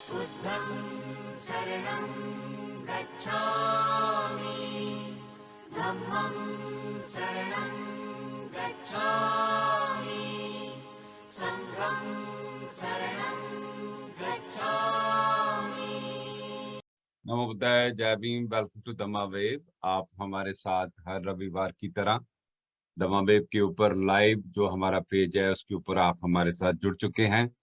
बुद्धं शरणं गच्छामि, धम्मं शरणं गच्छामि, संघं शरणं गच्छामि। नमो बुद्धाय, जय भीम। वेलकम टू दमा वेव। आप हमारे साथ हर रविवार की तरह दमा वेव के ऊपर लाइव जो हमारा पेज है उसके ऊपर आप हमारे साथ जुड़ चुके हैं।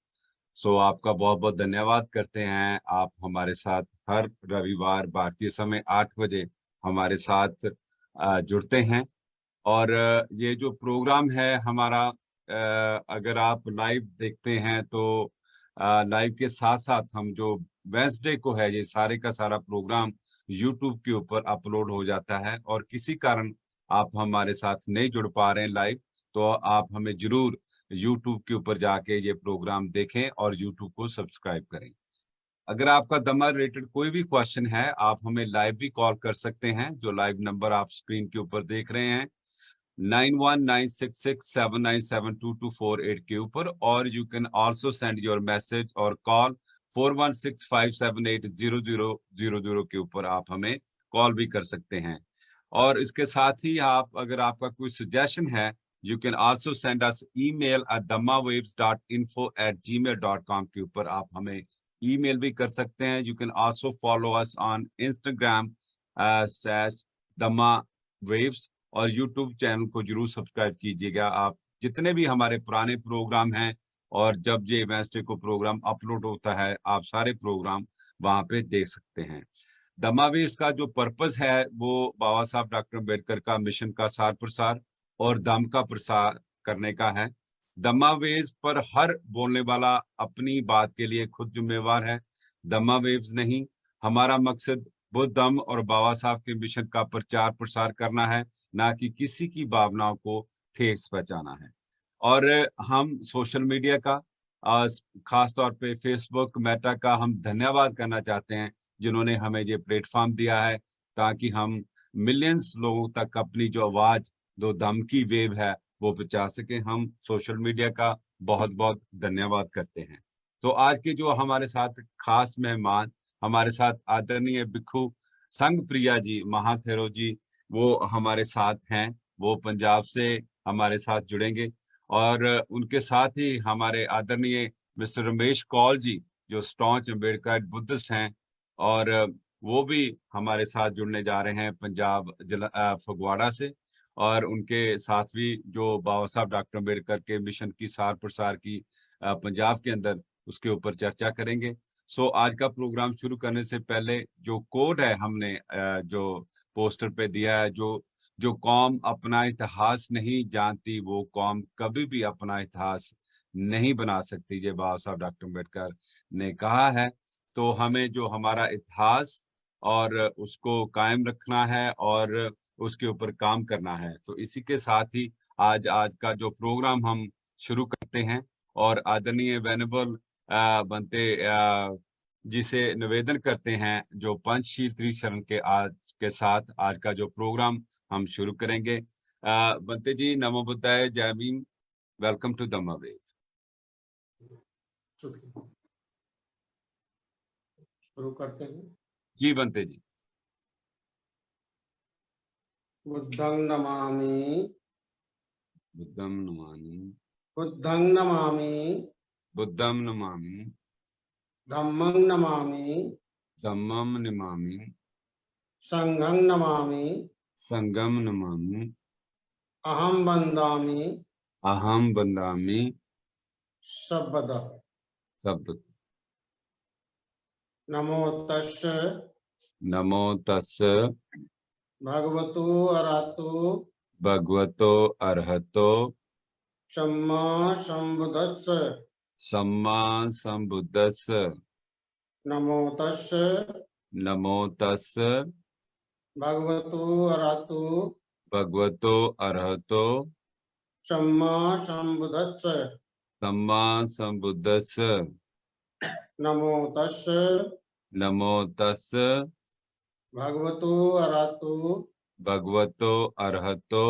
सो आपका बहुत बहुत धन्यवाद करते हैं। आप हमारे साथ हर रविवार भारतीय समय 8 बजे हमारे साथ जुड़ते हैं। और ये जो प्रोग्राम है हमारा, अगर आप लाइव देखते हैं तो लाइव के साथ साथ हम जो वेंसडे को है ये सारे का सारा प्रोग्राम यूट्यूब के ऊपर अपलोड हो जाता है। और किसी कारण आप हमारे साथ नहीं जुड़ पा रहे हैं लाइव, तो आप हमें जरूर यूट्यूब के ऊपर जाके ये प्रोग्राम देखें और यूट्यूब को सब्सक्राइब करें। अगर आपका दमा रिलेटेड कोई भी क्वेश्चन है आप हमें लाइव भी कॉल कर सकते हैं। जो लाइव नंबर आप स्क्रीन के ऊपर देख रहे हैं 919667972248 के ऊपर, और you can also send your message और कॉल 4165780000 के ऊपर आप हमें कॉल भी कर सकते हैं। और इसके साथ ही आप अगर आपका कोई सजेशन है you can also send us email dammawaves.info@gmail.com के ऊपर आप हमें ईमेल भी कर सकते हैं। You can also follow us on Instagram /दमा वेव्स, और यूट्यूब चैनल को जरूर सब्सक्राइब कीजिएगा। आप जितने भी हमारे पुराने प्रोग्राम हैं और जब ये वेंसडे को प्रोग्राम अपलोड होता है आप सारे प्रोग्राम वहां पे देख सकते हैं। दमावीर का जो पर्पस है वो बाबा साहब डॉक्टर अम्बेडकर का मिशन का सार प्रसार और दम का प्रसार करने का है। दमावेव्स पर हर बोलने वाला अपनी बात के लिए खुद जिम्मेवार है, दमावेव्स नहीं। हमारा मकसद बुद्ध धम्म और बाबा साहब के मिशन का प्रचार प्रसार करना है, ना कि किसी की भावनाओं को ठेस पहुंचाना है। और हम सोशल मीडिया का खास तौर पे फेसबुक मेटा का हम धन्यवाद करना चाहते हैं जिन्होंने हमें ये प्लेटफॉर्म दिया है ताकि हम मिलियंस लोगों तक अपनी जो आवाज जो दम की वेव है वो पहुंचा सके। हम सोशल मीडिया का बहुत बहुत धन्यवाद करते हैं। तो आज के जो हमारे साथ खास मेहमान हमारे साथ आदरणीय भिक्खु संघ प्रिया जी महाथेरो जी वो हमारे साथ हैं। वो पंजाब से हमारे साथ जुड़ेंगे। और उनके साथ ही हमारे आदरणीय मिस्टर रमेश कौल जी जो स्टॉन्च अम्बेडकर बुद्धिस्ट हैं, और वो भी हमारे साथ जुड़ने जा रहे हैं पंजाब फगवाड़ा से। और उनके साथ भी जो बाबा साहब डॉक्टर अम्बेडकर के मिशन की सार प्रसार की पंजाब के अंदर उसके ऊपर चर्चा करेंगे। सो आज का प्रोग्राम शुरू करने से पहले जो कोड है हमने जो पोस्टर पे दिया है, जो जो कौम अपना इतिहास नहीं जानती वो कौम कभी भी अपना इतिहास नहीं बना सकती, ये बाबा साहब डॉक्टर अम्बेडकर ने कहा है। तो हमें जो हमारा इतिहास और उसको कायम रखना है और उसके ऊपर काम करना है। तो इसी के साथ ही आज आज का जो प्रोग्राम हम शुरू करते हैं। और आदरणीय वेनेबल बनते जिसे निवेदन करते हैं जो पंचशील त्रिशरण के आज के साथ आज का जो प्रोग्राम हम शुरू करेंगे। बनते जी, नमो बुद्धाय, जय भीम। वेलकम टू दमा वेव। शुरू करते हैं। जी बनते जी। बुद्धं नमामि, बुद्धम नमामि, बुद्धं नमामि, बुद्धम नमामि, धम्मं नमामि, धम्मम नमामि, संघं नमामि, संगम नमामि, अहं वन्दामि अहम वंदामि सर्वदा। सब। नमो तस्स नमो तस् भगवतो अरहतो भगवतो अरहतो सम्मा सम्बुद्धस्स। सम्मा संबुद्धस्स। नमो तस्स नमो तस् भगवतो अरहतो भगवतो अरहतो सम्मा सम्बुद्धस्स। सम्मा संबुद्धस्स। नमो तस्स नमो तस् भगवतो अरहतो भगवतो अरहतो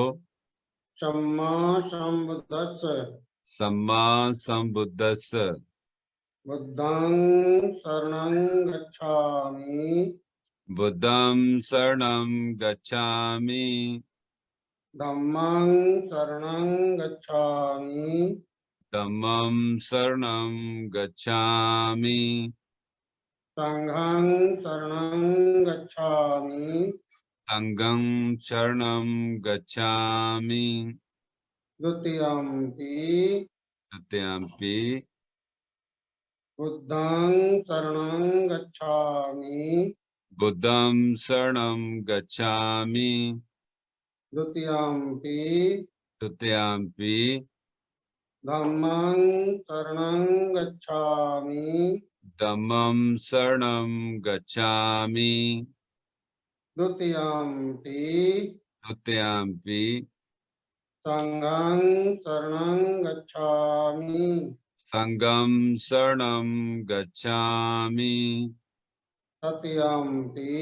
सम्मा सम्बुद्धस्स। सम्मा संबुद्धस्स। बुद्धं शरणं गच्छामि बुद्धं शरणं गच्छामि धम्मं शरणं गच्छामि धम्मं शरणं गच्छामि संघं शरणं गच्छामि संघं शरणं गच्छामि द्वितीयम्पि तृतीयम्पि बुद्धं शरणं गच्छामि बुद्धं शरणं गच्छामि द्वितीयम्पि तृतीयम्पि धम्मं शरणं गच्छामि धम्मं शरणं गच्छामि द्वितीयम्पि तृतीयम्पि संघं शरणं गच्छामि संघं शरणं गच्छामि तृतीयम्पि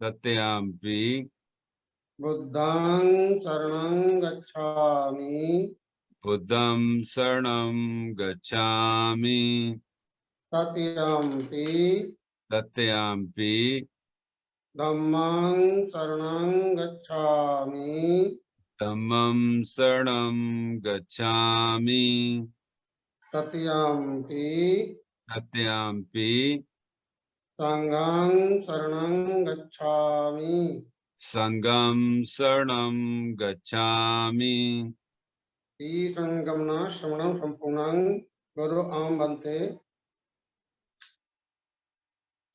तृतीयम्पि बुद्धं शरणं गच्छामि बुद्धं शरणं गच्छामि तृतीयम्पि तृतीयम्पि धम्मं शरणं गच्छामि धम्मं शरणं गच्छामि तृतीयम्पि तृतीयम्पि संघं शरणं गच्छामि संघं शरणं गच्छामि ई संगमना श्रवणं संपूर्णं गुरु आम बनते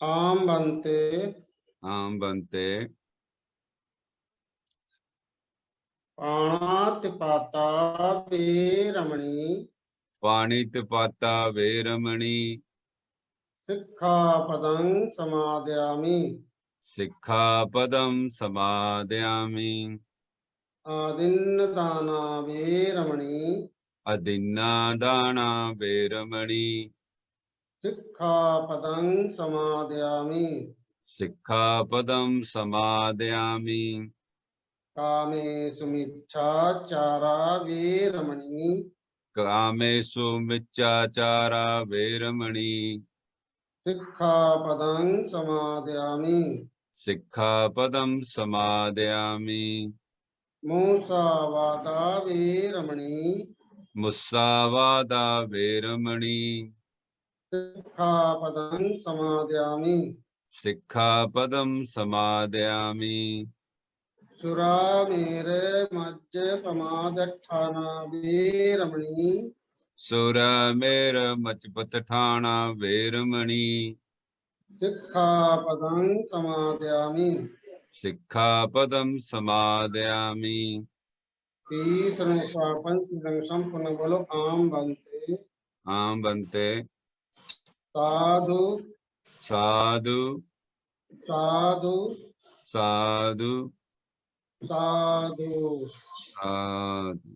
आम बनते पाणातिपाता वेरमणि पाणितिपाता वेरमणि सिक्खापदं समादयामि सिक्खापदं समादयामि आदिन्नदाना वेरमणि अदिन्नादाना वेरमणि सिक्खापदं समादयामि सिक्खापदं समादयामि कामेषु मिच्छाचारा वेरमणि कामेषु मिच्छाचारा वेरमणि सिक्खापदं समादयामि सिक्खापदं समादयामि मूसावादा वेरमणि मुस्सावादा वेरमणि सिक्खापदं समादयामि सिक्खापदं समादयामि सुरामेरे मज्जपमादठाना वेरमणि सुरमेर मचपतठाना वेरमणि सिक्खापदं समादयामि सिक्खापदं समादयामि तीसरं पंचदं संपूर्ण बोलो आम बनते साधु साधु साधु साधु साधु साधु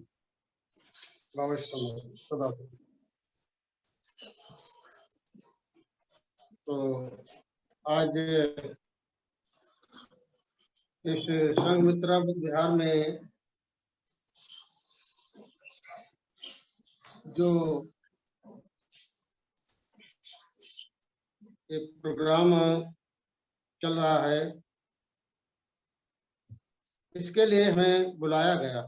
भविष्य सदा। तो आज इस संघमित्रा विहार में जो एक प्रोग्राम चल रहा है, इसके लिए हमें बुलाया गया।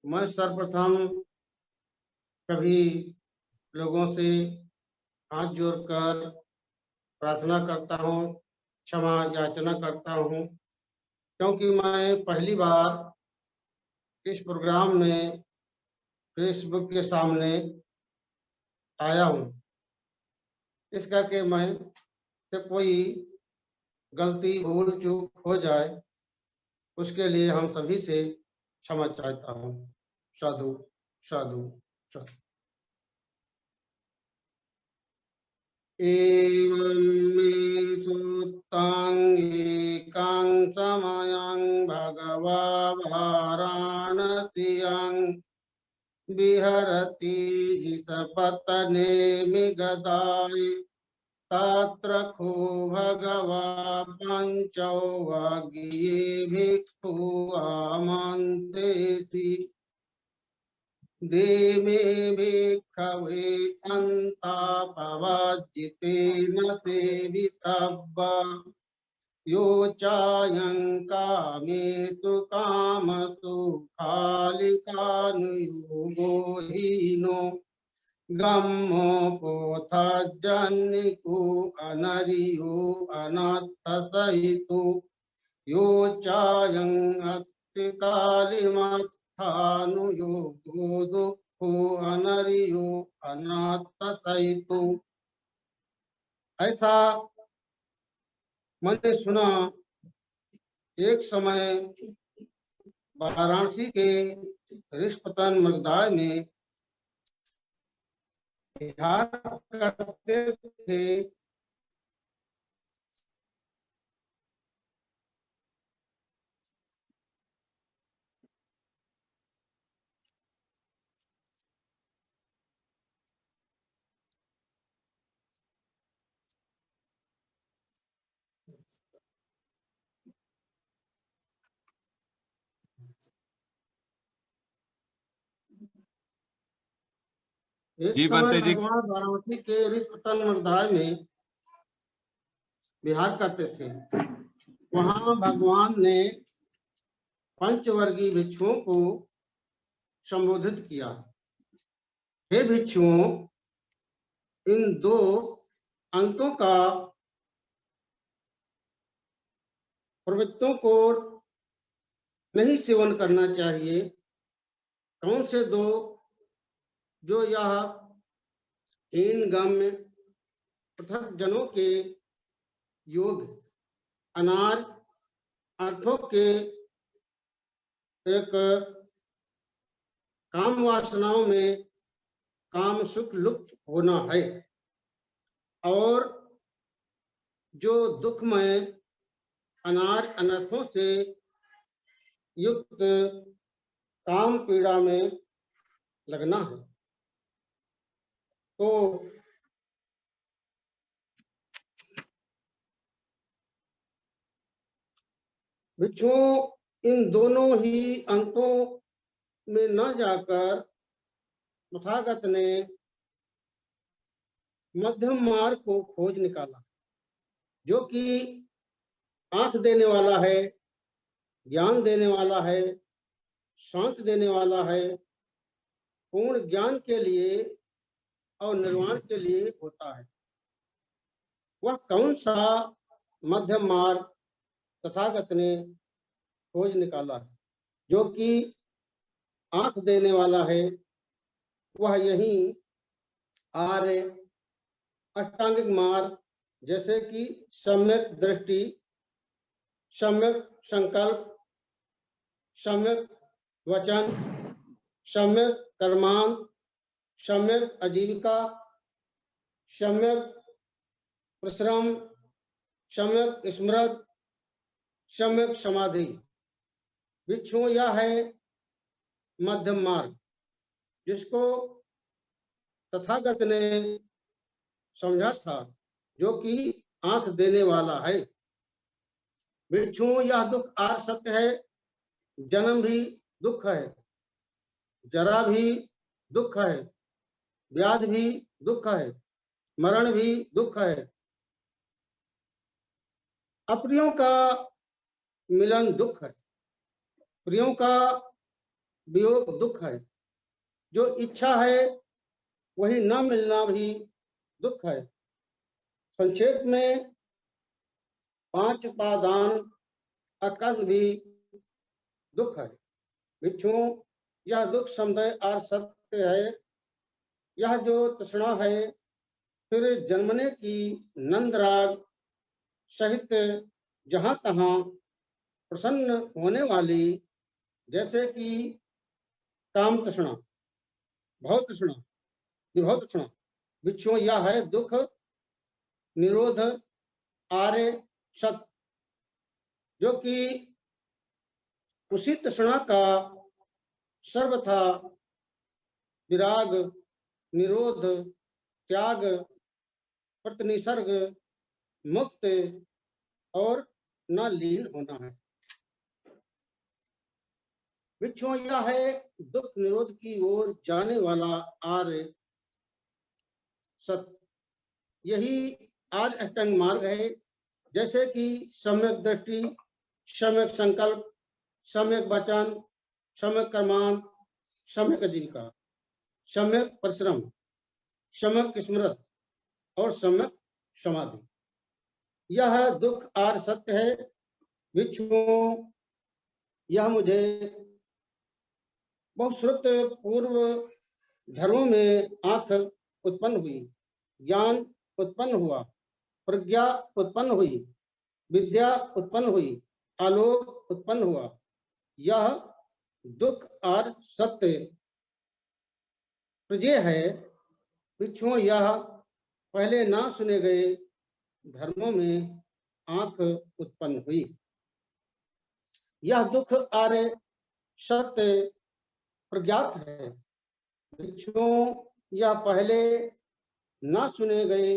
मैं सर्वप्रथम सभी लोगों से हाथ जोड़कर प्रार्थना करता हूँ, क्षमा याचना करता हूँ, क्योंकि मैं पहली बार इस प्रोग्राम में फेसबुक के सामने आया हूँ। इस करके मैं से कोई गलती भूल चूक हो जाए उसके लिए हम सभी से क्षमा चाहता हूँ। साधु साधु साधु। एवं मे सुतांगेकां समयं भगवा वाराणस्यां विहरति जितपतने मिगदाय तत्र खो भगवा पंचौ वाग्ये भिक्षु आमन्तेति। देमे भिक्खवे अन्तापवज्जितेन सेवितव्या यो चायं कामेषु कामसु खालिकानुयोगो हीनो गम्मोपोथजनिको अनरियो अनर्थसहितो यो चायं अत्तिकालिमत्थानुयोगो दुःखो अनरियो अनर्थसहितो। ऐसा मैंने सुना, एक समय वाराणसी के ऋषपतन मृगदाय में विहार करते थे। एक जी समय बंते जी। भगवान वाराणसी के ऋषपतन मृगदाय में विहार करते थे। वहां भगवान ने पंचवर्गीय भिक्षुओं को संबोधित किया। हे भिक्षुओं, इन दो अंकों का प्रवृत्तों को नहीं सेवन करना चाहिए। कौन से दो? जो यह हीन गम्य पृथक जनों के योग अनार अर्थों के एक काम वासनाओं में काम सुख लुप्त होना है, और जो दुखमय अनार अनर्थों से युक्त काम पीड़ा में लगना है। तो भिक्षुओं, इन दोनों ही अंकों में न जाकर तथागत ने मध्यम मार्ग को खोज निकाला, जो कि आंख देने वाला है, ज्ञान देने वाला है, शांत देने वाला है, पूर्ण ज्ञान के लिए और निर्वाण के लिए होता है। वह कौन सा मध्यम मार्ग तथागत ने खोज निकाला है, जो कि आंख देने वाला है? वह यही आर्य अष्टांगिक मार्ग, जैसे कि सम्यक दृष्टि, सम्यक संकल्प, सम्यक वचन, सम्यक कर्मांत, सम्यक आजीविका, सम्यक परिश्रम, सम्यक स्मृति, सम्यक समाधि। भिक्षुओं, यह है मध्यम मार्ग, जिसको तथागत ने समझा था, जो कि आंख देने वाला है। भिक्षुओं, यह दुख आर सत्य है। जन्म भी दुख है, जरा भी दुख है, व्याध भी दुख है, मरण भी दुख है, अप्रियों का मिलन दुख है, प्रियों का वियोग दुख है, जो इच्छा है वही न मिलना भी दुख है। संक्षेप में 5 उपादान अकर्म भी दुख है। भिक्षुओं, यह दुख समुदय आर सत्य है। यह जो तृष्णा है, फिर जन्मने की नंद राग सहित जहां तहां प्रसन्न होने वाली, जैसे कि काम तृष्णा, भव तृष्णा, विभव तृष्णा। भिक्षुओं, यह है दुख निरोध आर्य सत्य, जो कि उसी तृष्णा का सर्वथा विराग, निरोध, त्याग, प्रतिनिसर्ग, मुक्त और न लीन होना है। भिक्षुओं, यह है दुख निरोध की ओर जाने वाला आर्य सत्य। यही आर्य अष्टांग मार्ग है। जैसे कि सम्यक दृष्टि, सम्यक संकल्प, सम्यक वचन, सम्यक कर्मांत, सम्यक आजीविका, सम्यक परिश्रम, सम्यक स्मृत और सम्यक समाधि। यह दुख आर्य सत्य है। भिक्षुओं, यह मुझे बहुत श्रुत पूर्व धर्मों में आंख उत्पन्न हुई, ज्ञान उत्पन्न हुआ, प्रज्ञा उत्पन्न हुई, विद्या उत्पन्न हुई, आलोक उत्पन्न हुआ। यह दुख आर्य सत्य प्रजेय है। भिक्षुओं, यह पहले ना सुने गए धर्मों में आंख उत्पन्न हुई। यह दुख आर्य सत्य प्रज्ञात है। भिक्षुओं, यह पहले ना सुने गए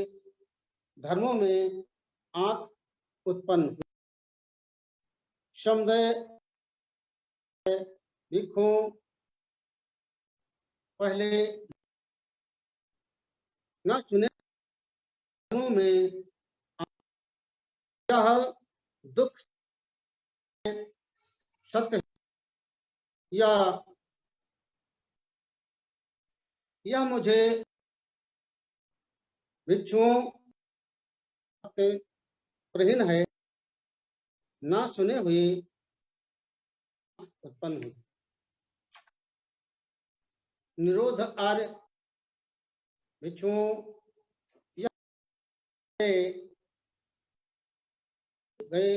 धर्मों में आंख उत्पन्न हुई। समुदय भिक्षुओं, पहले ना सुने धर्मों में यह दुख सत्य। यह मुझे भिक्षुओं प्रहीन है, ना सुने हुए उत्पन्न हुई। निरोध आर्य भिक्षुओं, यह गए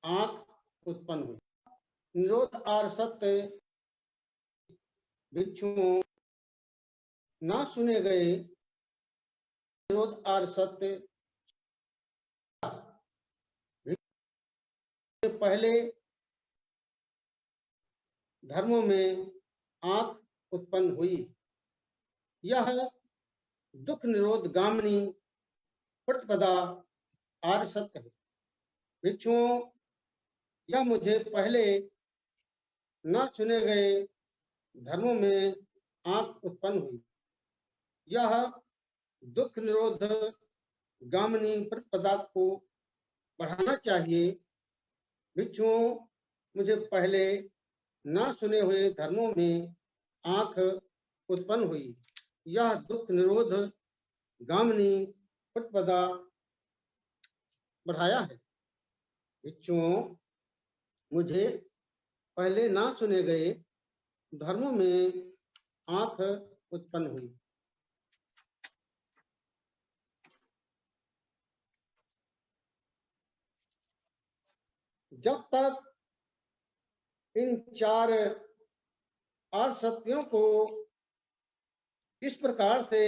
आंख उत्पन्न हुई। निरोध आर्य सत्य भिक्षुओं, ना सुने गए निरोध आर्य सत्य पहले धर्मों में आंख उत्पन्न हुई। यह दुख निरोध गामिनी प्रतिपदा आर्य सत्य है। भिक्षुओं, यह मुझे पहले न सुने गए धर्मों में आंख उत्पन्न हुई। यह दुख निरोध गामिनी प्रतिपदा को बढ़ाना चाहिए। भिक्षुओं, मुझे पहले न सुने हुए धर्मों में आंख उत्पन्न हुई। यह दुख निरोध गामिनी प्रतिपदा बढ़ाया है। भिक्षुओं, मुझे पहले ना सुने गए धर्मों में आंख उत्पन्न हुई। जब तक इन चार आर्य सत्यों को इस प्रकार से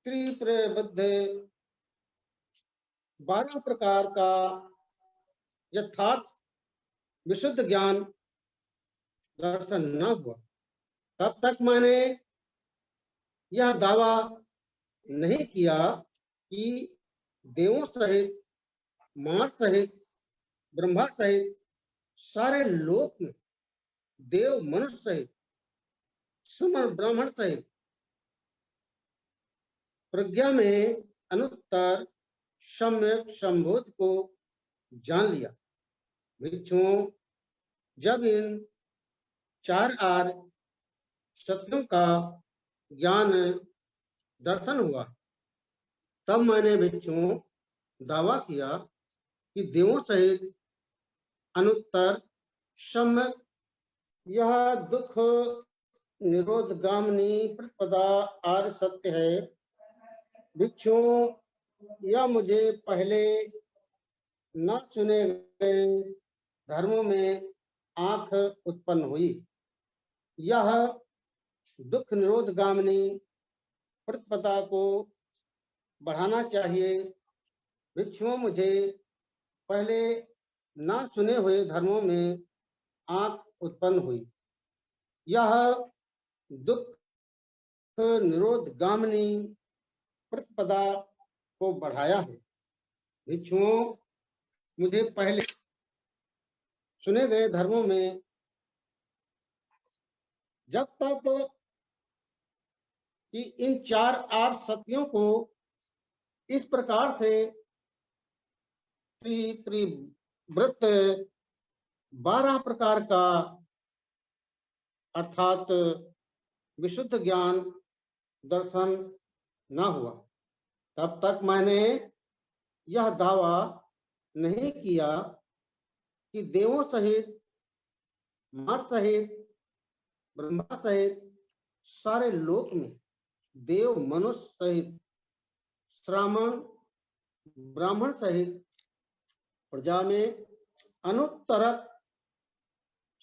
त्रिप्रबद्ध 12 प्रकार का यथार्थ विशुद्ध ज्ञान दर्शन न हुआ, तब तक मैंने यह दावा नहीं किया कि देवों सहित, मार सहित, ब्रह्मा सहित सारे लोक में, देव मनुष्य सहित, समर ब्राह्मण सहित प्रज्ञा में अनुत्तर सम्यक संबोध को जान लिया। भिक्षुओं, जब इन चार आर्य सत्यों का ज्ञान दर्शन हुआ, तब मैंने भिक्षुओं दावा किया कि देवों सहित अनुत्तर सम्यक यह दुख निरोध गामिनी प्रतिपदा आर्य सत्य है। भिक्षुओं, यह मुझे पहले न सुने गए धर्मों में आंख उत्पन्न हुई। यह दुख निरोध गामिनी प्रतिपदा को बढ़ाना चाहिए। भिक्षुओं, मुझे पहले न सुने हुए धर्मों में आंख उत्पन्न हुई। यह दुख निरोध गामिनी प्रतिपदा को बढ़ाया है। भिक्षुओं, मुझे पहले चुने गए धर्मों में जब तक कि इन 4 आर्य सत्यों को इस प्रकार से त्रिवृत्त 12 प्रकार का अर्थात विशुद्ध ज्ञान दर्शन न हुआ, तब तक मैंने यह दावा नहीं किया कि देवों सहित, मार सहित, ब्रह्मा सहित सारे लोक में, देव मनुष्य सहित, श्रावण ब्राह्मण सहित प्रजा में अनुत्तरक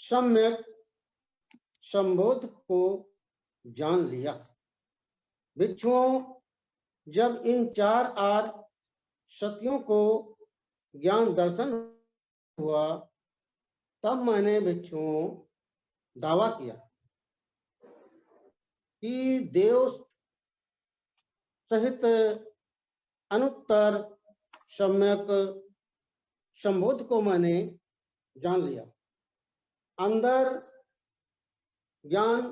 सम्यक संबोध को जान लिया। भिक्षुओं, जब इन 4 आर्य सत्यों को ज्ञान दर्शन हुआ, तब मैंने भिक्षुओं दावा किया कि देव सहित अनुत्तर सम्यक संबोध को मैंने जान लिया। अंदर ज्ञान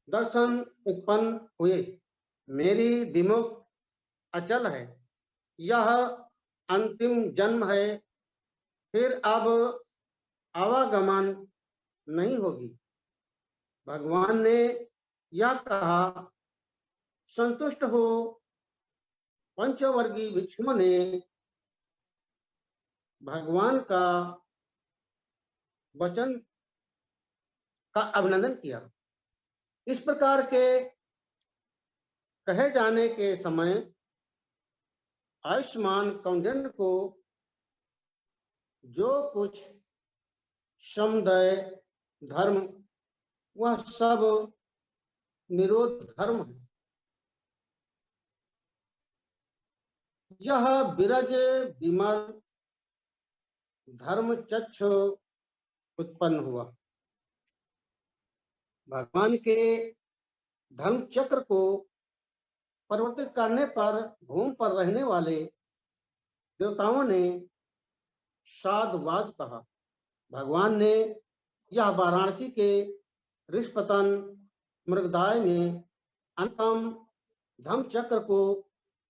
दर्शन उत्पन्न हुए। मेरी विमुख अचल है, यह अंतिम जन्म है, फिर अब आवागमन नहीं होगी। भगवान ने यह कहा। संतुष्ट हो पंचवर्गीय भिक्षुओं ने भगवान का वचन का अभिनंदन किया। इस प्रकार के कहे जाने के समय आयुष्मान कौंडिन्य को जो कुछ समुदाय धर्म वह सब निरोध धर्म है। यह विरज विमल धर्म चक्षु उत्पन्न हुआ। भगवान के धर्म चक्र को परिवर्तित करने पर भूमि पर रहने वाले देवताओं ने साधुवाद कहा। भगवान ने यह वाराणसी के ऋषपतन मृगदाय में अंतम धर्म चक्र को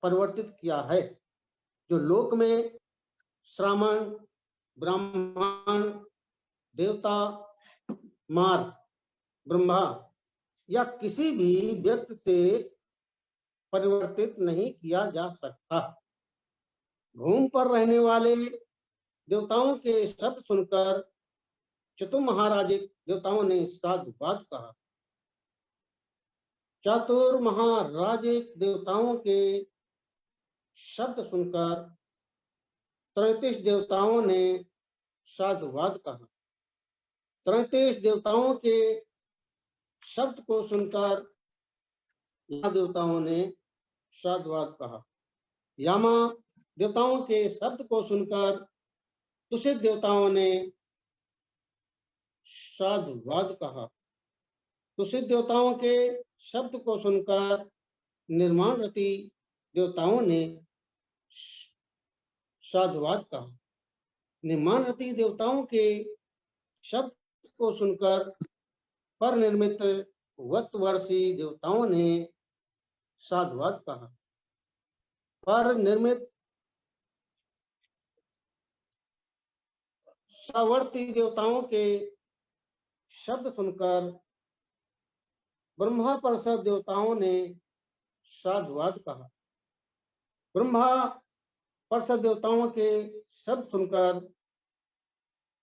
परिवर्तित किया है, जो लोक में श्रावण ब्राह्मण देवता मार ब्रह्मा या किसी भी व्यक्ति से परिवर्तित नहीं किया जा सकता। भूमि पर रहने वाले देवताओं के शब्द सुनकर चतुर्महाराजिक देवताओं ने साधुवाद कहा। चतुर्महाराजिक देवताओं के शब्द सुनकर 33 देवताओं ने साधुवाद कहा। 33 देवताओं के शब्द को सुनकर देवताओं ने साधुवाद कहा। यामा देवताओं के शब्द को सुनकर तुषित देवताओं ने साधुवाद कहा। तुषित देवताओं के शब्द को सुनकर निर्माण रति देवताओं ने साधुवाद कहा। निर्माण रति देवताओं के शब्द को सुनकर पर निर्मित वत्वर्षी देवताओं ने साधुवाद कहा। पर निर्मित सावर्ती देवताओं के शब्द सुनकर ब्रह्मा पार्षद देवताओं ने साधुवाद कहा। ब्रह्मा पार्षद देवताओं के शब्द सुनकर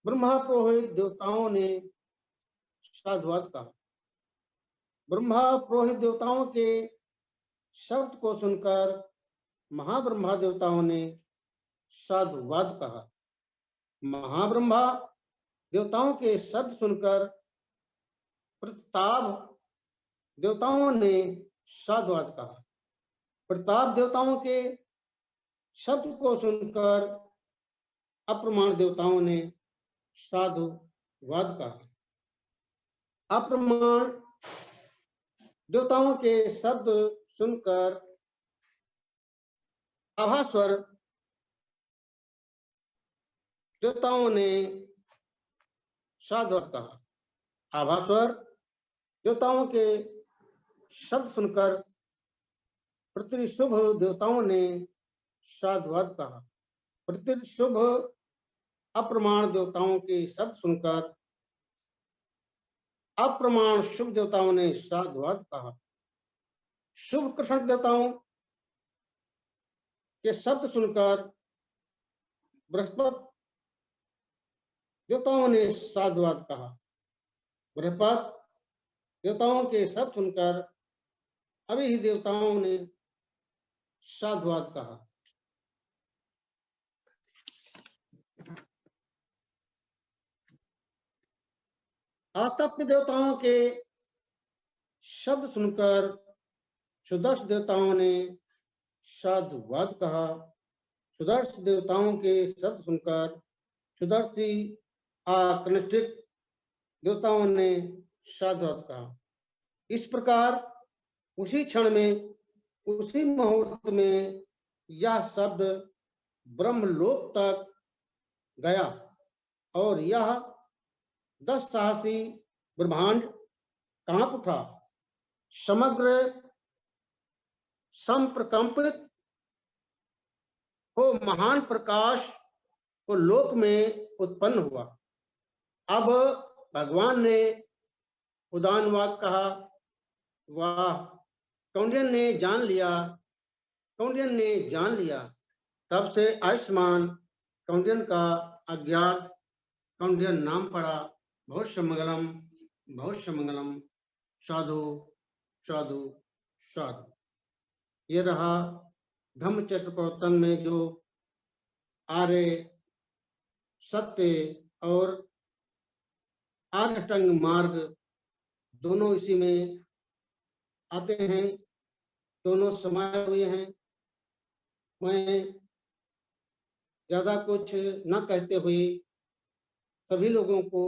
ब्रह्मा पुरोहित देवताओं ने साधुवाद कहा। ब्रह्मा पुरोहित देवताओं के शब्द को सुनकर महाब्रह्मा देवताओं ने साधुवाद कहा। महाब्रह्मा देवताओं के शब्द सुनकर प्रताप देवताओं ने साधुवाद कहा। प्रताप देवताओं के शब्द को सुनकर अप्रमाण देवताओं ने साधुवाद कहा। अप्रमाण देवताओं के शब्द सुनकर आभास्वर देवताओं ने साधुवाद कहा। आभास्वर देवताओं के शब्द सुनकर प्रतिशुभ देवताओं ने साधुवाद कहा। प्रतिशुभ अप्रमाण देवताओं के शब्द सुनकर अप्रमाण शुभ देवताओं ने साधुवाद कहा। शुभ कृष्ण देवताओं के शब्द सुनकर बृहस्पति देवताओं ने साधुवाद कहा। बृहस्पति देवताओं के शब्द सुनकर अभी ही देवताओं ने साधुवाद कहा। आतप देवताओं के शब्द सुनकर सुदर्श देवताओं ने साधुवाद कहा। सुदर्श देवताओं के शब्द सुनकर सुदर्शी कनिष्ठिक देवताओं ने साधुवाद कहा। इस प्रकार उसी क्षण में, उसी मुहूर्त में यह शब्द ब्रह्मलोक तक गया और यह 10 साहसी ब्रह्मांड कांप उठा। समग्र संप्रकंपित हो महान प्रकाश को लोक में उत्पन्न हुआ। अब भगवान ने उदान वाक्य कहा, वाह कौंडिन्य ने जान लिया, कौंडिन्य ने जान लिया। तब से आयुष्मान कौंडिन्य का अज्ञात कौंडिन्य नाम पड़ा। भविष्य मंगलम, भविष्य मंगलम, साधु साधु साधु। ये रहा धम्मचक्र प्रवर्तन में जो आर्य सत्य और आर्य अष्टांग मार्ग दोनों इसी में आते हैं, दोनों समाये हुए हैं। मैं ज्यादा कुछ न कहते हुए सभी लोगों को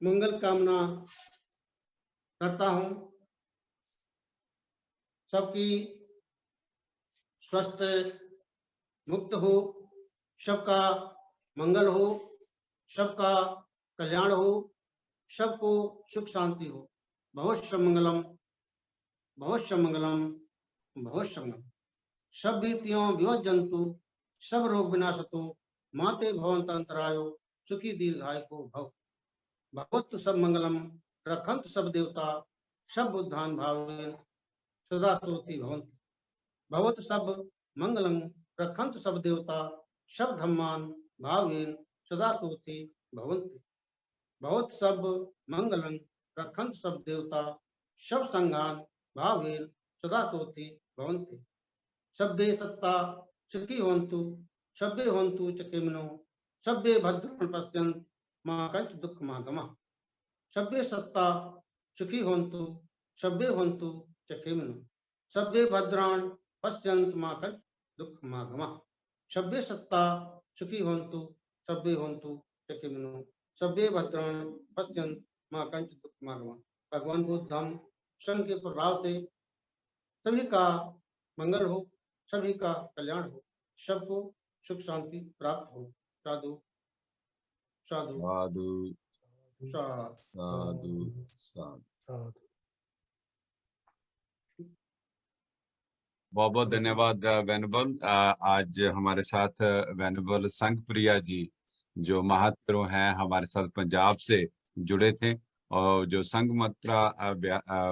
मंगल कामना करता हूं। सबकी स्वस्थ मुक्त हो, सबका मंगल हो, सबका कल्याण हो, सबको सुख शांति हो। भविष्य मंगलम, भविष्य मंगलम, भविष्य मंगलम। सब भीतियों विवर्जन्तु, सब रोग विनाशतो, माते भवन्त अंतरायो, सुखी दीर्घायु भव। भगवत सब मंगलम, रखंत सब देवता, सब बुद्धान भावेन सदा सोति भवन्ति। भगवत सब मंगलम, रखंत सब देवता, सब धम्मान भावेन सदा सोति भवन्ति। भगवत सब मंगलम, रखंत सब देवता, सब संघान भावेन सदा सोति भवन्ति। सभ्ये सत्ता सुखी होन्तु, सभ्ये होन्तु चकेमिनो, सभ्ये भद्राणि पश्यन्तु मा कश्चित् दुःखमागमः। सभ्ये सत्ता सुखी होन्तु, सभ्ये होन्तु चकेमिनो, सभ्ये भद्राणि पश्यन्तु मा कश्चित् दुःखमागमः। सभ्ये सत्ता सुखी होन्तु, सभ्ये होन्तु चकेमिनो, सभ्ये भद्राणि पश्यन्तु मा कश्चित् दुःखमागमः। भगवान बुद्ध धम्म संघ के प्रभाव से सभी का मंगल हो, सभी का कल्याण हो, सबको सुख शांति प्राप्त हो। साधु साधु साधु साधु। साधु साधु। बहुत बहुत धन्यवाद वेनुबल। आज हमारे साथ वेनुबल संघ प्रिया जी जो महात्मा हैं हमारे साथ पंजाब से जुड़े थे, और जो संघ मत्रा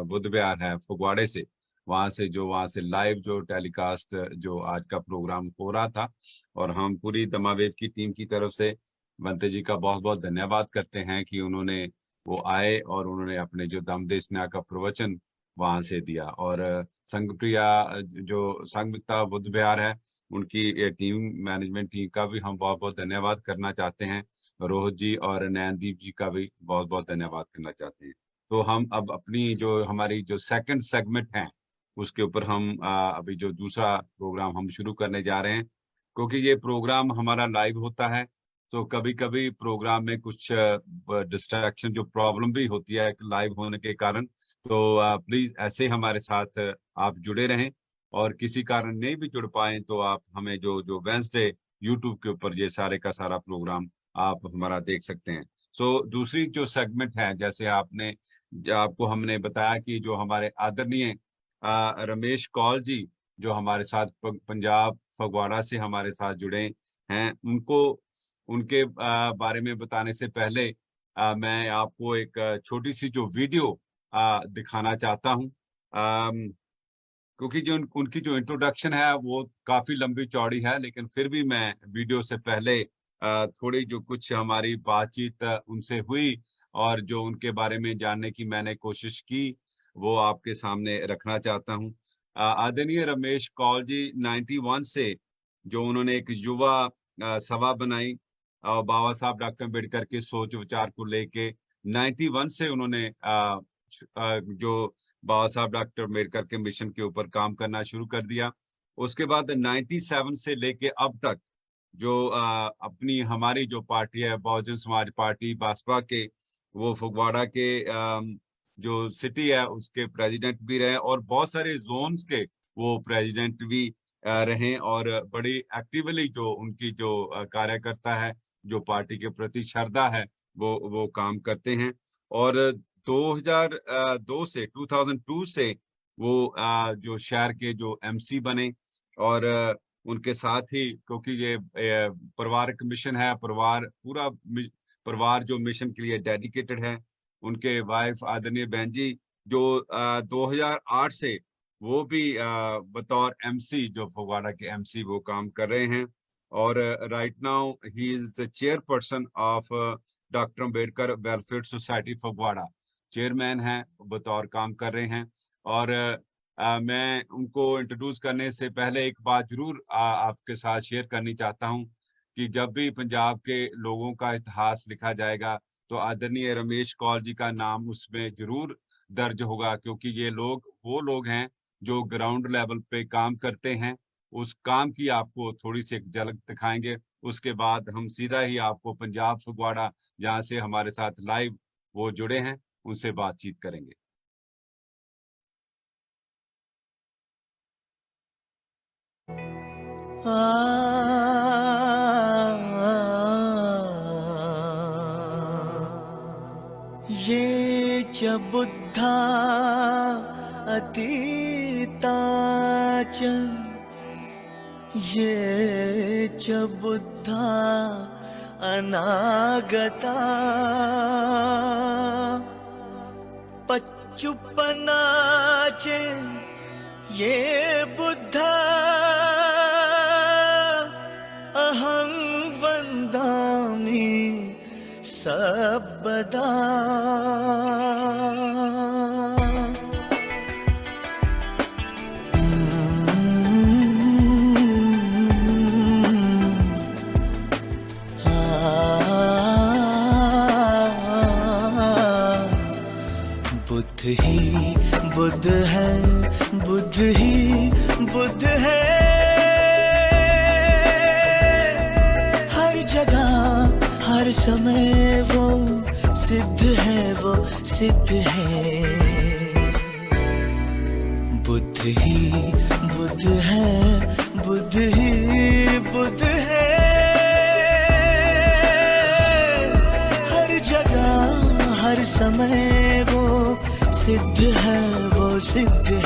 बुद्ध विहार है फगवाड़े से, वहां से लाइव जो टेलीकास्ट जो आज का प्रोग्राम हो रहा था, और हम पूरी दमावेव की टीम की तरफ से बंते जी का बहुत बहुत धन्यवाद करते हैं कि उन्होंने वो आए और उन्होंने अपने जो दम देशना का प्रवचन वहां से दिया। और संघ प्रिया जो संघ मित्रा बुद्ध विहार है उनकी टीम, मैनेजमेंट टीम का भी हम बहुत बहुत धन्यवाद करना चाहते हैं। रोहित जी और नयनदीप जी का भी बहुत बहुत धन्यवाद करना चाहते हैं। तो हम अब अपनी जो हमारी जो सेकंड सेगमेंट है उसके ऊपर हम अभी जो दूसरा प्रोग्राम हम शुरू करने जा रहे हैं, क्योंकि ये प्रोग्राम हमारा लाइव होता है तो कभी कभी प्रोग्राम में कुछ डिस्ट्रैक्शन जो प्रॉब्लम भी होती है लाइव होने के कारण। तो प्लीज ऐसे हमारे साथ आप जुड़े रहें, और किसी कारण नहीं भी जुड़ पाए तो आप हमें जो वेडनेसडे यूट्यूब के ऊपर ये सारे का सारा प्रोग्राम आप हमारा देख सकते हैं। सो दूसरी जो सेगमेंट है, जैसे आपको हमने बताया कि जो हमारे आदरणीय रमेश कौल जी जो हमारे साथ पंजाब फगवाड़ा से हमारे साथ जुड़े हैं, उनके बारे में बताने से पहले मैं आपको एक छोटी सी जो वीडियो दिखाना चाहता हूं, क्योंकि जो उनकी जो इंट्रोडक्शन है वो काफी लंबी चौड़ी है, लेकिन फिर भी मैं वीडियो से पहले थोड़ी जो कुछ हमारी बातचीत उनसे हुई और जो उनके बारे में जानने की मैंने कोशिश की वो आपके सामने रखना चाहता हूं। आदरणीय रमेश कौल जी 91 से जो उन्होंने एक युवा सभा बनाई और बाबा साहब डॉक्टर अम्बेडकर के सोच विचार को लेके 91 से उन्होंने जो बाबा साहब डॉक्टर अम्बेडकर के मिशन के ऊपर काम करना शुरू कर दिया। उसके बाद 97 से लेके अब तक जो अपनी हमारी जो पार्टी है बहुजन समाज पार्टी बासपा के, वो फगवाड़ा के जो सिटी है उसके प्रेसिडेंट भी रहे और बहुत सारे जोन्स के वो प्रेसिडेंट भी रहे और बड़ी एक्टिवली जो उनकी जो कार्यकर्ता है, जो पार्टी के प्रति श्रद्धा है, वो काम करते हैं। और 2002 से वो जो शहर के जो एमसी बने और उनके साथ ही, क्योंकि ये परिवारिक मिशन है, पूरा परिवार जो मिशन के लिए डेडिकेटेड है, उनके वाइफ आदरणीय बहन जी जो 2008 से वो भी बतौर एमसी, जो फगवाड़ा के एमसी वो काम कर रहे हैं और right now he is the chairperson of doctor Ambedkar welfare society Phagwara, chairman हैं, बतौर काम कर रहे हैं। और मैं उनको इंट्रोड्यूस करने से पहले एक बात जरूर आपके साथ शेयर करनी चाहता हूं कि जब भी पंजाब के लोगों का इतिहास लिखा जाएगा तो आदरणीय रमेश कौल जी का नाम उसमें जरूर दर्ज होगा, क्योंकि ये वो लोग हैं जो ग्राउंड लेवल पे काम करते हैं। उस काम की आपको थोड़ी सी एक झलक दिखाएंगे, उसके बाद हम सीधा ही आपको पंजाब फगवाड़ा, जहाँ से हमारे साथ लाइव वो जुड़े हैं, उनसे बातचीत करेंगे। ये च बुद्धा अतीता च, ये च बुद्धा अनागता, पच्चुपना च ये बुद्धा अहं वन्दामि सर्वदा। बुद्ध ही बुद्ध है, बुद्ध ही बुद्ध है, हर जगह हर समय वो सिद्ध है, वो सिद्ध है। बुद्ध ही बुद्ध है, बुद्ध ही बुद्ध है, हर जगह हर समय वो सिद्ध है, वो सिद्ध है।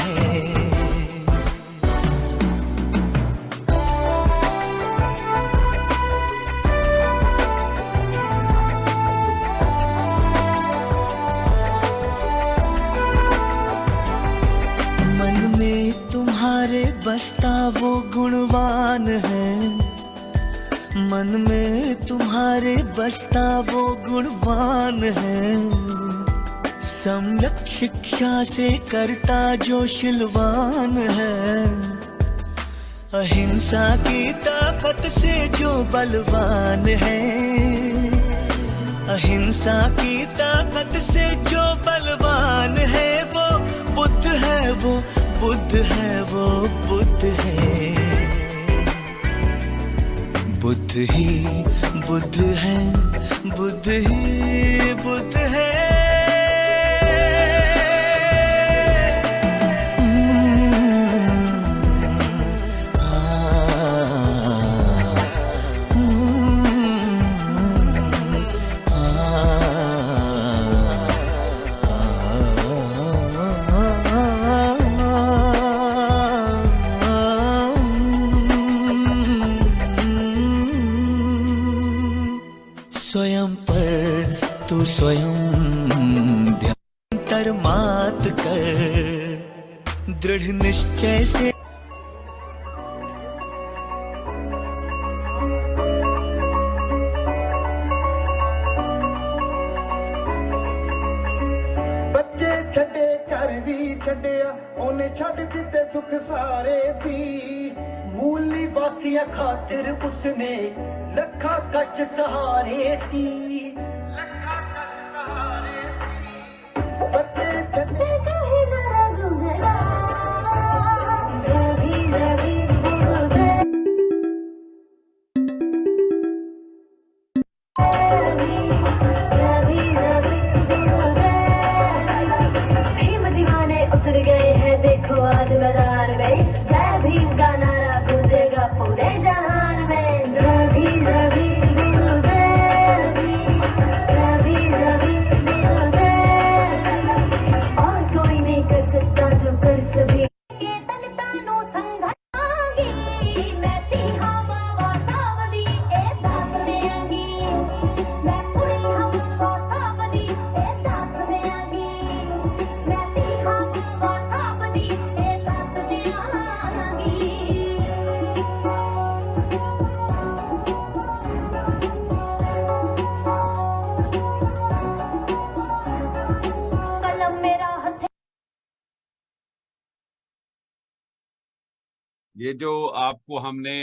मन में तुम्हारे बसता वो गुणवान है, मन में तुम्हारे बसता वो गुणवान है। सम्यक शिक्षा से करता जो शिलवान है, अहिंसा की ताकत से जो बलवान है, अहिंसा की ताकत से जो बलवान है, वो बुद्ध है, वो बुद्ध है, वो बुद्ध है। बुद्ध ही बुद्ध है, बुद्ध ही बुद्ध है, स्वयं ध्यान तरमात कर दृढ़ निश्चय से ਬੱਚੇ ਛੱਡੇ ਘਰ ਵੀ ਛੱਡਿਆ ਉਹਨੇ ਛੱਡ ਦਿੱਤੇ ਸੁਖ ਸਾਰੇ ਸੀ ਮੂਲੀ ਵਾਸੀਆਂ ਖਾਤਰ ਉਸਨੇ ਲੱਖਾਂ ਕਸ਼ਟ ਸਹਾਰੇ ਸੀ ਲੱਖਾਂ ਕਸ਼ਟ ਸਹਾਰੇ ਸੀ ਬੱਚੇ ਛੱਡੇ उतर गए हैं देखो आज मैदान में जय भीम का नारा गूंजेगा पूरे जहान में जय भीम जय भीम बोलो जय भीम जय भीम जय भीम बोलो जय भीम और कोई नहीं कर सकता जो कर सभी ये तन तानो संघागी मैं तीहा बाबा सावदी ए साथ देंगी मैं पूरी हम सावदी ए साथ देंगी मैं तीहा ये जो आपको हमने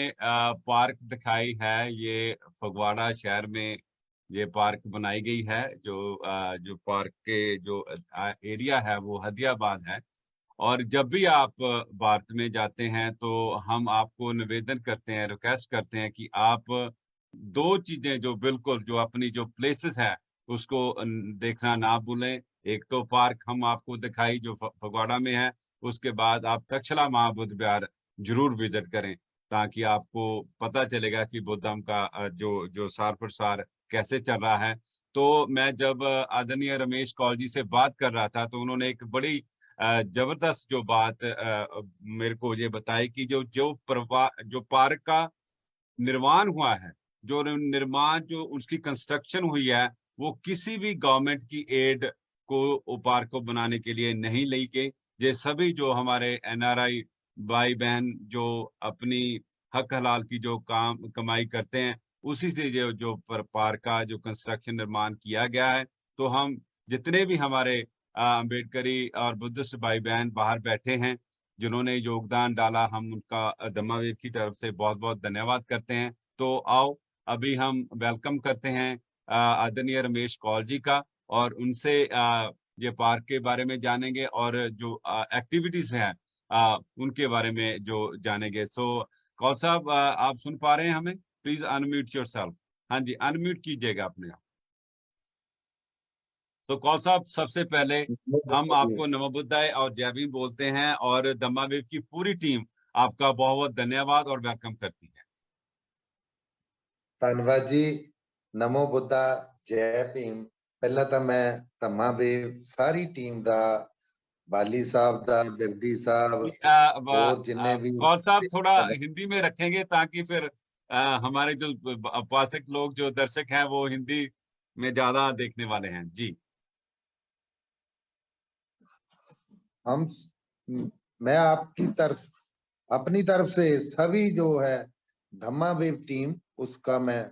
पार्क दिखाई है, ये फगवाड़ा शहर में ये पार्क बनाई गई है। जो पार्क के जो एरिया है वो हदियाबाद है। और जब भी आप भारत में जाते हैं तो हम आपको निवेदन करते हैं, रिक्वेस्ट करते हैं कि आप दो चीजें जो बिल्कुल जो अपनी जो प्लेसेस है उसको देखना ना भूलें। एक तो पार्क हम आपको दिखाई जो फगवाड़ा में है, उसके बाद आप तक्षशिला महाबुद्ध विहार जरूर विजिट करें ताकि आपको पता चलेगा कि बुद्धम का जो सार प्रसार कैसे चल रहा है। तो मैं जब आदरणीय रमेश कौल जी से बात कर रहा था तो उन्होंने एक बड़ी जबरदस्त जो बात मेरे को ये बताई कि जो पार्क का निर्माण हुआ है, जो उसकी कंस्ट्रक्शन हुई है, वो किसी भी गवर्नमेंट की एड को पार्क को बनाने के लिए नहीं ली गई। ये सभी जो हमारे NRI भाई बहन जो अपनी हक हलाल की जो कमाई करते हैं, उसी से जो पार्क का जो कंस्ट्रक्शन निर्माण किया गया है। तो हम जितने भी हमारे अम्बेडकरी और बुद्धिस्ट भाई बहन बाहर बैठे हैं जिन्होंने योगदान डाला, हम उनका दम्मा वेब की तरफ से बहुत बहुत धन्यवाद करते हैं। तो आओ अभी हम वेलकम करते हैं आदरणीय रमेश कौल जी का, और उनसे ये पार्क के बारे में जानेंगे और जो एक्टिविटीज हैं उनके बारे में जो जानेंगे। सो कौल साहब, आप सुन पा रहे हैं हमें? Please unmute yourself. हाँ जी, अनम्यूट कीजिएगा अपने आप। तो कौल साहब, सबसे पहले हम आपको नमो बुद्धाय और जय भीम बोलते हैं और दम्मा वेब की पूरी टीम आपका बहुत बहुत धन्यवाद और वेलकम करती है। धन्यवाद जी, नमो बुद्धा जय भीम। पहला तो मैं दम्मा वेब सारी टीम दा, बाली साहब दा, बिरदी साहब और जिन्ने भी कौल साहब थोड़ा हिंदी में रखेंगे ताकि फिर हमारे जो उपासक लोग जो दर्शक हैं वो हिंदी में ज्यादा देखने वाले हैं जी। मैं आपकी तरफ अपनी तरफ से सभी जो है धम्मा वेब टीम उसका मैं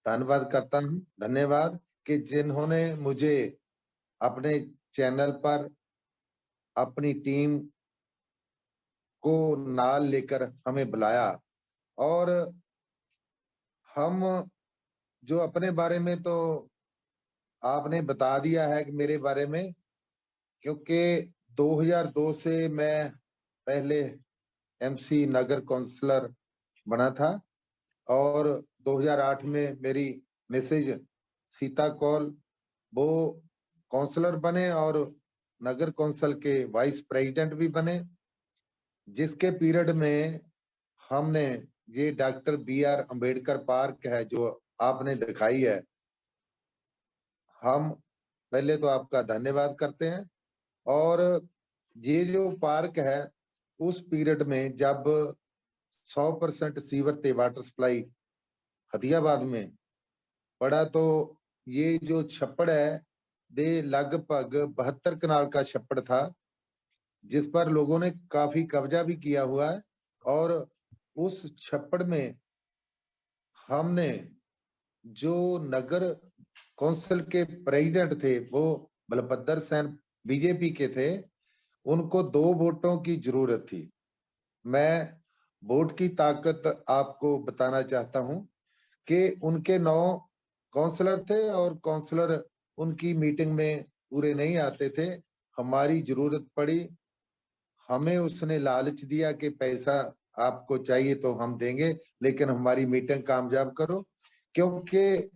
धन्यवाद करता हूं। धन्यवाद कि जिन्होंने मुझे अपने चैनल पर अपनी टीम को नाल लेकर हमें बुलाया। और हम जो अपने बारे में तो आपने बता दिया है कि मेरे बारे में, क्योंकि 2002 से मैं पहले MC नगर काउंसलर बना था और 2008 में मेरी मिसेज सीता कौल वो काउंसलर बने और नगर कौंसिल के वाइस प्रेसिडेंट भी बने, जिसके पीरियड में हमने ये डॉक्टर BR अम्बेडकर पार्क है जो आपने दिखाई है, हम पहले तो आपका धन्यवाद करते हैं। और ये जो पार्क है उस पीरियड में जब 100% सीवर ते वाटर सप्लाई हदियाबाद में पड़ा तो ये जो छप्पड़ है ये लगभग 72 कनाल का छप्पड़ था, जिस पर लोगों ने काफी कब्जा भी किया हुआ है। और उस छप्पड़ में हमने जो नगर कौंसिल के प्रेसिडेंट थे वो बलभद्र सेन बीजेपी के थे, उनको 2 वोटों की जरूरत थी। मैं वोट की ताकत आपको बताना चाहता हूं कि उनके 9 काउंसलर थे और काउंसलर उनकी मीटिंग में पूरे नहीं आते थे। हमारी जरूरत पड़ी, हमें उसने लालच दिया कि पैसा आपको चाहिए तो हम देंगे, लेकिन हमारी मीटिंग कामयाब करो। क्योंकि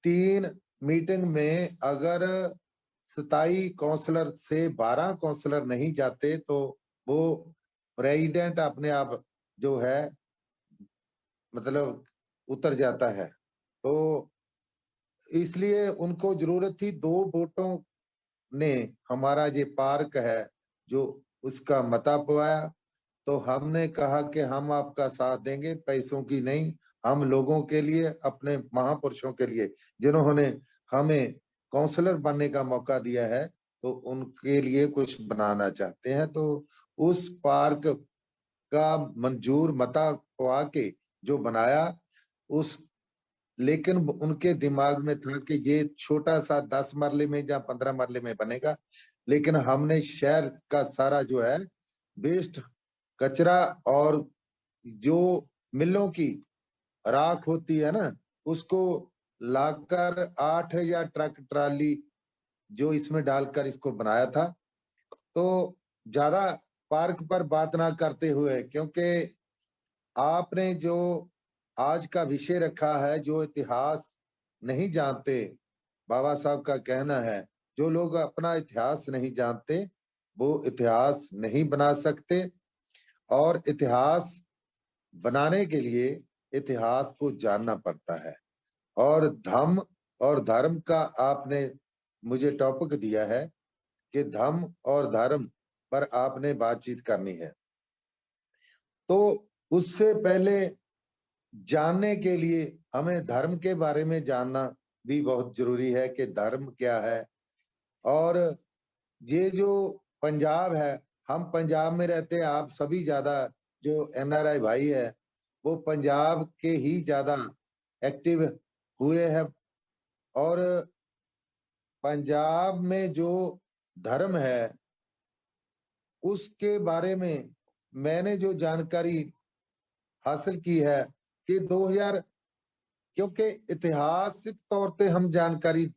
3 मीटिंग में अगर 27 काउंसलर से 12 काउंसलर नहीं जाते तो वो प्रेसिडेंट अपने आप जो है मतलब उतर जाता है। तो इसलिए उनको जरूरत थी 2 वोटों ने हमारा ये पार्क है जो उसका मता पवाया। तो हमने कहा कि हम आपका साथ देंगे, पैसों की नहीं, हम लोगों के लिए, अपने महापुरुषों के लिए जिन्होंने हमें काउंसलर बनने का मौका दिया है, तो उनके लिए कुछ बनाना चाहते हैं। तो उस पार्क का मंजूर मता पवा के जो बनाया उस, लेकिन उनके दिमाग में था कि ये छोटा सा 10 मरले में या 15 मरले में बनेगा, लेकिन हमने शहर का सारा जो है वेस्ट कचरा और जो मिलों की राख होती है ना, उसको लाकर 8,000 ट्रक ट्राली जो इसमें डालकर इसको बनाया था। तो ज्यादा पार्क पर बात ना करते हुए, क्योंकि आपने जो आज का विषय रखा है, जो इतिहास नहीं जानते, बाबा साहब का कहना है जो लोग अपना इतिहास नहीं जानते वो इतिहास नहीं बना सकते, और इतिहास बनाने के लिए इतिहास को जानना पड़ता है। और धम्म और धर्म का आपने मुझे टॉपिक दिया है कि धम्म और धर्म पर आपने बातचीत करनी है। तो उससे पहले जानने के लिए हमें धर्म के बारे में जानना भी बहुत जरूरी है कि धर्म क्या है। और ये जो पंजाब है, हम पंजाब में रहते हैं, आप सभी ज्यादा जो एनआरआई भाई है वो पंजाब के ही ज्यादा एक्टिव हुए हैं। और पंजाब में जो धर्म है उसके बारे में मैंने जो जानकारी हासिल की है कि 2000, क्योंकि ऐतिहासिक तौर पे हम जानकारी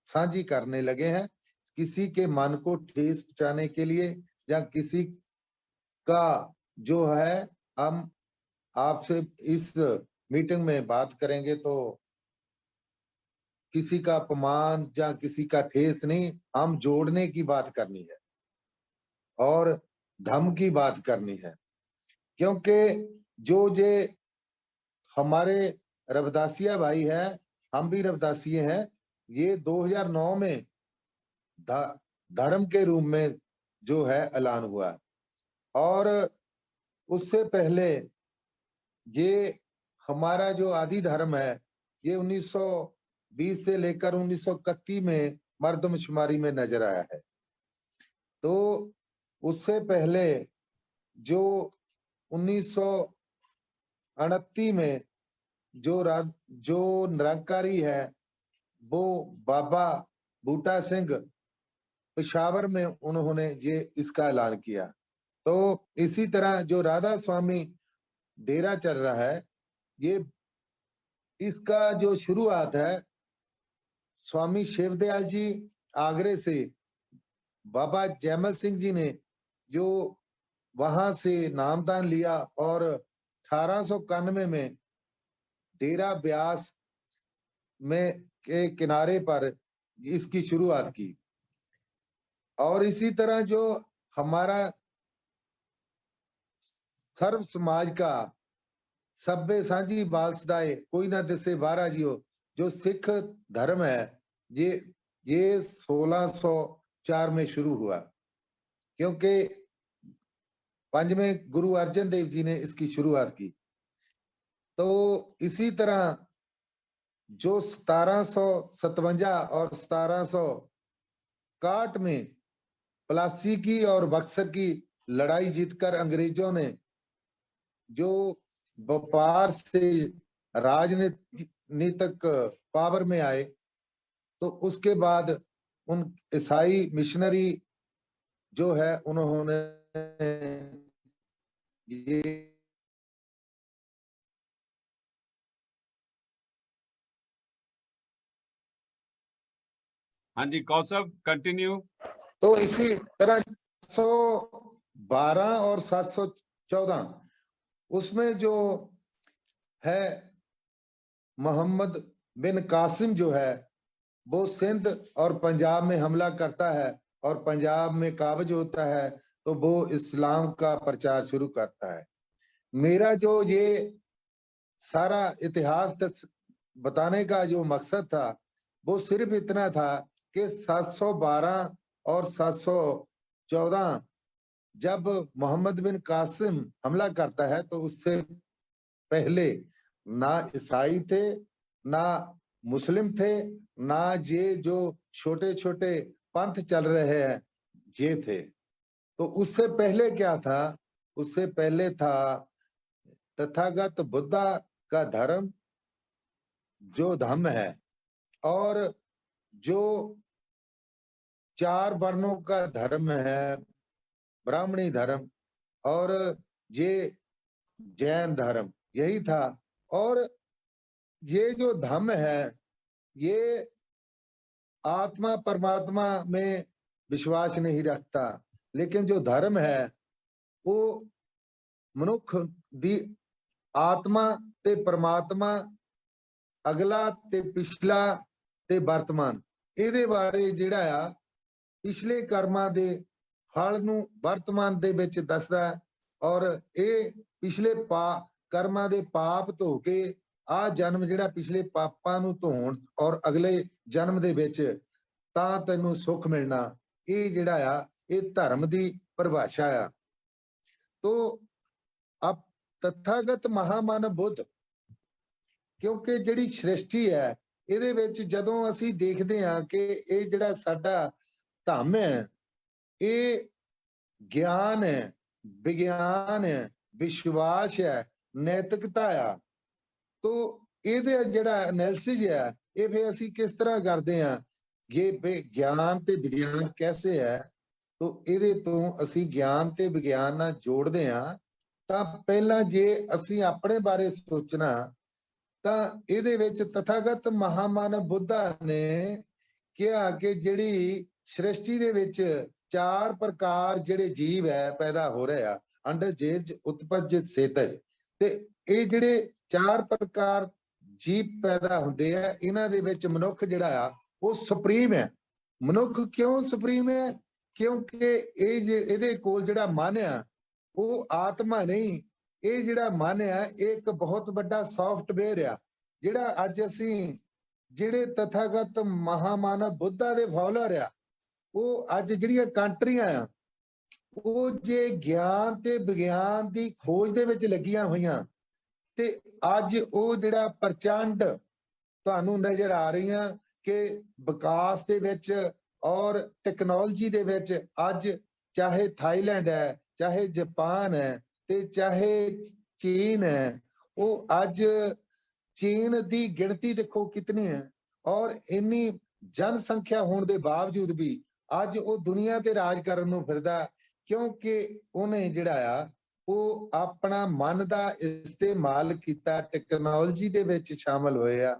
साझी करने लगे हैं, किसी के मन को ठेस पहुंचाने के लिए या किसी का जो है, हम आपसे इस मीटिंग में बात करेंगे तो किसी का अपमान या किसी का ठेस नहीं, हम जोड़ने की बात करनी है और धर्म की बात करनी है। क्योंकि जो ये हमारे रविदासिया भाई है, हम भी रविदासी हैं, ये 2009 में धर्म के रूप में जो है ऐलान हुआ। और उससे पहले ये हमारा जो आदि धर्म है ये 1920 से लेकर 1931 में मर्दमशुमारी में नजर आया है। तो उससे पहले जो 1929 में जो निरंकारी है वो बाबा बूटा सिंह पेशावर में उन्होंने ये इसका ऐलान किया। तो इसी तरह जो राधा स्वामी डेरा चल रहा है, ये इसका जो शुरुआत है स्वामी शिवदयाल जी आगरे से, बाबा जयमल सिंह जी ने जो वहां से नामदान लिया और 1891 में डेरा ब्यास में के किनारे पर इसकी शुरुआत की। और इसी तरह जो हमारा सर्व समाज का सभ्य सांझी बाल सदाए कोई ना दिसे बारा जियो जो सिख धर्म है, ये 1604 में शुरू हुआ, क्योंकि 5वें गुरु अर्जन देव जी ने इसकी शुरुआत की। तो इसी तरह जो 1757 और 1761 में प्लासी की और बक्सर की लड़ाई जीतकर अंग्रेजों ने जो व्यापार से राजनीतिक पावर में आए, तो उसके बाद उन ईसाई मिशनरी जो है उन्होंने ये हाँ जी कौशव कंटिन्यू। तो इसी तरह 712 और 714 उसमें जो है मोहम्मद बिन कासिम जो है वो सिंध और पंजाब में हमला करता है और पंजाब में काबज होता है, तो वो इस्लाम का प्रचार शुरू करता है। मेरा जो ये सारा इतिहास बताने का जो मकसद था वो सिर्फ इतना था कि 712 और 714 जब मोहम्मद बिन कासिम हमला करता है तो उससे पहले ना ईसाई थे, ना मुस्लिम थे, ना ये जो छोटे छोटे पंथ चल रहे हैं ये थे। तो उससे पहले क्या था? उससे पहले था तथागत बुद्धा का धर्म जो धम्म है, और जो 4 वर्णों का धर्म है ब्राह्मणी धर्म, और ये जैन धर्म, यही था। और ये जो धम्म है ये आत्मा परमात्मा में विश्वास नहीं रखता, लेकिन जो धर्म है वो मनुख दी आत्मा ते परमात्मा अगला ते पिछला ते वर्तमान ਇਹਦੇ ਬਾਰੇ ਜਿਹੜਾ ਆ ਪਿਛਲੇ ਕਰਮਾਂ ਦੇ ਫਲ ਨੂੰ ਵਰਤਮਾਨ ਦੇ ਵਿੱਚ ਦੱਸਦਾ, ਔਰ ਇਹ ਪਿਛਲੇ ਕਰਮਾਂ ਦੇ ਪਾਪ ਧੋ ਕੇ ਆ ਜਨਮ ਜਿਹੜਾ ਪਿਛਲੇ ਪਾਪਾਂ ਨੂੰ ਧੋਣ ਔਰ ਅਗਲੇ ਜਨਮ ਦੇ ਵਿੱਚ ਤਾਂ ਤੈਨੂੰ ਸੁੱਖ ਮਿਲਣਾ, ਇਹ ਜਿਹੜਾ ਆ ਇਹ ਧਰਮ ਦੀ ਪਰਿਭਾਸ਼ਾ ਆ। ਤੋ ਅਬ ਤਥਾਗਤ ਮਹਾਮਾਨਵ ਬੁੱਧ, ਕਿਉਂਕਿ ਜਿਹੜੀ ਸ੍ਰਿਸ਼ਟੀ ਹੈ ਇਹਦੇ ਵਿੱਚ ਜਦੋਂ ਅਸੀਂ ਦੇਖਦੇ ਹਾਂ ਕਿ ਇਹ ਜਿਹੜਾ ਸਾਡਾ ਧੰਮ ਹੈ ਇਹ ਗਿਆਨ ਹੈ, ਵਿਗਿਆਨ ਹੈ, ਵਿਸ਼ਵਾਸ ਹੈ, ਨੈਤਿਕਤਾ ਆ, ਤੋ ਇਹਦੇ ਜਿਹੜਾ ਐਨਾਲਿਸਿਸ ਹੈ ਇਹ ਫਿਰ ਅਸੀਂ ਕਿਸ ਤਰ੍ਹਾਂ ਕਰਦੇ ਹਾਂ? ਇਹ ਗਿਆਨ ਤੇ ਵਿਗਿਆਨ ਕੈਸੇ ਹੈ? ਤੋ ਇਹਦੇ ਤੋਂ ਅਸੀਂ ਗਿਆਨ ਤੇ ਵਿਗਿਆਨ ਨਾਲ ਜੋੜਦੇ ਹਾਂ। ਤਾਂ ਪਹਿਲਾਂ ਜੇ ਅਸੀਂ ਆਪਣੇ ਬਾਰੇ ਸੋਚਣਾ ਤਾਂ ਇਹਦੇ ਵਿੱਚ ਤਥਾਗਤ ਮਹਾਮਾਨਵ ਬੁੱਧਾ ਨੇ ਕਿਹਾ ਕਿ ਜਿਹੜੀ ਸ੍ਰਿਸ਼ਟੀ ਦੇ ਵਿੱਚ 4 ਪ੍ਰਕਾਰ ਜਿਹੜੇ ਜੀਵ ਹੈ ਪੈਦਾ ਹੋ ਰਹੇ ਆ, ਅੰਡਜ, ਜੇਰਜ, ਉਤਪਜ, ਸੇਤਜ, ਤੇ ਇਹ ਜਿਹੜੇ 4 ਪ੍ਰਕਾਰ ਜੀਵ ਪੈਦਾ ਹੁੰਦੇ ਆ ਇਹਨਾਂ ਦੇ ਵਿੱਚ ਮਨੁੱਖ ਜਿਹੜਾ ਆ ਉਹ ਸੁਪਰੀਮ ਹੈ। ਮਨੁੱਖ ਕਿਉਂ ਸੁਪਰੀਮ ਹੈ? ਕਿਉਂਕਿ ਇਹਦੇ ਕੋਲ ਜਿਹੜਾ ਮਨ ਆ ਉਹ ਆਤਮਾ ਨਹੀਂ, ਇਹ ਜਿਹੜਾ ਮਨ ਆ ਇਹ ਇੱਕ ਬਹੁਤ ਵੱਡਾ ਸੌਫਟਵੇਅਰ ਆ ਜਿਹੜਾ ਅੱਜ ਅਸੀਂ ਜਿਹੜੇ ਤਥਾਗਤ ਮਹਾਮਾਨਵ ਬੁੱਧਾ ਦੇ ਫਾਲੋਅਰ ਆ ਉਹ ਅੱਜ ਜਿਹੜੀਆਂ ਕੰਟਰੀਆਂ ਆ ਉਹ ਜੇ ਗਿਆਨ ਤੇ ਵਿਗਿਆਨ ਦੀ ਖੋਜ ਦੇ ਵਿੱਚ ਲੱਗੀਆਂ ਹੋਈਆਂ ਤੇ ਅੱਜ ਉਹ ਜਿਹੜਾ ਪ੍ਰਚੰਡ ਤੁਹਾਨੂੰ ਨਜ਼ਰ ਆ ਰਹੀਆਂ ਕਿ ਵਿਕਾਸ ਦੇ ਵਿੱਚ ਔਰ ਟੈਕਨੋਲੋਜੀ ਦੇ ਵਿੱਚ ਅੱਜ ਚਾਹੇ ਥਾਈਲੈਂਡ ਹੈ, ਚਾਹੇ ਜਾਪਾਨ ਹੈ ਤੇ ਚਾਹੇ ਚੀਨ ਹੈ, ਉਹ ਅੱਜ ਚੀਨ ਦੀ ਗਿਣਤੀ ਦੇਖੋ ਕਿਤਨੀ ਹੈ ਔਰ ਇੰਨੀ ਜਨਸੰਖਿਆ ਹੋਣ ਦੇ ਬਾਵਜੂਦ ਵੀ ਅੱਜ ਉਹ ਦੁਨੀਆ ਤੇ ਰਾਜ ਕਰਨ ਨੂੰ ਫਿਰਦਾ, ਕਿਉਂਕਿ ਉਹਨੇ ਜਿਹੜਾ ਆ ਉਹ ਆਪਣਾ ਮਨ ਦਾ ਇਸਤੇਮਾਲ ਕੀਤਾ, ਟੈਕਨੋਲੋਜੀ ਦੇ ਵਿੱਚ ਸ਼ਾਮਲ ਹੋਏ ਆ।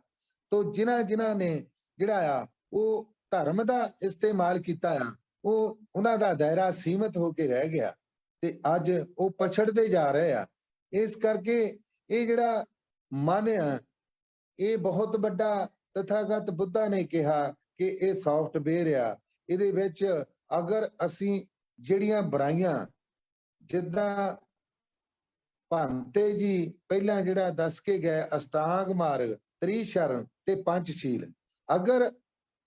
ਤੋ ਜਿਨ੍ਹਾਂ ਨੇ ਜਿਹੜਾ ਆ ਉਹ ਧਰਮ ਦਾ ਇਸਤੇਮਾਲ ਕੀਤਾ ਆ ਉਹ ਉਹਨਾਂ ਦਾ ਦਾਇਰਾ ਸੀਮਤ ਹੋ ਕੇ ਰਹਿ ਗਿਆ ਤੇ ਅੱਜ ਉਹ ਪਛੜਦੇ ਜਾ ਰਹੇ ਆ। ਇਸ ਕਰਕੇ ਇਹ ਜਿਹੜਾ ਮਨ ਆ ਇਹ ਬਹੁਤ ਵੱਡਾ ਤਥਾਗਤ ਬੁੱਧਾ ਨੇ ਕਿਹਾ ਕਿ ਇਹ ਸੌਫਟਵੇਅਰ ਆ, ਇਹਦੇ ਵਿੱਚ ਅਗਰ ਅਸੀਂ ਜਿਹੜੀਆਂ ਬੁਰਾਈਆਂ ਜਿੱਦਾਂ ਭੰਤੇ ਜੀ ਪਹਿਲਾਂ ਜਿਹੜਾ ਦੱਸ ਕੇ ਗਏ ਅਸ਼ਟਾਂਗ ਮਾਰਗ, ਤ੍ਰਿਸ਼ਰਨ ਤੇ ਪੰਚਸ਼ੀਲ, ਅਗਰ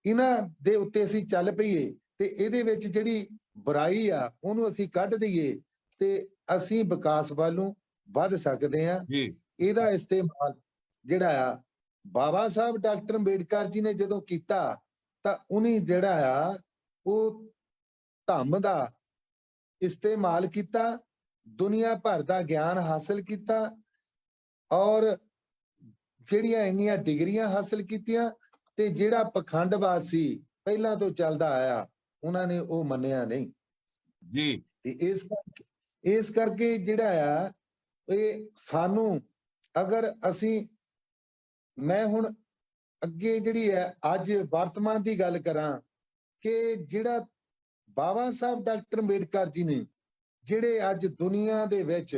ਇਹਨਾਂ ਦੇ ਉੱਤੇ ਅਸੀਂ ਚੱਲ ਪਈਏ ਤੇ ਇਹਦੇ ਵਿੱਚ ਜਿਹੜੀ ਬੁਰਾਈ ਆ ਉਹਨੂੰ ਅਸੀਂ ਕੱਢ ਦਈਏ ਤੇ ਅਸੀਂ ਵਿਕਾਸ ਵੱਲ ਨੂੰ ਵੱਧ ਸਕਦੇ ਹਾਂ। ਇਹਦਾ ਇਸਤੇਮਾਲ ਜਿਹੜਾ ਆ ਬਾਬਾ ਸਾਹਿਬ ਡਾਕਟਰ ਅੰਬੇਡਕਰ ਜੀ ਨੇ ਜਦੋਂ ਕੀਤਾ ਤਾਂ ਉਹਨੇ ਜਿਹੜਾ ਆ ਉਹ ਧੰਮ ਦਾ ਇਸਤੇਮਾਲ ਕੀਤਾ, ਦੁਨੀਆ ਭਰ ਦਾ ਗਿਆਨ ਹਾਸਲ ਕੀਤਾ ਔਰ ਜਿਹੜੀਆਂ ਇੰਨੀਆਂ ਡਿਗਰੀਆਂ ਹਾਸਲ ਕੀਤੀਆਂ, ਤੇ ਜਿਹੜਾ ਪਖੰਡਵਾਦ ਸੀ ਪਹਿਲਾਂ ਤੋਂ ਚੱਲਦਾ ਆਇਆ ਉਹਨਾਂ ਨੇ ਉਹ ਮੰਨਿਆ ਨਹੀਂ ਜੀ। ਤੇ ਇਸ ਕਰਕੇ ਜਿਹੜਾ ਆ ਇਹ ਸਾਨੂੰ, ਅਗਰ ਅਸੀਂ, ਮੈਂ ਹੁਣ ਅੱਗੇ ਜਿਹੜੀ ਹੈ ਅੱਜ ਵਰਤਮਾਨ ਦੀ ਗੱਲ ਕਰਾਂ ਕਿ ਜਿਹੜਾ ਬਾਬਾ ਸਾਹਿਬ ਡਾਕਟਰ ਅੰਬੇਡਕਰ ਜੀ ਨੇ ਜਿਹੜੇ ਅੱਜ ਦੁਨੀਆ ਦੇ ਵਿੱਚ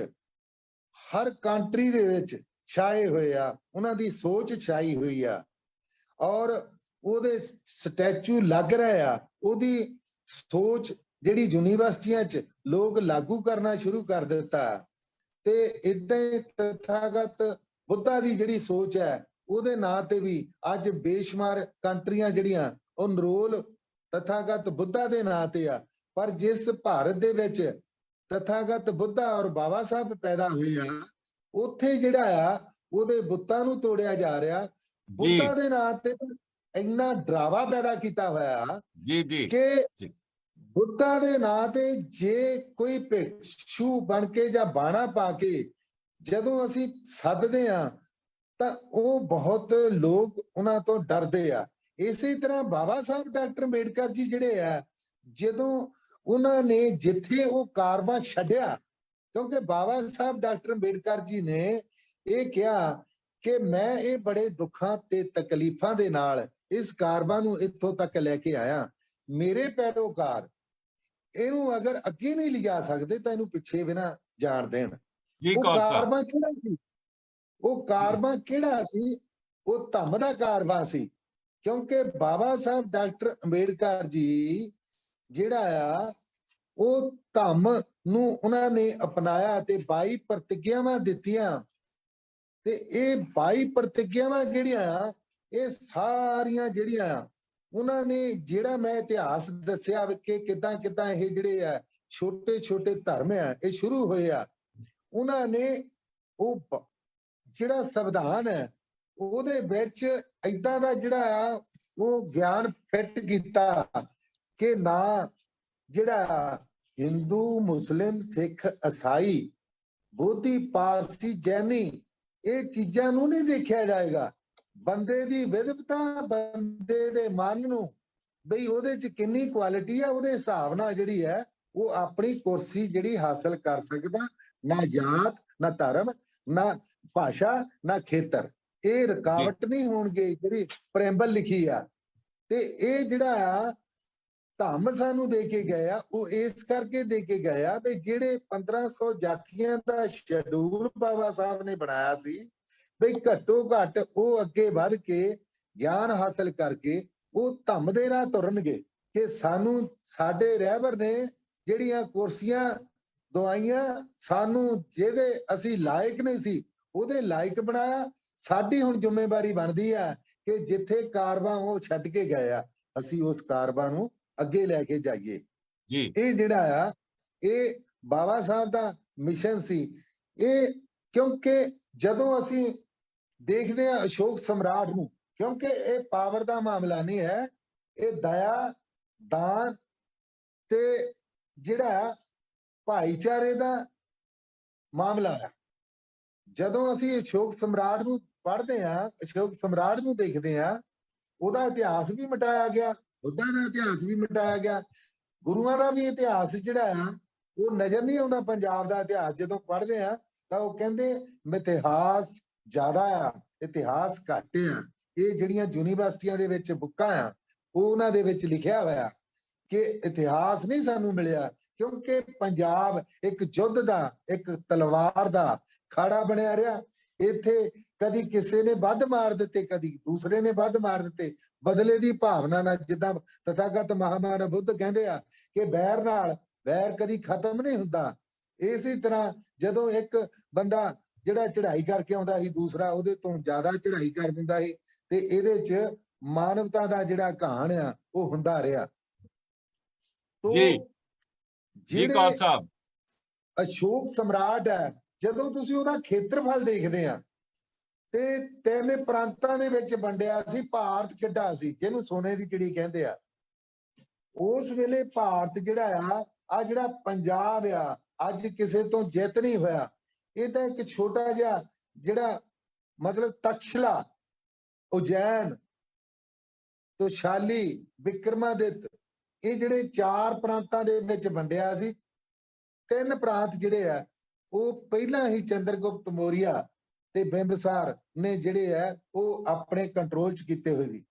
ਹਰ ਕੰਟਰੀ ਦੇ ਵਿੱਚ ਛਾਏ ਹੋਏ ਆ, ਉਹਨਾਂ ਦੀ ਸੋਚ ਛਾਈ ਹੋਈ ਆ ਔਰ ਉਹਦੇ ਸਟੈਚੂ ਲੱਗ ਰਹੇ ਆ, ਉਹਦੀ ਸੋਚ ਜਿਹੜੀ ਯੂਨੀਵਰਸਿਟੀਆਂ 'ਚ ਲੋਕ ਲਾਗੂ ਕਰਨਾ ਸ਼ੁਰੂ ਕਰ ਦਿੱਤਾ। ਤੇ ਇਦਾਂ ਹੀ ਤਥਾਗਤ ਬੁੱਧਾ ਦੀ ਜਿਹੜੀ ਸੋਚ ਹੈ ਉਹਦੇ ਨਾਂ ਤੇ ਵੀ ਅੱਜ ਬੇਸ਼ੁਮਾਰ ਕੰਟਰੀਆਂ ਜਿਹੜੀਆਂ ਉਹ ਨਰੋਲ ਤਥਾਗਤ ਬੁੱਧਾ ਦੇ ਨਾਂ ਤੇ ਆ। ਪਰ ਜਿਸ ਭਾਰਤ ਦੇ ਵਿੱਚ ਤਥਾਗਤ ਬੁੱਧਾ ਔਰ ਬਾਬਾ ਸਾਹਿਬ ਪੈਦਾ ਹੋਏ ਆ, ਉੱਥੇ ਜਿਹੜਾ ਆ ਉਹਦੇ ਬੁੱਤਾਂ ਨੂੰ ਤੋੜਿਆ ਜਾ ਰਿਹਾ। ਬੁੱਧਾ ਦੇ ਨਾਂ ਤੇ ਇੰਨਾ ਡਰਾਵਾ ਪੈਦਾ ਕੀਤਾ ਹੋਇਆ ਜੀ ਜੀ ਕਿ ਬੁੱਧਾ ਦੇ ਨਾਂ ਤੇ ਜੇ ਕੋਈ ਭਿਕਸ਼ੂ ਬਣ ਕੇ ਜਾਂ ਬਾਣਾ ਪਾ ਕੇ ਜਦੋਂ ਅਸੀਂ ਸੱਦਦੇ ਆ ਤਾਂ ਉਹ ਬਹੁਤ ਲੋਕ ਉਹਨਾਂ ਤੋਂ ਡਰਦੇ ਆ। ਇਸੇ ਤਰ੍ਹਾਂ ਬਾਬਾ ਸਾਹਿਬ ਡਾਕਟਰ ਅੰਬੇਡਕਰ ਜੀ ਜਿਹੜੇ ਆ, ਜਦੋਂ ਉਹਨਾਂ ਨੇ ਜਿੱਥੇ ਉਹ ਕਾਰਵਾਂ ਛੱਡਿਆ, ਕਿਉਂਕਿ ਬਾਬਾ ਸਾਹਿਬ ਡਾਕਟਰ ਅੰਬੇਡਕਰ ਜੀ ਨੇ ਇਹ ਕਿਹਾ ਕਿ ਮੈਂ ਇਹ ਬੜੇ ਦੁੱਖਾਂ ਤੇ ਤਕਲੀਫਾਂ ਦੇ ਨਾਲ ਇਸ ਕਾਰਵਾਂ ਨੂੰ ਇੱਥੋਂ ਤੱਕ ਲੈ ਕੇ ਆਇਆ, ਮੇਰੇ ਪੈਰੋਕਾਰ ਇਹਨੂੰ ਅਗਰ ਅੱਗੇ ਨਹੀਂ ਲਿਜਾ ਸਕਦੇ ਤਾਂ ਇਹਨੂੰ ਪਿੱਛੇ ਬਿਨਾ ਜਾਣ ਦੇਣ। ਉਹ ਕਾਰਵਾਂ ਕਿਹੜਾ ਸੀ? ਉਹ ਕਾਰਵਾਂ ਕਿਹੜਾ ਸੀ? ਉਹ ਧੰਮ ਦਾ ਕਾਰਵਾਂ ਸੀ, ਕਿਉਂਕਿ ਬਾਬਾ ਸਾਹਿਬ ਡਾਕਟਰ ਅੰਬੇਡਕਰ ਜੀ ਜਿਹੜਾ ਆ ਉਹ ਧੰਮ ਨੂੰ ਉਹਨਾਂ ਨੇ ਅਪਣਾਇਆ ਤੇ 22 ਪ੍ਰਤਿਗਿਆਵਾਂ ਦਿੱਤੀਆਂ। ਤੇ ਇਹ 22 ਪ੍ਰਤਿਗਿਆਵਾਂ ਜਿਹੜੀਆਂ ਇਹ ਸਾਰੀਆਂ ਜਿਹੜੀਆਂ ਉਹਨਾਂ ਨੇ, ਜਿਹੜਾ ਮੈਂ ਇਤਿਹਾਸ ਦੱਸਿਆ ਕਿ ਕਿੱਦਾਂ ਕਿੱਦਾਂ ਇਹ ਜਿਹੜੇ ਆ ਛੋਟੇ ਛੋਟੇ ਧਰਮ ਆ ਇਹ ਸ਼ੁਰੂ ਹੋਏ ਆ, ਉਹਨਾਂ ਨੇ ਉਹ ਜਿਹੜਾ ਸੰਵਿਧਾਨ ਹੈ ਉਹਦੇ ਵਿੱਚ ਏਦਾਂ ਦਾ ਜਿਹੜਾ ਆ ਉਹ ਗਿਆਨ ਫਿੱਟ ਕੀਤਾ ਕਿ ਨਾ ਜਿਹੜਾ ਹਿੰਦੂ, ਮੁਸਲਿਮ, ਸਿੱਖ, ਈਸਾਈ, ਬੋਧੀ, ਪਾਰਸੀ, ਜੈਨੀ ਇਹ ਚੀਜ਼ਾਂ ਨੂੰ ਨਹੀਂ ਦੇਖਿਆ ਜਾਏਗਾ। ਬੰਦੇ ਦੀ ਵਿਦਵਤਾ, ਬੰਦੇ ਦੇ ਮਨ ਨੂੰ ਬਈ ਉਹਦੇ ਚ ਕਿੰਨੀ ਕੁਆਲਿਟੀ ਆ, ਉਹਦੇ ਹਿਸਾਬ ਨਾਲ ਜਿਹੜੀ ਹੈ ਉਹ ਆਪਣੀ ਕੁਰਸੀ ਜਿਹੜੀ ਹਾਸਲ ਕਰ ਸਕਦਾ। ਨਾ ਜਾਤ, ਨਾ ਧਰਮ, ਨਾ ਭਾਸ਼ਾ, ਨਾ ਖੇਤਰ, ਇਹ ਰੁਕਾਵਟ ਨਹੀਂ ਹੋਣਗੇ ਜਿਹੜੀ ਪ੍ਰੈਂਬਲ ਲਿਖੀ ਆ। ਤੇ ਇਹ ਜਿਹੜਾ ਆ ਧੰਮ ਸਾਨੂੰ ਦੇ ਕੇ ਗਏ ਆ, ਉਹ ਇਸ ਕਰਕੇ ਦੇ ਕੇ ਗਏ ਆ ਵੀ ਜਿਹੜੇ 1500 ਜਾਤੀਆਂ ਦਾ ਸ਼ਡਿਊਲ ਬਾਬਾ ਸਾਹਿਬ ਨੇ ਬਣਾਇਆ ਸੀ, ਬਈ ਘੱਟੋ ਘੱਟ ਉਹ ਅੱਗੇ ਵੱਧ ਕੇ ਗਿਆਨ ਹਾਸਲ ਕਰਕੇ ਉਹ ਧੰਮ ਦੇ ਰਾਹ ਤੁਰਨਗੇ ਕਿ ਸਾਨੂੰ ਸਾਡੇ ਰਹਿਬਰ ਨੇ ਜਿਹੜੀਆਂ ਕੁਰਸੀਆਂ ਦਵਾਈਆਂ, ਸਾਨੂੰ ਜਿਹਦੇ ਅਸੀਂ ਲਾਇਕ ਨਹੀਂ ਸੀ ਉਹਦੇ ਲਾਇਕ ਬਣਾਇਆ। ਸਾਡੀ ਹੁਣ ਜ਼ਿੰਮੇਵਾਰੀ ਬਣਦੀ ਆ ਕਿ ਜਿੱਥੇ ਕਾਰਵਾਂ ਉਹ ਛੱਡ ਕੇ ਗਏ ਆ ਅਸੀਂ ਉਸ ਕਾਰਵਾਂ ਨੂੰ ਅੱਗੇ ਲੈ ਕੇ ਜਾਈਏ ਜੀ। ਇਹ ਜਿਹੜਾ ਆ ਇਹ ਬਾਬਾ ਸਾਹਿਬ ਦਾ ਮਿਸ਼ਨ ਸੀ। ਇਹ ਕਿਉਂਕਿ ਜਦੋਂ ਅਸੀਂ ਦੇਖਦੇ ਹਾਂ ਅਸ਼ੋਕ ਸਮਰਾਟ ਨੂੰ, ਕਿਉਂਕਿ ਇਹ ਪਾਵਰ ਦਾ ਮਾਮਲਾ ਨਹੀਂ ਹੈ, ਇਹ ਦਇਆ, ਦਾਨ ਤੇ ਜਿਹੜਾ ਭਾਈਚਾਰੇ ਦਾ ਮਾਮਲਾ ਹੈ। ਜਦੋਂ ਅਸੀਂ ਅਸ਼ੋਕ ਸਮਰਾਟ ਨੂੰ ਪੜ੍ਹਦੇ ਹਾਂ, ਅਸ਼ੋਕ ਸਮਰਾਟ ਨੂੰ ਦੇਖਦੇ ਹਾਂ, ਉਹਦਾ ਇਤਿਹਾਸ ਵੀ ਮਿਟਾਇਆ ਗਿਆ, ਬੁੱਧਾ ਦਾ ਇਤਿਹਾਸ ਵੀ ਮਿਟਾਇਆ ਗਿਆ, ਗੁਰੂਆਂ ਦਾ ਵੀ ਇਤਿਹਾਸ ਜਿਹੜਾ ਆ ਉਹ ਨਜ਼ਰ ਨਹੀਂ ਆਉਂਦਾ। ਪੰਜਾਬ ਦਾ ਇਤਿਹਾਸ ਜਦੋਂ ਪੜ੍ਹਦੇ ਆ ਤਾਂ ਉਹ ਕਹਿੰਦੇ ਇਤਿਹਾਸ ਜ਼ਿਆਦਾ ਆ, ਇਤਿਹਾਸ ਘੱਟ ਆ। ਇਹ ਜਿਹੜੀਆਂ ਯੂਨੀਵਰਸਿਟੀਆਂ ਦੇ ਵਿੱਚ ਬੁੱਕਾਂ ਆ ਉਹ ਉਹਨਾਂ ਦੇ ਵਿੱਚ ਲਿਖਿਆ ਹੋਇਆ ਕਿ ਇਤਿਹਾਸ ਨਹੀਂ ਸਾਨੂੰ ਮਿਲਿਆ, ਕਿਉਂਕਿ ਪੰਜਾਬ ਇੱਕ ਯੁੱਧ ਦਾ, ਇੱਕ ਤਲਵਾਰ ਦਾ ਖਾੜਾ ਬਣਿਆ ਰਿਹਾ। ਇੱਥੇ ਕਦੀ ਕਿਸੇ ਨੇ ਵੱਧ ਮਾਰ ਦਿੱਤੇ, ਕਦੀ ਦੂਸਰੇ ਨੇ ਵੱਧ ਮਾਰ ਦਿੱਤੇ, ਬਦਲੇ ਦੀ ਭਾਵਨਾ ਨਾਲ। ਜਿੱਦਾਂ ਤਥਾਗਤ ਮਹਾਮਾਨਵ ਬੁੱਧ ਕਹਿੰਦੇ ਆ ਕਿ ਵੈਰ ਨਾਲ ਵੈਰ ਕਦੀ ਖਤਮ ਨਹੀਂ ਹੁੰਦਾ। ਇਸੇ ਤਰ੍ਹਾਂ ਜਦੋਂ ਇੱਕ ਬੰਦਾ ਜਿਹੜਾ ਚੜ੍ਹਾਈ ਕਰਕੇ ਆਉਂਦਾ ਸੀ, ਦੂਸਰਾ ਉਹਦੇ ਤੋਂ ਜ਼ਿਆਦਾ ਚੜ੍ਹਾਈ ਕਰ ਦਿੰਦਾ ਸੀ, ਤੇ ਇਹਦੇ ਚ ਮਾਨਵਤਾ ਦਾ ਜਿਹੜਾ ਕਹਾਣ ਆ ਉਹ ਹੁੰਦਾ ਰਿਹਾ। ਜਿਹੜੇ ਅਸ਼ੋਕ ਸਮਰਾਟ ਹੈ, ਜਦੋਂ ਤੁਸੀਂ ਉਹਦਾ ਖੇਤਰਫਲ ਦੇਖਦੇ ਆ ਤੇ 3 ਪ੍ਰਾਂਤਾਂ ਦੇ ਵਿੱਚ ਵੰਡਿਆ ਸੀ। ਭਾਰਤ ਕਿੱਡਾ ਸੀ, ਜਿਹਨੂੰ ਸੋਨੇ ਦੀ ਚਿੜੀ ਕਹਿੰਦੇ ਆ। ਉਸ ਵੇਲੇ ਭਾਰਤ ਜਿਹੜਾ ਆ ਜਿਹੜਾ ਪੰਜਾਬ ਆ, ਅੱਜ ਕਿਸੇ ਤੋਂ ਜਿੱਤ ਨਹੀਂ ਹੋਇਆ। ਇਹ ਤਾਂ ਇੱਕ ਛੋਟਾ ਜਿਹਾ ਜਿਹੜਾ ਮਤਲਬ ਤਕਸ਼ਲਾ, ਉਜੈਨ, ਤੋਸ਼ਾਲੀ, ਵਿਕਰਮਾਦਿੱਤ, ਇਹ ਜਿਹੜੇ 4 ਪ੍ਰਾਂਤਾਂ ਦੇ ਵਿੱਚ ਵੰਡਿਆ ਸੀ। 3 ਪ੍ਰਾਂਤ ਜਿਹੜੇ ਆ ਉਹ ਪਹਿਲਾਂ ਹੀ ਚੰਦਰਗੁਪਤ ਮੌਰੀਆ ਤੇ ਬਿੰਬਸਾਰ ਨੇ ਜਿਹੜੇ ਆ ਉਹ ਆਪਣੇ ਕੰਟਰੋਲ 'ਚ ਕੀਤੇ ਹੋਏ ਸੀ।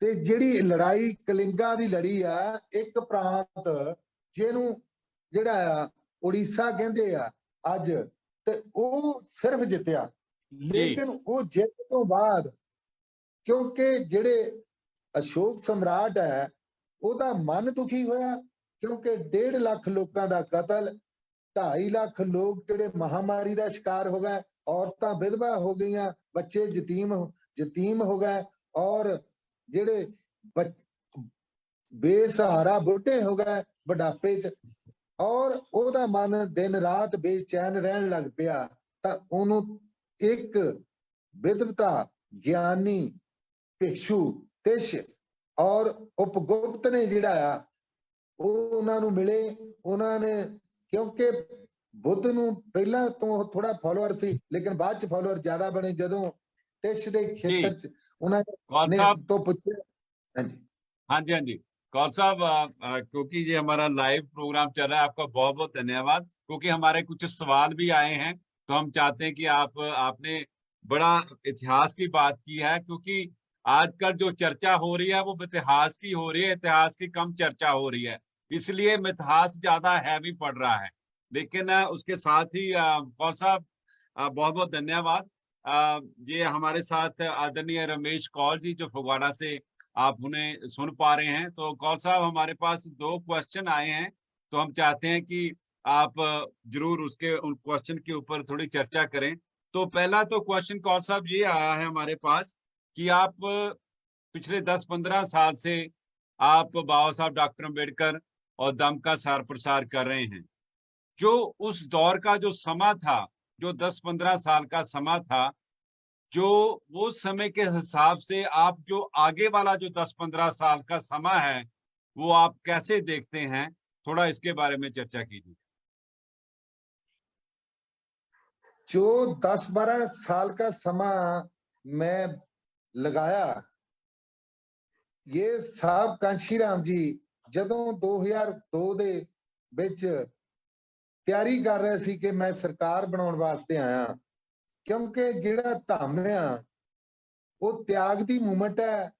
ਤੇ ਜਿਹੜੀ ਲੜਾਈ ਕਲਿੰਗਾ ਦੀ ਲੜੀ ਆ, ਇੱਕ ਪ੍ਰਾਂਤ ਜਿਹਨੂੰ ਜਿਹੜਾ ਆ ਉੜੀਸਾ ਕਹਿੰਦੇ ਆ ਅੱਜ, ਤੇ ਉਹ ਸਿਰਫ ਜਿੱਤਿਆ। ਲੇਕਿਨ ਉਹ ਜਿੱਤ ਤੋਂ ਬਾਅਦ ਕਿਉਂਕਿ ਜਿਹੜੇ ਅਸ਼ੋਕ ਸਮਰਾਟ ਹੈ ਉਹਦਾ ਮਨ ਦੁਖੀ ਹੋਇਆ, ਕਿਉਂਕਿ 1.5 ਲੱਖ ਲੋਕਾਂ ਦਾ ਕਤਲ, 2.5 ਲੱਖ ਲੋਕ ਜਿਹੜੇ ਮਹਾਮਾਰੀ ਦਾ ਸ਼ਿਕਾਰ ਹੋ ਗਏ, ਔਰਤਾਂ ਵਿਧਵਾ ਹੋ ਗਈਆਂ, ਬੱਚੇ ਯਤੀਮ ਹੋ ਗਏ, ਔਰ ਜਿਹੜੇ ਬੇਸਹਾਰਾ ਬੁੱਢੇ ਹੋ ਗਏ ਬੁਢਾਪੇ 'ਚ, ਔਰ ਉਹਦਾ ਮਨ ਦਿਨ ਰਾਤ ਬੇਚੈਨ ਰਹਿਣ ਲੱਗ ਪਿਆ। ਤਾਂ ਉਹਨੂੰ ਇੱਕ ਵਿਦਵਤਾ ਗਿਆਨੀ ਭਿਕਸ਼ੂ ਤਿਸ਼ ਔਰ ਉਪਗੁਪਤ ਨੇ ਜਿਹੜਾ ਆ ਉਹ ਉਹਨਾਂ ਨੂੰ ਮਿਲੇ। ਉਹਨਾਂ ਨੇ, ਕਿਉਂਕਿ ਬੁੱਧ ਨੂੰ ਪਹਿਲਾਂ ਤੋਂ ਥੋੜਾ ਫਾਲੋਅਰ ਸੀ, ਲੇਕਿਨ ਬਾਅਦ ਚ ਫਾਲੋਅਰ ਜ਼ਿਆਦਾ ਬਣੇ ਜਦੋਂ ਤਿਸ਼ ਦੇ ਖੇਤਰ ਚ ਉਹਨਾਂ ਨੇ ਤੋਂ ਪੁੱਛਿਆ। ਹਾਂਜੀ ਹਾਂਜੀ कौल साहब, क्योंकि ये हमारा लाइव प्रोग्राम चल रहा है, आपका बहुत बहुत धन्यवाद। क्योंकि हमारे कुछ सवाल भी आए हैं, तो हम चाहते हैं कि आपने बड़ा इतिहास की बात की है, क्योंकि आजकल जो चर्चा हो रही है वो इतिहास की हो रही है, इतिहास की कम चर्चा हो रही है, इसलिए इतिहास ज्यादा हैवी पड़ रहा है। लेकिन उसके साथ ही कौल साहब बहुत बहुत धन्यवाद। ये हमारे साथ आदरणीय रमेश कौल जी जो फगवाड़ा से आप उन्हें सुन पा रहे हैं। तो कौल साहब, हमारे पास 2 क्वेश्चन आए हैं, तो हम चाहते हैं कि आप जरूर उन क्वेश्चन के ऊपर थोड़ी चर्चा करें। तो पहला तो क्वेश्चन कौल साहब ये आया है हमारे पास कि आप पिछले 10-15 साल से आप बाबा साहब डॉक्टर अम्बेडकर और दम का सार प्रसार कर रहे हैं। जो उस दौर का जो समा था, जो 10-15 साल का समा था, जो वो समय के हिसाब से आप जो आगे वाला जो 10-15 साल का समा है वो आप कैसे देखते हैं, थोड़ा इसके बारे में चर्चा कीजिए। जो 10-12 साल का समा मैं लगाया, ये साहब कांशीराम जी ਜਦੋਂ 2002 ਦੇ ਵਿੱਚ ਤਿਆਰੀ ਕਰ ਰਹੇ ਸੀ ਕਿ ਮੈਂ ਸਰਕਾਰ ਬਣਾਉਣ ਵਾਸਤੇ ਆਇਆ, ਕਿਉਂਕਿ ਜਿਹੜਾ ਧੰਮ ਆ ਉਹ ਤਿਆਗ ਦੀ ਮੂਵਮੈਂਟ ਹੈ।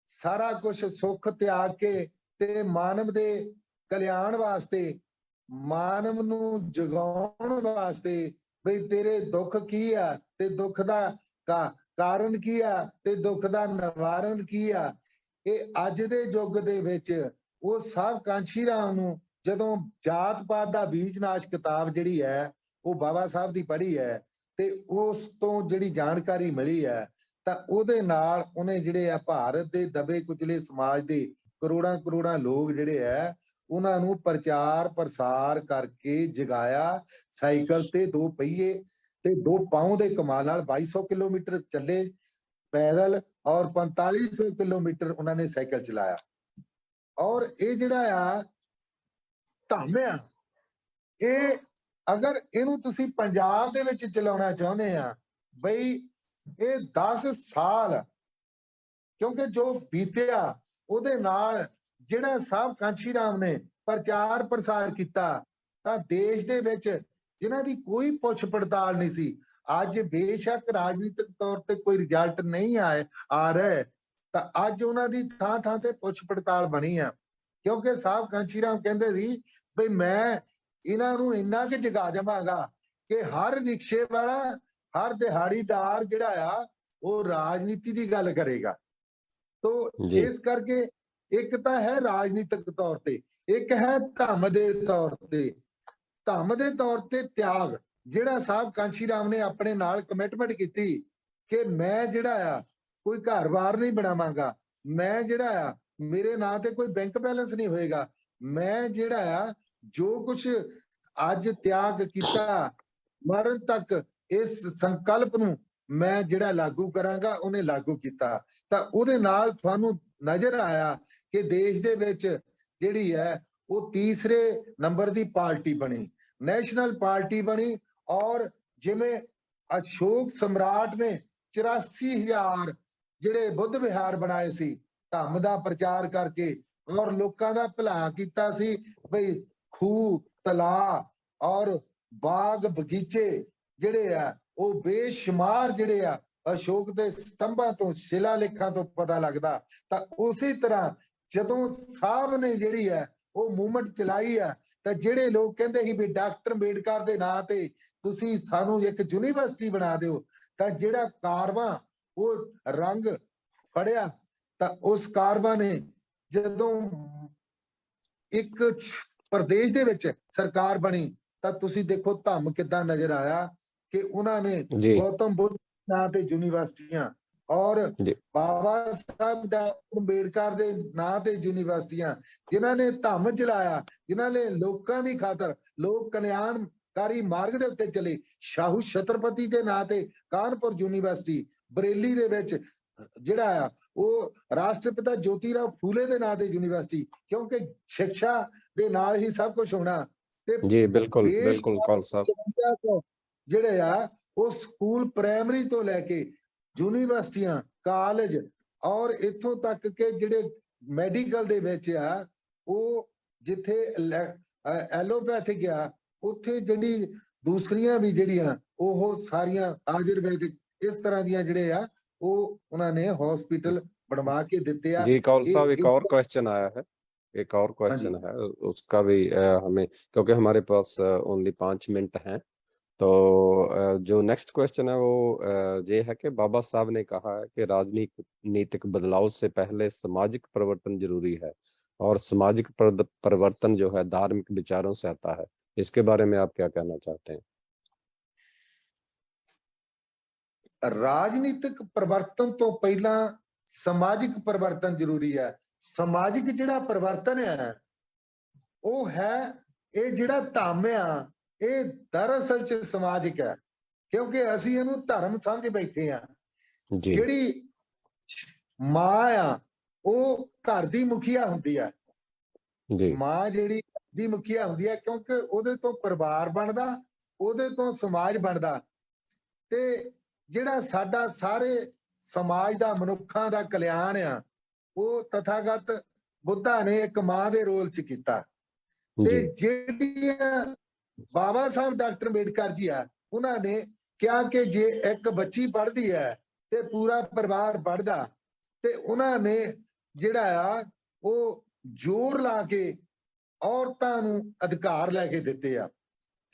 ਸਾਰਾ ਕੁਝ ਸੁੱਖ ਤਿਆਗ ਕੇ ਤੇ ਮਾਨਵ ਦੇ ਕਲਿਆਣ ਵਾਸਤੇ, ਮਾਨਵ ਨੂੰ ਜਗਾਉਣ ਵਾਸਤੇ, ਬਈ ਤੇਰੇ ਦੁੱਖ ਕੀ ਆ ਤੇ ਦੁੱਖ ਦਾ ਕਾਰਨ ਕੀ ਆ ਤੇ ਦੁੱਖ ਦਾ ਨਿਵਾਰਨ ਕੀ ਆ। ਇਹ ਅੱਜ ਦੇ ਯੁੱਗ ਦੇ ਵਿੱਚ ਉਹ ਸਾਹਿਬ ਕਾਂਸ਼ੀਰਾਮ ਨੂੰ ਜਦੋਂ ਜਾਤ ਪਾਤ ਦਾ ਬੀਜਨਾਸ਼ ਕਿਤਾਬ ਜਿਹੜੀ ਹੈ ਉਹ ਬਾਬਾ ਸਾਹਿਬ ਦੀ ਪੜ੍ਹੀ ਹੈ ਤੇ ਉਸ ਤੋਂ ਜਿਹੜੀ ਜਾਣਕਾਰੀ ਮਿਲੀ ਹੈ, ਤਾਂ ਉਹਦੇ ਨਾਲ ਉਹਨੇ ਜਿਹੜੇ ਆ ਭਾਰਤ ਦੇ ਦਬੇ ਕੁਚਲੇ ਸਮਾਜ ਦੇ ਕਰੋੜਾਂ ਲੋਕ ਜਿਹੜੇ ਆ ਉਹਨਾਂ ਨੂੰ ਪ੍ਰਚਾਰ ਪ੍ਰਸਾਰ ਕਰਕੇ ਜਗਾਇਆ। ਸਾਈਕਲ ਤੇ 2 ਪਹੀਏ ਤੇ 2 ਪਾਉ ਦੇ ਕਮਾਲ ਨਾਲ 2200 ਕਿਲੋਮੀਟਰ ਚੱਲੇ ਪੈਦਲ ਔਰ 4500 ਕਿਲੋਮੀਟਰ ਉਹਨਾਂ ਨੇ ਸਾਈਕਲ ਚਲਾਇਆ। ਔਰ ਇਹ ਜਿਹੜਾ ਆ ਧੰਮ ਆ, ਇਹ ਅਗਰ ਇਹਨੂੰ ਤੁਸੀਂ ਪੰਜਾਬ ਦੇ ਵਿੱਚ ਚਲਾਉਣਾ ਚਾਹੁੰਦੇ ਆ, ਬਈ ਇਹ 10 ਸਾਲ ਕਿਉਂਕਿ ਜੋ ਬੀਤਿਆ ਉਹਦੇ ਨਾਲ ਜਿਹੜਾ ਸਾਹਿਬ ਕਾਂਸ਼ੀਰਾਮ ਨੇ ਪ੍ਰਚਾਰ ਪ੍ਰਸਾਰ ਕੀਤਾ, ਤਾਂ ਦੇਸ਼ ਦੇ ਵਿੱਚ ਜਿਨ੍ਹਾਂ ਦੀ ਕੋਈ ਪੁੱਛ ਪੜਤਾਲ ਨਹੀਂ ਸੀ, ਅੱਜ ਬੇਸ਼ੱਕ ਰਾਜਨੀਤਿਕ ਤੌਰ ਤੇ ਕੋਈ ਰਿਜ਼ਲਟ ਨਹੀਂ ਆ ਰਿਹਾ, ਤਾਂ ਅੱਜ ਉਹਨਾਂ ਦੀ ਥਾਂ ਥਾਂ ਤੇ ਪੁੱਛ ਪੜਤਾਲ ਬਣੀ ਆ। ਕਿਉਂਕਿ ਸਾਹਿਬ ਕਾਂਸ਼ੀਰਾਮ ਕਹਿੰਦੇ ਸੀ ਬਈ ਮੈਂ ਇਹਨਾਂ ਨੂੰ ਇੰਨਾ ਕਿ ਜਗਾ ਜਾਵਾਂਗਾ ਕਿ ਹਰ ਰਿਕਸ਼ੇ ਵਾਲਾ, ਹਰ ਦਿਹਾੜੀਦਾਰ ਜਿਹੜਾ ਆ ਉਹ ਰਾਜਨੀਤੀ ਦੀ ਗੱਲ ਕਰੇਗਾ। ਤੋ ਇਸ ਕਰਕੇ ਇੱਕ ਤਾਂ ਹੈ ਰਾਜਨੀਤਿਕ ਤੌਰ ਤੇ, ਇੱਕ ਹੈ ਧੰਮ ਦੇ ਤੌਰ ਤੇ। ਧੰਮ ਦੇ ਤੌਰ ਤੇ ਤਿਆਗ ਜਿਹੜਾ ਸਾਹਿਬ ਕਾਂਸ਼ੀਰਾਮ ਨੇ ਆਪਣੇ ਨਾਲ ਕਮਿਟਮੈਂਟ ਕੀਤੀ ਕਿ ਮੈਂ ਜਿਹੜਾ ਆ ਕੋਈ ਘਰ-ਬਾਰ ਨਹੀਂ ਬਣਾਵਾਂਗਾ, ਮੈਂ ਜਿਹੜਾ ਆ ਮੇਰੇ ਨਾਂ ਤੇ ਕੋਈ ਬੈਂਕ ਬੈਲੈਂਸ ਨਹੀਂ ਹੋਏਗਾ, ਮੈਂ ਜਿਹੜਾ ਆ ਜੋ ਕੁਝ ਅੱਜ ਤਿਆਗ ਕੀਤਾ ਮਰਨ ਤੱਕ ਇਸ ਸੰਕਲਪ ਨੂੰ ਮੈਂ ਜਿਹੜਾ ਲਾਗੂ ਕਰਾਂਗਾ ਉਹਨੇ ਲਾਗੂ ਕੀਤਾ। ਤਾਂ ਉਹਦੇ ਨਾਲ ਤੁਹਾਨੂੰ ਨਜ਼ਰ ਆਇਆ ਕਿ ਦੇਸ਼ ਦੇ ਵਿੱਚ ਜਿਹੜੀ ਹੈ ਉਹ ਤੀਸਰੇ ਨੰਬਰ ਦੀ ਪਾਰਟੀ ਬਣੀ, ਨੈਸ਼ਨਲ ਪਾਰਟੀ ਬਣੀ। ਔਰ ਜਿਵੇਂ ਅਸ਼ੋਕ ਸਮਰਾਟ ਨੇ 84,000 ਜਿਹੜੇ ਬੁੱਧ ਵਿਹਾਰ ਬਣਾਏ ਸੀ ਧੰਮ ਦਾ ਪ੍ਰਚਾਰ ਕਰਕੇ, ਔਰ ਲੋਕਾਂ ਦਾ ਭਲਾ ਕੀਤਾ ਸੀ, ਬਈ ਖੂਹ ਤਲਾਅ ਔਰ ਬਾਗ ਬਗੀਚੇ ਜਿਹੜੇ ਆ ਉਹ ਬੇਸ਼ੁਮਾਰ ਜਿਹੜੇ ਆ ਅਸ਼ੋਕ ਦੇ ਸਤੰਭਾਂ ਤੋਂ ਸ਼ਿਲਾਲੇਖਾਂ ਤੋਂ ਪਤਾ ਲੱਗਦਾ। ਤਾਂ ਉਸੇ ਤਰ੍ਹਾਂ ਜਦੋਂ ਸਾਹਿਬ ਨੇ ਜਿਹੜੀ ਹੈ ਉਹ ਮੂਵਮੈਂਟ ਚਲਾਈ ਆ, ਤਾਂ ਜਿਹੜੇ ਲੋਕ ਕਹਿੰਦੇ ਸੀ ਵੀ ਡਾਕਟਰ ਅੰਬੇਡਕਰ ਦੇ ਨਾਂ ਤੇ ਤੁਸੀਂ ਸਾਨੂੰ ਇੱਕ ਯੂਨੀਵਰਸਿਟੀ ਬਣਾ ਦਿਓ, ਤਾਂ ਜਿਹੜਾ ਕਾਰਵਾਂ ਉਹ ਰੰਗ ਫੜਿਆ, ਤਾਂ ਉਸ ਕਾਰਵਾਂ ਨੇ ਜਦੋਂ ਇੱਕ ਪ੍ਰਦੇਸ਼ ਦੇ ਵਿੱਚ ਸਰਕਾਰ ਬਣੀ, ਤਾਂ ਤੁਸੀਂ ਦੇਖੋ ਧੰਮ ਕਿੱਦਾਂ ਨਜ਼ਰ ਆਇਆ ਕਿ ਉਹਨਾਂ ਨੇ ਗੌਤਮ ਬੁੱਧ ਨਾਂ ਤੇ ਯੂਨੀਵਰਸਿਟੀਆਂ ਔਰ ਬਾਬਾ ਸਾਹਿਬ ਡਾਕਟਰ ਅੰਬੇਡਕਰ ਦੇ ਨਾਂ ਤੇ ਯੂਨੀਵਰਸਿਟੀਆਂ, ਜਿਨ੍ਹਾਂ ਨੇ ਧੰਮ ਚਲਾਇਆ, ਜਿਨ੍ਹਾਂ ਨੇ ਲੋਕਾਂ ਦੀ ਖਾਤਰ ਲੋਕ ਕਲਿਆਣਕਾਰੀ ਮਾਰਗ ਦੇ ਉੱਤੇ ਚਲੇ। ਸ਼ਾਹੂ ਛਤਰਪਤੀ ਦੇ ਨਾਂ ਤੇ ਕਾਨਪੁਰ ਯੂਨੀਵਰਸਿਟੀ, ਬਰੇਲੀ ਦੇ ਵਿੱਚ ਜਿਹੜਾ ਆ ਉਹ ਰਾਸ਼ਟਰਪਿਤਾ ਜੋਤੀਰਾਓ ਫੂਲੇ ਦੇ ਨਾਂ ਤੇ ਯੂਨੀਵਰਸਿਟੀ, ਕਿਉਂਕਿ ਸਿੱਖਿਆ ਦੇ ਨਾਲ ਹੀ ਸਭ ਕੁਝ ਹੋਣਾ। ਤੇ ਜੀ ਬਿਲਕੁਲ ਬਿਲਕੁਲ ਖਾਲਸਾ ਜਿਹੜੇ ਆ ਉਹ ਸਕੂਲ ਪ੍ਰਾਇਮਰੀ ਤੋਂ ਲੈ ਕੇ ਯੂਨੀਵਰਸਿਟੀਆਂ, ਕਾਲਜ ਔਰ ਇੱਥੋਂ ਤੱਕ ਕਿ ਜਿਹੜੇ ਮੈਡੀਕਲ ਦੇ ਵਿੱਚ ਆ, ਉਹ ਜਿੱਥੇ ਐਲੋਪੈਥਿਕ ਆ ਉੱਥੇ ਜਿਹੜੀ ਦੂਸਰੀਆਂ ਵੀ ਜਿਹੜੀਆਂ ਉਹ ਸਾਰੀਆਂ ਆਯੁਰਵੈਦਿਕ ਇਸ ਤਰ੍ਹਾਂ ਦੀਆਂ ਜਿਹੜੇ ਆ ਉਹ ਉਹਨਾਂ ਨੇ हॉस्पिटल बनवा के देते हैं। जी कौल साहब एक और क्वेश्चन आया है, एक और क्वेश्चन है उसका भी हमें, क्योंकि हमारे पास ओनली 5 मिनट हैं, तो जो नेक्स्ट क्वेश्चन है वो ये है कि बाबा साहब ने कहा है कि राजनीतिक बदलाव से पहले सामाजिक परिवर्तन जरूरी है और सामाजिक परिवर्तन जो है धार्मिक विचारों से आता है। इसके बारे में आप क्या कहना चाहते हैं? ਰਾਜਨੀਤਿਕ ਪਰਿਵਰਤਨ ਤੋਂ ਪਹਿਲਾਂ ਸਮਾਜਿਕ ਪਰਿਵਰਤਨ ਜ਼ਰੂਰੀ ਹੈ। ਸਮਾਜਿਕ ਜਿਹੜਾ ਪਰਿਵਰਤਨ ਹੈ ਉਹ ਹੈ ਇਹ ਜਿਹੜਾ ਧੰਮ ਆ, ਇਹ ਦਰਅਸਲ ਚ ਸਮਾਜਿਕ ਹੈ, ਕਿਉਂਕਿ ਅਸੀਂ ਇਹਨੂੰ ਧਰਮ ਸਮਝ ਬੈਠੇ ਆ। ਜਿਹੜੀ ਮਾਂ ਆ ਉਹ ਘਰ ਦੀ ਮੁਖੀਆ ਹੁੰਦੀ ਹੈ, ਮਾਂ ਜਿਹੜੀ ਦੀ ਮੁਖੀਆ ਹੁੰਦੀ ਹੈ, ਕਿਉਂਕਿ ਉਹਦੇ ਤੋਂ ਪਰਿਵਾਰ ਬਣਦਾ, ਉਹਦੇ ਤੋਂ ਸਮਾਜ ਬਣਦਾ। ਤੇ ਜਿਹੜਾ ਸਾਡਾ ਸਾਰੇ ਸਮਾਜ ਦਾ ਮਨੁੱਖਾਂ ਦਾ ਕਲਿਆਣ ਆ ਉਹ ਤਥਾਗਤ ਬੁੱਧਾ ਨੇ ਇੱਕ ਮਾਂ ਦੇ ਰੋਲ ਚ ਕੀਤਾ। ਤੇ ਜਿਹੜੀਆਂ ਬਾਬਾ ਸਾਹਿਬ ਡਾਕਟਰ ਅੰਬੇਡਕਰ ਜੀ ਆ, ਉਹਨਾਂ ਨੇ ਕਿਹਾ ਕਿ ਜੇ ਇੱਕ ਬੱਚੀ ਪੜ੍ਹਦੀ ਹੈ ਤੇ ਪੂਰਾ ਪਰਿਵਾਰ ਪੜ੍ਹਦਾ। ਤੇ ਉਹਨਾਂ ਨੇ ਜਿਹੜਾ ਆ ਉਹ ਜ਼ੋਰ ਲਾ ਕੇ ਔਰਤਾਂ ਨੂੰ ਅਧਿਕਾਰ ਲੈ ਕੇ ਦਿੱਤੇ ਆ।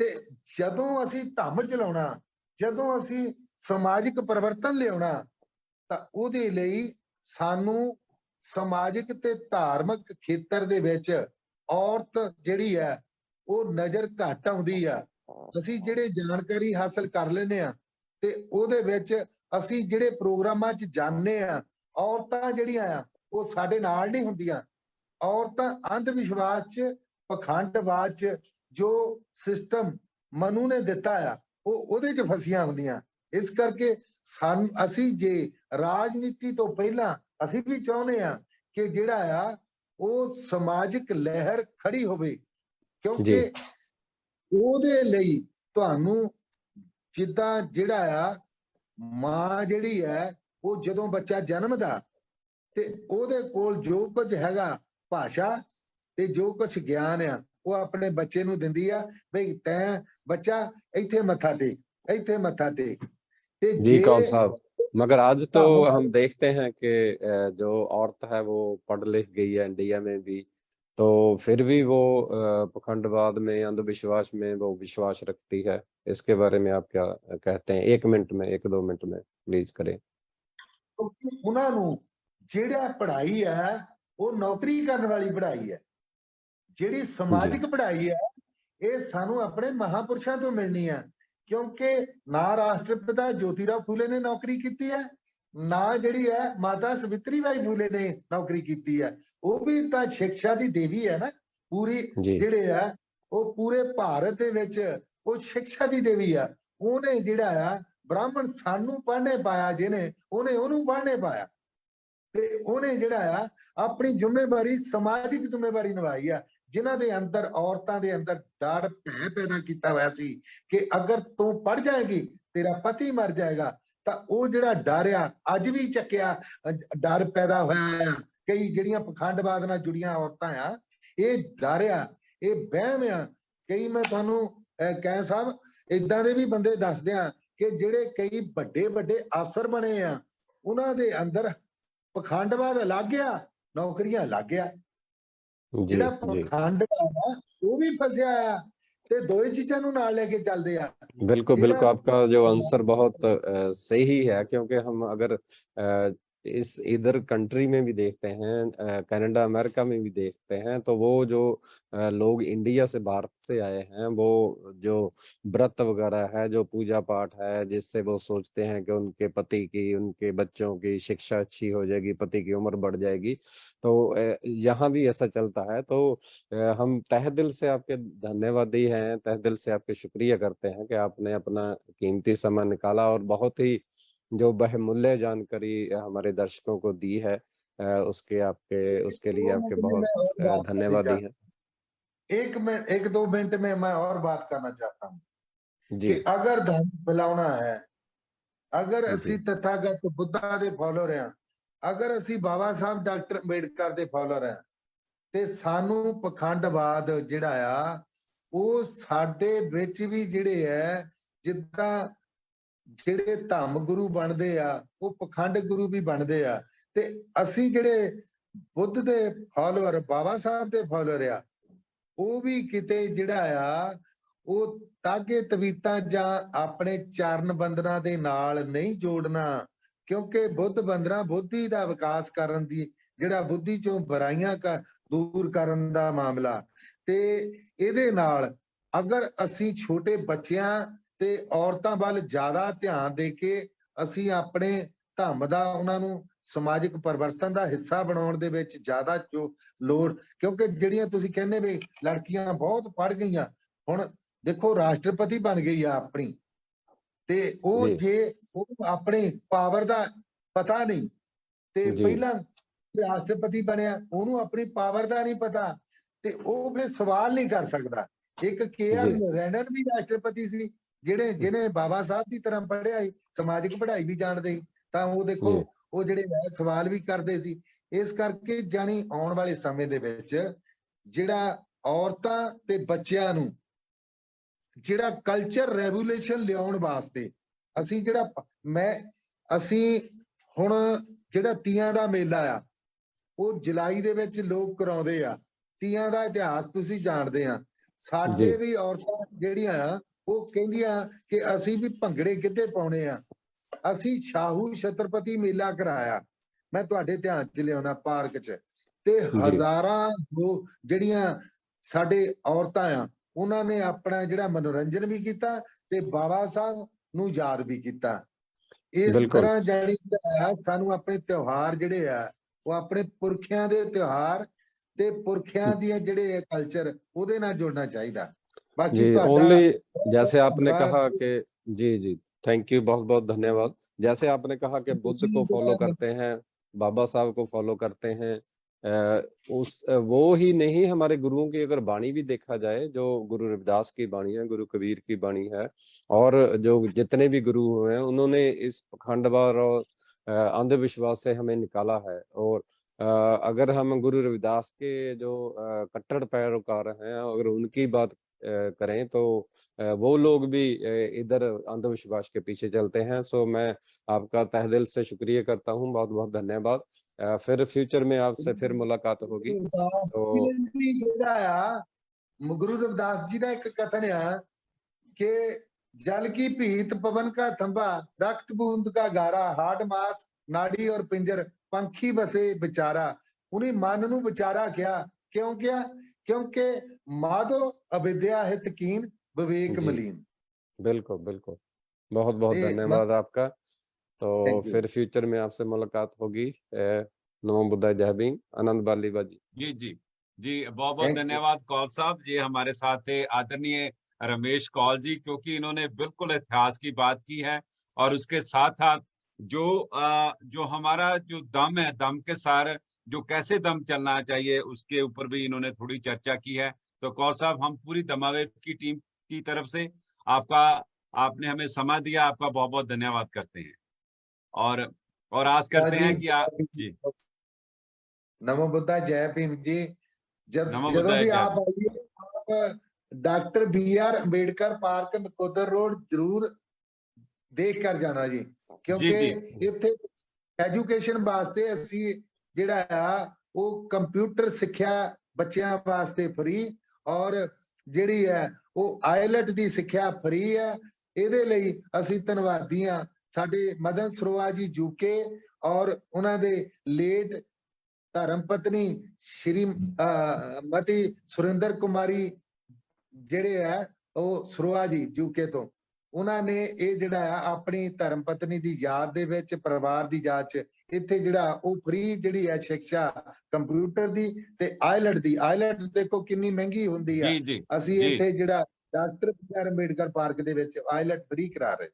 ਤੇ ਜਦੋਂ ਅਸੀਂ ਧੰਮ ਚਲਾਉਣਾ, ਜਦੋਂ ਅਸੀਂ ਸਮਾਜਿਕ ਪਰਿਵਰਤਨ ਲਿਆਉਣਾ, ਤਾਂ ਉਹਦੇ ਲਈ ਸਾਨੂੰ ਸਮਾਜਿਕ ਤੇ ਧਾਰਮਿਕ ਖੇਤਰ ਦੇ ਵਿੱਚ ਔਰਤ ਜਿਹੜੀ ਹੈ ਉਹ ਨਜ਼ਰ ਘੱਟ ਆਉਂਦੀ ਆ। ਅਸੀਂ ਜਿਹੜੇ ਜਾਣਕਾਰੀ ਹਾਸਲ ਕਰ ਲੈਂਦੇ ਆ ਤੇ ਉਹਦੇ ਵਿੱਚ ਅਸੀਂ ਜਿਹੜੇ ਪ੍ਰੋਗਰਾਮਾਂ 'ਚ ਜਾਂਦੇ ਆ, ਔਰਤਾਂ ਜਿਹੜੀਆਂ ਆ ਉਹ ਸਾਡੇ ਨਾਲ ਨਹੀਂ ਹੁੰਦੀਆਂ। ਔਰਤਾਂ ਅੰਧ ਵਿਸ਼ਵਾਸ 'ਚ, ਪਖੰਡਵਾਦ 'ਚ ਜੋ ਸਿਸਟਮ ਮਨੂ ਨੇ ਦਿੱਤਾ ਆ ਉਹ ਉਹਦੇ 'ਚ ਫਸੀਆਂ ਹੁੰਦੀਆਂ। ਇਸ ਕਰਕੇ ਅਸੀਂ ਜੇ ਰਾਜਨੀਤੀ ਤੋਂ ਪਹਿਲਾਂ ਅਸੀਂ ਵੀ ਚਾਹੁੰਦੇ ਆ ਕਿ ਜਿਹੜਾ ਆ ਉਹ ਸਮਾਜਿਕ ਲਹਿਰ ਖੜੀ ਹੋਵੇ, ਕਿਉਂਕਿ ਉਹਦੇ ਲਈ ਤੁਹਾਨੂੰ ਜਿੱਦਾਂ ਜਿਹੜਾ ਆ ਮਾਂ ਜਿਹੜੀ ਹੈ ਉਹ ਜਦੋਂ ਬੱਚਾ ਜਨਮਦਾ ਤੇ ਉਹਦੇ ਕੋਲ ਜੋ ਕੁਝ ਹੈਗਾ ਭਾਸ਼ਾ ਤੇ ਜੋ ਕੁਝ ਗਿਆਨ ਆ ਉਹ ਆਪਣੇ ਬੱਚੇ ਨੂੰ ਦਿੰਦੀ ਆ, ਬਈ ਤੈਂ ਬੱਚਾ ਇੱਥੇ ਮੱਥਾ ਟੇਕ, ਇੱਥੇ ਮੱਥਾ ਟੇਕ। जी कौल साहब, मगर आज तो हम देखते हैं कि जो औरत है वो पढ़ लिख गई है इंडिया में भी, तो फिर भी वो पखंडवाद में, अंधविश्वास में वो विश्वास रखती है। इसके बारे में आप क्या कहते हैं? 1 मिनट में, 1-2 मिनट में प्लीज करें। ਉਹਨਾਂ ਨੂੰ ਜਿਹੜਾ ਪੜ੍ਹਾਈ ਹੈ ਉਹ ਨੌਕਰੀ ਕਰਨ ਵਾਲੀ ਪੜ੍ਹਾਈ ਹੈ। ਜਿਹੜੀ ਸਮਾਜਿਕ ਪੜ੍ਹਾਈ ਹੈ ਇਹ ਸਾਨੂੰ ਆਪਣੇ ਮਹਾਪੁਰਸ਼ਾਂ ਤੋਂ ਮਿਲਣੀ ਹੈ, ਕਿਉਂਕਿ ਨਾ ਰਾਸ਼ਟਰਪਿਤਾ ਜੋਤੀਰਾਓ ਫੂਲੇ ਨੇ ਨੌਕਰੀ ਕੀਤੀ ਹੈ, ਨਾ ਜਿਹੜੀ ਹੈ ਮਾਤਾ ਸਵਿਤਰੀ ਬਾਈ ਫੂਲੇ ਨੇ ਨੌਕਰੀ ਕੀਤੀ ਹੈ। ਉਹ ਵੀ ਤਾਂ ਸਿੱਖਿਆ ਦੀ ਦੇਵੀ ਹੈ ਨਾ, ਪੂਰੀ ਜਿਹੜੇ ਆ ਉਹ ਪੂਰੇ ਭਾਰਤ ਦੇ ਵਿੱਚ ਉਹ ਸਿੱਖਿਆ ਦੀ ਦੇਵੀ ਆ। ਉਹਨੇ ਜਿਹੜਾ ਆ ਬ੍ਰਾਹਮਣ ਸਾਨੂੰ ਪੜ੍ਹਨੇ ਪਾਇਆ ਜਿਹਨੇ, ਉਹਨੇ ਉਹਨੂੰ ਪੜ੍ਹਨੇ ਪਾਇਆ ਤੇ ਉਹਨੇ ਜਿਹੜਾ ਆ ਆਪਣੀ ਜ਼ਿੰਮੇਵਾਰੀ, ਸਮਾਜਿਕ ਜ਼ਿੰਮੇਵਾਰੀ ਨਿਭਾਈ ਆ, ਜਿਨ੍ਹਾਂ ਦੇ ਅੰਦਰ ਔਰਤਾਂ ਦੇ ਅੰਦਰ ਡਰ ਭੈ ਪੈਦਾ ਕੀਤਾ ਹੋਇਆ ਸੀ ਕਿ ਅਗਰ ਤੂੰ ਪੜ ਜਾਏਗੀ ਤੇਰਾ ਪਤੀ ਮਰ ਜਾਏਗਾ। ਤਾਂ ਉਹ ਜਿਹੜਾ ਡਰ ਆ ਅੱਜ ਵੀ ਚੱਕਿਆ ਡਰ ਪੈਦਾ ਹੋਇਆ ਆ। ਕਈ ਜਿਹੜੀਆਂ ਪਖੰਡਵਾਦ ਨਾਲ ਜੁੜੀਆਂ ਔਰਤਾਂ ਆ, ਇਹ ਡਰ ਆ, ਇਹ ਵਹਿਮ ਆ। ਕਈ ਮੈਂ ਤੁਹਾਨੂੰ ਕਹਿ ਸਾਹਿਬ ਏਦਾਂ ਦੇ ਵੀ ਬੰਦੇ ਦੱਸਦੇ ਆ ਕਿ ਜਿਹੜੇ ਕਈ ਵੱਡੇ ਵੱਡੇ ਅਫਸਰ ਬਣੇ ਆ, ਉਹਨਾਂ ਦੇ ਅੰਦਰ ਪਖੰਡਵਾਦ ਲੱਗ ਗਿਆ, ਨੌਕਰੀਆਂ ਲੱਗ ਗਿਆ। ਜਿਹੜਾ ਪਖੰਡਵਾਦ ਆ ਉਹ ਵੀ ਫਸਿਆ ਆ ਤੇ ਦੋਏ ਚੀਜ਼ਾਂ ਨੂੰ ਨਾਲ ਲੈ ਕੇ ਚੱਲਦੇ आ। बिल्कुल बिल्कुल, आपका जो आंसर बहुत सही है, क्योंकि हम अगर इस इधर कंट्री में भी देखते हैं, कनाडा अमेरिका में भी देखते हैं, तो वो जो लोग इंडिया से भारत से आए हैं, वो जो व्रत वगैरह है, जो पूजा पाठ है, जिससे वो सोचते हैं कि उनके पति की, उनके बच्चों की शिक्षा अच्छी हो जाएगी, पति की उम्र बढ़ जाएगी, तो यहाँ भी ऐसा चलता है। तो हम तहे दिल से आपके धन्यवादी हैं, तहे दिल से आपके शुक्रिया करते हैं कि आपने अपना कीमती समय निकाला और बहुत ही जो बहुमूल्य जानकारी हमारे दर्शकों को दी है, उसके लिए आपके बहुत धन्यवादी हैं। एक दो मिनट में मैं और बात करना चाहता हूँ जी। कि अगर धर्म फैलाना है, अगर असी तथागत बुद्धा दे फॉलोअर हैं, अगर असी बाबा साहब डॉक्टर अंबेडकर दे फॉलोअर हैं, ते सानू पखंडवाद जिहड़ा आ ਉਹ ਸਾਡੇ ਵਿੱਚ ਵੀ ਜਿਹੜੇ ਹੈ, ਜਿੱਦਾਂ ਜਿਹੜੇ ਧੰਮ ਗੁਰੂ ਬਣਦੇ ਆ ਉਹ ਪਖੰਡ ਗੁਰੂ ਵੀ ਬਣਦੇ ਆ। ਤੇ ਅਸੀਂ ਜਿਹੜੇ ਬੁੱਧ ਦੇ ਫਾਲੋਅਰ, ਬਾਬਾ ਸਾਹਿਬ ਦੇ ਫਾਲੋਅਰ ਆ, ਉਹ ਵੀ ਕਿਤੇ ਜਿਹੜਾ ਆ ਉਹ ਤਾਗੇ ਤਵੀਤਾਂ ਜਾਂ ਆਪਣੇ ਚਰਨ ਬੰਦਨਾ ਦੇ ਨਾਲ ਨਹੀਂ ਜੋੜਨਾ, ਕਿਉਂਕਿ ਬੁੱਧ ਬੰਦਨਾ ਬੁੱਧੀ ਦਾ ਵਿਕਾਸ ਕਰਨ ਦੀ, ਜਿਹੜਾ ਬੁੱਧੀ ਚੋਂ ਬੁਰਾਈਆਂ ਦੂਰ ਕਰਨ ਦਾ ਮਾਮਲਾ। ਤੇ ਇਹਦੇ ਨਾਲ ਅਗਰ ਅਸੀਂ ਛੋਟੇ ਬੱਚਿਆਂ ਤੇ ਔਰਤਾਂ ਵੱਲ ਜ਼ਿਆਦਾ ਧਿਆਨ ਦੇ ਕੇ ਅਸੀਂ ਆਪਣੇ ਧੰਮ ਦਾ, ਉਹਨਾਂ ਨੂੰ ਸਮਾਜਿਕ ਪਰਿਵਰਤਨ ਦਾ ਹਿੱਸਾ ਬਣਾਉਣ ਦੇ ਵਿੱਚ ਜ਼ਿਆਦਾ ਲੋੜ, ਕਿਉਂਕਿ ਜਿਹੜੀਆਂ ਤੁਸੀਂ ਕਹਿੰਦੇ ਵੀ ਲੜਕੀਆਂ ਬਹੁਤ ਪੜ੍ਹ ਗਈਆਂ, ਹੁਣ ਦੇਖੋ ਰਾਸ਼ਟਰਪਤੀ ਬਣ ਗਈ ਆ ਆਪਣੀ, ਤੇ ਉਹ ਜੇ ਉਹ ਆਪਣੇ ਪਾਵਰ ਦਾ ਪਤਾ ਨਹੀਂ, ਤੇ ਪਹਿਲਾਂ ਰਾਸ਼ਟਰਪਤੀ ਬਣਿਆ ਉਹਨੂੰ ਆਪਣੀ ਪਾਵਰ ਦਾ ਨਹੀਂ ਪਤਾ, ਤੇ ਉਹ ਫਿਰ ਸਵਾਲ ਨਹੀਂ ਕਰ ਸਕਦਾ। ਇੱਕ ਕੇ.ਆਰ. ਨਰੈਣਨ ਵੀ ਰਾਸ਼ਟਰਪਤੀ ਸੀ, ਜਿਹਨੇ ਬਾਬਾ ਸਾਹਿਬ ਦੀ ਤਰ੍ਹਾਂ ਪੜ੍ਹਿਆ ਸੀ, ਸਮਾਜਿਕ ਪੜ੍ਹਾਈ ਵੀ ਜਾਣਦੇ ਸੀ, ਤਾਂ ਉਹ ਦੇਖੋ ਉਹ ਜਿਹੜੇ ਸਵਾਲ ਵੀ ਕਰਦੇ ਸੀ। ਇਸ ਕਰਕੇ ਜਾਣੀ ਆਉਣ ਵਾਲੇ ਸਮੇਂ ਦੇ ਵਿੱਚ ਜਿਹੜਾ ਔਰਤਾਂ ਤੇ ਬੱਚਿਆਂ ਨੂੰ ਜਿਹੜਾ ਕਲਚਰ ਰੈਵੋਲੂਸ਼ਨ ਲਿਆਉਣ ਵਾਸਤੇ ਅਸੀਂ ਅਸੀਂ ਹੁਣ ਜਿਹੜਾ ਤੀਆਂ ਦਾ ਮੇਲਾ ਆ ਉਹ ਜੁਲਾਈ ਦੇ ਵਿੱਚ ਲੋਕ ਕਰਾਉਂਦੇ ਆ। ਤੀਆਂ ਦਾ ਇਤਿਹਾਸ ਤੁਸੀਂ ਜਾਣਦੇ ਆ। ਸਾਡੇ ਵੀ ਔਰਤਾਂ ਜਿਹੜੀਆਂ ਆ ਉਹ ਕਹਿੰਦੀਆਂ ਕਿ ਅਸੀਂ ਵੀ ਭੰਗੜੇ ਗਿੱਧੇ ਪਾਉਣੇ ਆ। ਅਸੀਂ ਸ਼ਾਹੂ ਛਤਰਪਤੀ ਮੇਲਾ ਕਰਾਇਆ, ਮੈਂ ਤੁਹਾਡੇ ਧਿਆਨ 'ਚ ਲਿਆਉਣਾ ਪਾਰਕ 'ਚ, ਤੇ ਹਜ਼ਾਰਾਂ ਜਿਹੜੀਆਂ ਸਾਡੇ ਔਰਤਾਂ ਆ ਉਹਨਾਂ ਨੇ ਆਪਣਾ ਜਿਹੜਾ ਮਨੋਰੰਜਨ ਵੀ ਕੀਤਾ ਤੇ ਬਾਬਾ ਸਾਹਿਬ ਨੂੰ ਯਾਦ ਵੀ ਕੀਤਾ। ਇਸ ਤਰ੍ਹਾਂ ਜਾਣੀ ਸਾਨੂੰ ਆਪਣੇ ਤਿਉਹਾਰ ਜਿਹੜੇ ਆ ਉਹ ਆਪਣੇ ਪੁਰਖਿਆਂ ਦੇ ਤਿਉਹਾਰ ਤੇ ਪੁਰਖਿਆਂ ਦੀਆਂ ਜਿਹੜੇ ਕਲਚਰ ਉਹਦੇ ਨਾਲ ਜੁੜਨਾ ਚਾਹੀਦਾ। बाकी ओनली जैसे आपने कहा कि जी थैंक यू, बहुत बहुत धन्यवाद। जैसे आपने कहा कि बुद्ध को फॉलो करते हैं, बाबा साहब को फॉलो करते हैं, वो ही नहीं हमारे गुरुओं की अगर बाणी भी देखा जाए, जो गुरु रविदास की बाणी है, गुरु कबीर की बाणी है, और जो जितने भी गुरु हुए हैं उन्होंने इस पखंडवाद और अंधविश्वास से हमें निकाला है। और अगर हम गुरु रविदास के जो कट्टर पैरोकार हैं, अगर उनकी बात करें तो वो लोग भी इधर अंधविश्वास के पीछे चलते हैं। सो मैं आपका तहे दिल से शुक्रिया करता हूँ, बहुत बहुत धन्यवाद। फिर फ्यूचर में आपसे फिर मुलाकात होगी। तो गुरु रविदास जी का एक कथन है कि जल की पीत पवन का थंबा, रक्त बूंद का गारा, हाड मास नाड़ी और पिंजर, पंखी बसे बेचारा। उन्हें मन नू बेचारा किया, क्यों किया? क्योंकि माधो अविद्या हित कीन विवेक मलीन। बिल्कुल बिल्कुल, बहुत बहुत धन्यवाद आपका। तो फिर फ्यूचर में आपसे मुलाकात होगी। नमो बुद्धाय, जय भीम, आनंद बालीबा जी। जी बहुत बहुत धन्यवाद कौल साहब। ये हमारे साथ थे आदरणीय रमेश कौल जी, क्योंकि इन्होंने बिल्कुल इतिहास की बात की है और उसके साथ साथ जो हमारा जो दम है, दम के सार जो कैसे दम चलना चाहिए उसके ऊपर भी इन्होंने थोड़ी चर्चा की है। तो कौल साहब, हम पूरी दमावेब की टीम की तरफ से आपने हमें समय दिया, आपका बहुत बहुत धन्यवाद करते हैं और आस करते हैं कि आप जी नमो बुद्धा, जय भीम जी। नमो ਜਦੋਂ बुद्धाय भी जय आप भीम। आइए, आप doctor BR Ambedkar park Nakodar road जरूर देख कर जाना जी, जी क्योंकि जी ਇੱਥੇ ਐਜੂਕੇਸ਼ਨ ਵਾਸਤੇ ਅਸੀਂ ਜਿਹੜਾ ਆ ਉਹ ਕੰਪਿਊਟਰ ਸਿੱਖਿਆ ਬੱਚਿਆਂ ਵਾਸਤੇ ਫ੍ਰੀ, ਔਰ ਜਿਹੜੀ ਹੈ ਉਹ ਆਇਲਟ ਦੀ ਸਿੱਖਿਆ ਫ੍ਰੀ ਹੈ। ਇਹਦੇ ਲਈ ਅਸੀਂ ਧੰਨਵਾਦੀ ਆ ਸਾਡੇ ਮਦਨ ਸਰੋਆ ਜੀ ਜੂਕੇ ਔਰ ਉਹਨਾਂ ਦੇ ਲੇਟ ਧਰਮ ਪਤਨੀ ਸ਼੍ਰੀ ਮਤੀ ਸੁਰਿੰਦਰ ਕੁਮਾਰੀ ਜਿਹੜੇ ਹੈ ਉਹ ਸਰੋਆ ਜੀ ਜੂਕੇ ਤੋਂ, ਉਹਨਾਂ ਨੇ ਇਹ ਜਿਹੜਾ ਆ ਆਪਣੀ ਧਰਮ ਪਤਨੀ ਦੀ ਯਾਦ ਦੇ ਵਿੱਚ, ਪਰਿਵਾਰ ਦੀ ਯਾਦ 'ਚ ਇੱਥੇ ਜਿਹੜਾ ਉਹ ਫ੍ਰੀ ਜਿਹੜੀ ਹੈ ਸਿੱਖਿਆ ਕੰਪਿਊਟਰ ਦੀ ਤੇ ਆਇਲਟ ਦੀ, ਆਇਲਟ ਦੇਖੋ ਕਿੰਨੀ ਮਹਿੰਗੀ ਹੁੰਦੀ ਆ, जी जी ਅਸੀਂ जी ਇੱਥੇ ਜਿਹੜਾ डॉक्टर BR अम्बेडकर पार्क ਦੇ ਵਿੱਚ आइलट फ्री करा रहे।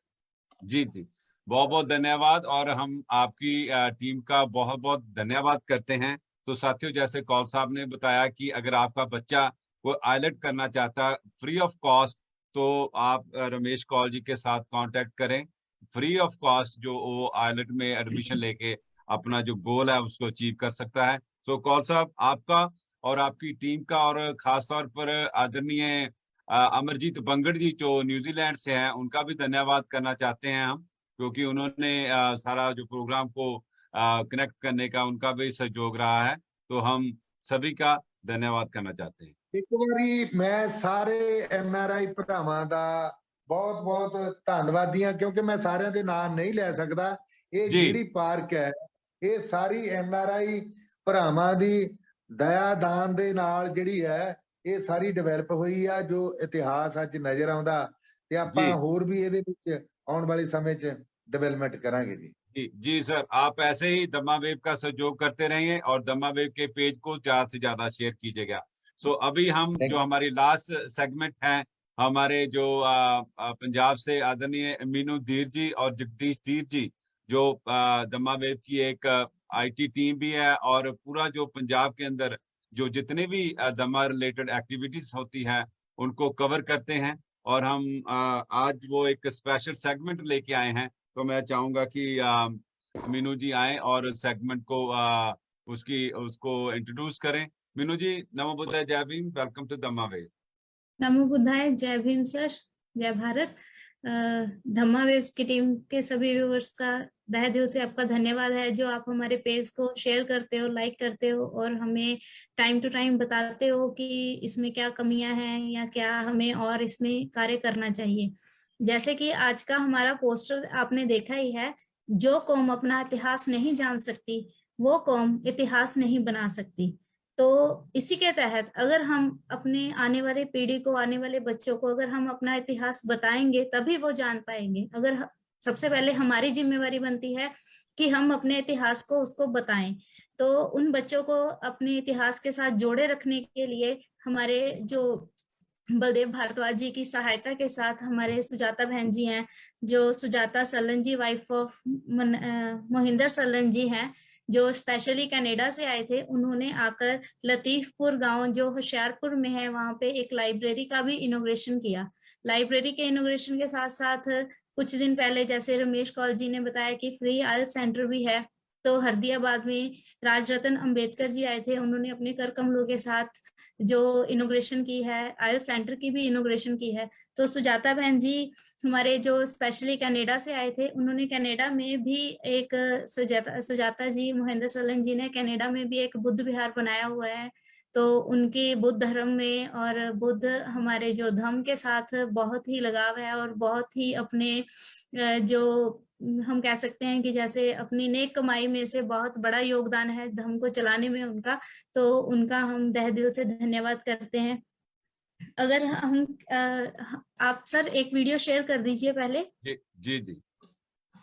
जी जी बहुत बहुत धन्यवाद और हम आपकी टीम का बहुत बहुत धन्यवाद करते हैं। तो साथियों, जैसे कौल साहब ने बताया कि अगर आपका बच्चा कोई आइलट करना चाहता फ्री ऑफ कॉस्ट, तो आप रमेश कौल जी के साथ कांटेक्ट करें। फ्री ऑफ कॉस्ट जो वो आइलट में एडमिशन लेके अपना जो गोल है उसको अचीव कर सकता है। तो कौल साहब, आपका और आपकी टीम का और खास तौर पर आदरणीय अमरजीत बंगड़ जी जो न्यूजीलैंड से हैं, उनका भी धन्यवाद करना चाहते हैं हम, क्योंकि उन्होंने सारा जो प्रोग्राम को कनेक्ट करने का उनका भी सहयोग रहा है। तो हम सभी का धन्यवाद करना चाहते हैं। ਇੱਕ ਵਾਰੀ ਮੈਂ ਸਾਰੇ NRI ਭਰਾਵਾਂ ਦਾ ਬਹੁਤ ਬਹੁਤ ਧੰਨਵਾਦੀ ਹਾਂ, ਕਿਉਂਕਿ ਮੈਂ ਸਾਰਿਆਂ ਦੇ ਨਾਮ ਨਹੀਂ ਲੈ ਸਕਦਾ। ਇਹ ਜੀ। ਜਿਹੜੀ ਪਾਰਕ ਹੈ ਇਹ ਸਾਰੀ NRI ਭਰਾਵਾਂ ਦੀ ਦਇਆ ਦਾਨ ਦੇ ਨਾਲ ਜਿਹੜੀ ਹੈ ਇਹ ਸਾਰੀ ਡਿਵੈਲਪ ਹੋਈ ਆ, ਜੋ ਇਤਿਹਾਸ ਅੱਜ ਨਜ਼ਰ ਆਉਂਦਾ, ਤੇ ਆਪਾਂ ਜੀ। ਹੋਰ ਵੀ ਇਹਦੇ ਵਿੱਚ ਆਉਣ ਵਾਲੇ ਸਮੇਂ 'ਚ डेवलपमेंट कराएंगे जी। जी सर, आप ऐसे ही दमावेब का सहयोग करते रहिए और दमावेब के पेज को ज्यादा से ज्यादा शेयर कीजिएगा। सो अभी हम जो हमारी लास्ट सेगमेंट है, हमारे जो पंजाब से आदरणीय मीनू धीर जी और जगदीश धीर जी, जो दमावेब की एक IT टीम भी है और पूरा जो पंजाब के अंदर जो जितने भी दमा रिलेटेड एक्टिविटीज होती है उनको कवर करते हैं। और हम आज वो एक स्पेशल सेगमेंट लेके आए हैं। तो मैं चाहूंगा कि मीनू जी आए और सेगमेंट को उसको इंट्रोड्यूस करें। मीनू जी, नमो बुद्धाय, जय भीम, वेलकम टू दमावेब। नमो बुद्धाय, जय भीम सर, जय भारत। धम्मा वेव्स की टीम के सभी व्यूअर्स का तहे दिल से आपका धन्यवाद है, जो आप हमारे पेज को शेयर करते हो, लाइक करते हो और हमें टाइम टू टाइम बताते हो कि इसमें क्या कमियां हैं या क्या हमें और इसमें कार्य करना चाहिए। जैसे कि आज का हमारा पोस्टर आपने देखा ही है, जो कौम अपना इतिहास नहीं जान सकती वो कौम इतिहास नहीं बना सकती। तो इसी के तहत अगर हम अपने आने वाले पीढ़ी को, आने वाले बच्चों को अगर हम अपना इतिहास बताएंगे तभी वो जान पाएंगे। अगर सबसे पहले हमारी जिम्मेवारी बनती है कि हम अपने इतिहास को उसको बताएं। तो उन बच्चों को अपने इतिहास के साथ जोड़े रखने के लिए हमारे जो बलदेव भारद्वाज जी की सहायता के साथ हमारे सुजाता बहन जी हैं, जो सुजाता सलन जी, वाइफ ऑफ मोहिंदर सलन जी हैं, जो स्पेशली कनाडा से आए थे। उन्होंने आकर लतीफपुर गांव जो होशियारपुर में है, वहां पे एक लाइब्रेरी का भी इनॉग्रेशन किया। लाइब्रेरी के इनॉग्रेशन के साथ साथ कुछ दिन पहले, जैसे रमेश कौल जी ने बताया कि फ्री आयल सेंटर भी है, तो हरदियाबाद में राजरतन अंबेडकर जी आए थे, उन्होंने अपने कर कमलों के साथ जो इनॉग्रेशन की है, आयल सेंटर की भी इनॉग्रेशन की है। तो सुजाता बहन जी हमारे जो स्पेशली कनाडा से आए थे, उन्होंने कनाडा में भी एक सुजाता जी, मोहिंदर सलन जी ने कनाडा में भी एक बुद्ध विहार बनाया हुआ है। तो उनके बुद्ध धर्म में और बुद्ध हमारे जो धर्म के साथ बहुत ही लगाव है और बहुत ही अपने जो हम कह सकते हैं कि जैसे अपनी नेक कमाई में से बहुत बड़ा योगदान है धर्म को चलाने में उनका, तो उनका हम तहे दिल से धन्यवाद करते हैं। अगर हम आप सर एक वीडियो शेयर कर दीजिए पहले। जी जी।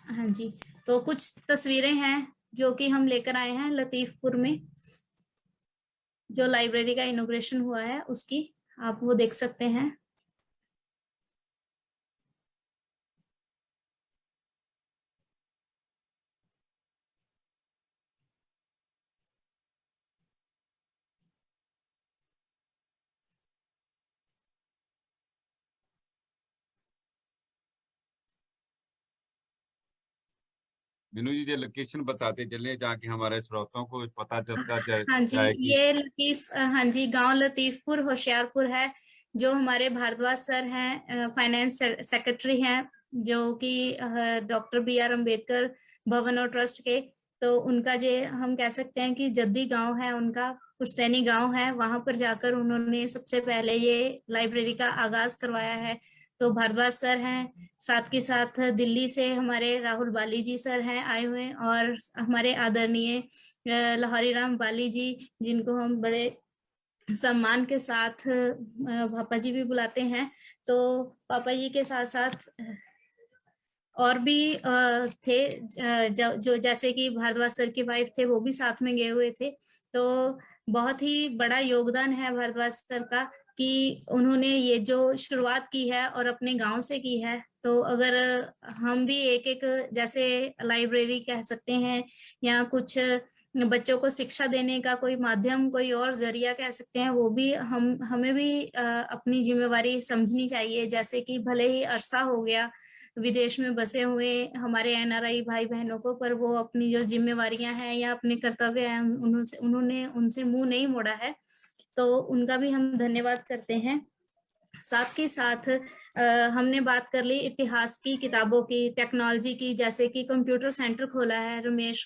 हाँ जी, तो कुछ तस्वीरें हैं जो कि हम लेकर आए हैं लतीफपुर में, जो लाइब्रेरी का इनॉग्रेशन हुआ है उसकी, आप वो देख सकते हैं। मीनू जी लोकेशन बताते चले जहाँ हमारे श्रोताओं को पता चलता हाँ जी, जाए कि ये लतीफ, हाँ जी, गांव लतीफपुर होशियारपुर है। जो हमारे भारद्वाज सर हैं, फाइनेंस सेक्रेटरी हैं, जो कि डॉक्टर BR अम्बेडकर भवन और ट्रस्ट के, तो उनका जे हम कह सकते हैं कि जद्दी गांव है उनका, पुश्तैनी गांव है। वहां पर जाकर उन्होंने सबसे पहले ये लाइब्रेरी का आगाज करवाया है। तो भारद्वाज सर हैं, साथ के साथ दिल्ली से हमारे राहुल बाली जी सर हैं आए हुए, और हमारे आदरणीय लाहौरी राम बाली जी, जिनको हम बड़े सम्मान के साथ पापा जी भी बुलाते हैं। तो पापा जी के साथ साथ और भी थे, जो जैसे कि भारद्वाज सर की वाइफ थे, वो भी साथ में गए हुए थे। तो बहुत ही बड़ा योगदान है भारद्वाज सर का कि उन्होंने ये जो शुरुआत की है और अपने गांव से की है। तो अगर हम भी एक एक जैसे लाइब्रेरी कह सकते हैं, या कुछ बच्चों को शिक्षा देने का कोई माध्यम, कोई और जरिया कह सकते हैं, वो भी हमें भी अपनी जिम्मेवारी समझनी चाहिए। जैसे कि भले ही अरसा हो गया विदेश में बसे हुए हमारे NRI भाई बहनों को, पर वो अपनी जो जिम्मेवारियां हैं या अपने कर्तव्य हैं, उन्होंने उनसे मुंह नहीं मोड़ा है। तो उनका भी हम धन्यवाद करते हैं। साथ के साथ हमने बात कर ली इतिहास की किताबों की, टेक्नोलॉजी की, जैसे कि कंप्यूटर सेंटर खोला है रमेश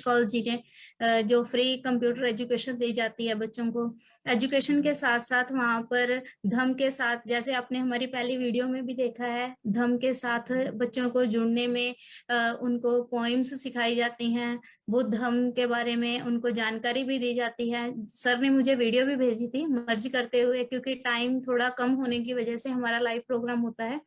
कौल जी ने, जो फ्री कंप्यूटर एजुकेशन दी जाती है बच्चों को। एजुकेशन के साथ साथ वहाँ पर धम के साथ, जैसे आपने हमारी पहली वीडियो में भी देखा है, धम के साथ बच्चों को जुड़ने में उनको पोइम्स सिखाई जाती हैं, बुद्ध धर्म के बारे में उनको जानकारी भी दी जाती है। सर ने मुझे वीडियो भी भेजी थी मर्ज करते हुए, क्योंकि टाइम थोड़ा कम होने की वजह से हमारा लाइव प्रोग्राम होता है,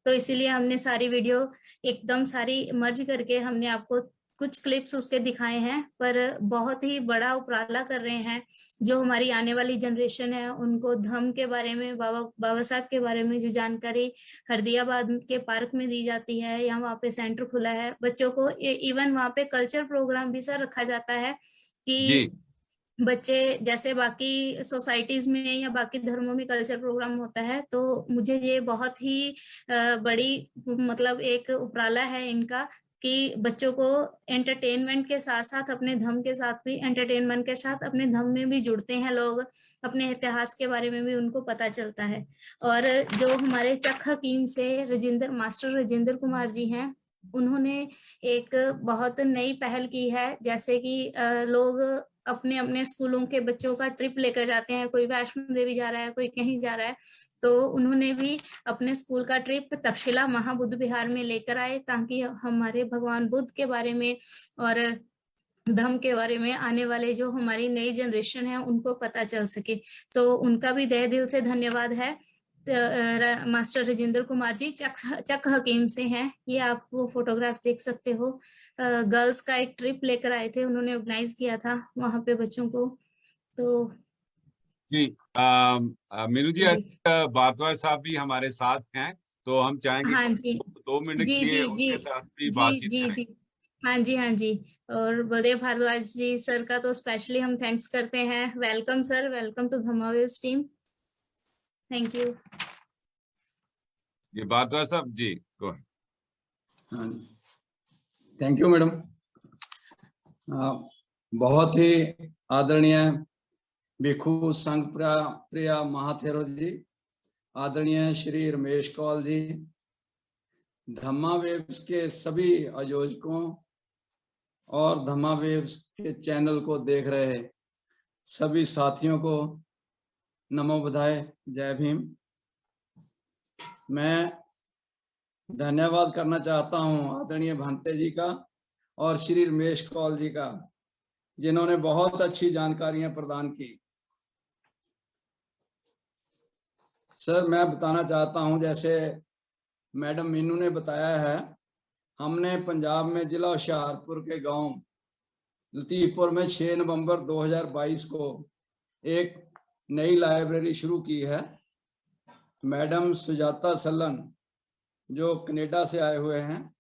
तो इसीलिए हमने सारी वीडियो एकदम सारी मर्ज करके हमने आपको कुछ क्लिप्स उसके दिखाए हैं। पर बहुत ही बड़ा उपराला कर रहे हैं, जो हमारी आने वाली जनरेशन है उनको धम्म के बारे में, बाबा साहब के बारे में जो जानकारी हरदियाबाद के पार्क में दी जाती है, या वहाँ पे सेंटर खुला है बच्चों को। इवन वहाँ पे कल्चर प्रोग्राम भी सर रखा जाता है कि बच्चे, जैसे बाकी सोसाइटीज में या बाकी धर्मों में कल्चर प्रोग्राम होता है, तो मुझे ये बहुत ही बड़ी मतलब एक उपराला है इनका कि बच्चों को एंटरटेनमेंट के साथ साथ अपने धर्म के साथ भी, एंटरटेनमेंट के साथ अपने धर्म में भी जुड़ते हैं लोग, अपने इतिहास के बारे में भी उनको पता चलता है। और जो हमारे चक हकीम से मास्टर राजेंद्र कुमार जी हैं, उन्होंने एक बहुत नई पहल की है, जैसे कि लोग अपने अपने स्कूलों के बच्चों का ट्रिप लेकर जाते हैं, कोई वैष्णो देवी जा रहा है, कोई कहीं जा रहा है, तो उन्होंने भी अपने स्कूल का ट्रिप तक्षशिला महाबुद्ध विहार में लेकर आए, ताकि हमारे भगवान बुद्ध के बारे में और धम्म के बारे में आने वाले जो हमारी नई जनरेशन है उनको पता चल सके। तो उनका भी तहे दिल से धन्यवाद है। मास्टर राजेंद्र कुमार जी चक हकीम से हैं, ये आप वो फोटोग्राफ्स देख सकते हो। गर्ल्स का एक ट्रिप लेकर आए थे, उन्होंने ऑर्गेनाइज किया था वहां पे बच्चों को। तो जी मीनू जी, भारद्वाज साहब भी हमारे साथ हैं, तो हम चाहेंगे हाँ जी, 2 मिनट के लिए उनके साथ भी बातचीत करें। जी हाँ जी, हाँ जी। और बलदेव भारद्वाज जी सर का तो स्पेशली हम थैंक्स करते हैं। Welcome sir, welcome to Dhamma waves team. Thank you. ये भारद्वाज साहब जी को। हाँ, थैंक यू मैडम। बहुत ही आदरणीय भिक्षु संघ प्रिया महाथेरो जी, आदरणीय श्री रमेश कौल जी, धम्मा वेव्स के सभी आयोजकों और धम्मा वेव्स के चैनल को देख रहे सभी साथियों को नमो बुधाय, जय भीम। मैं धन्यवाद करना चाहता हूं आदरणीय भंते जी का और श्री रमेश कौल जी का, जिन्होंने बहुत अच्छी जानकारियां प्रदान की। सर, मैं बताना चाहता हूं, जैसे मैडम मीनू ने बताया है, हमने पंजाब में जिला होशियारपुर के गांव लतीफपुर में 6 नवंबर 2022 को एक नई लाइब्रेरी शुरू की है। मैडम सुजाता सलन जो कनाडा से आए हुए हैं,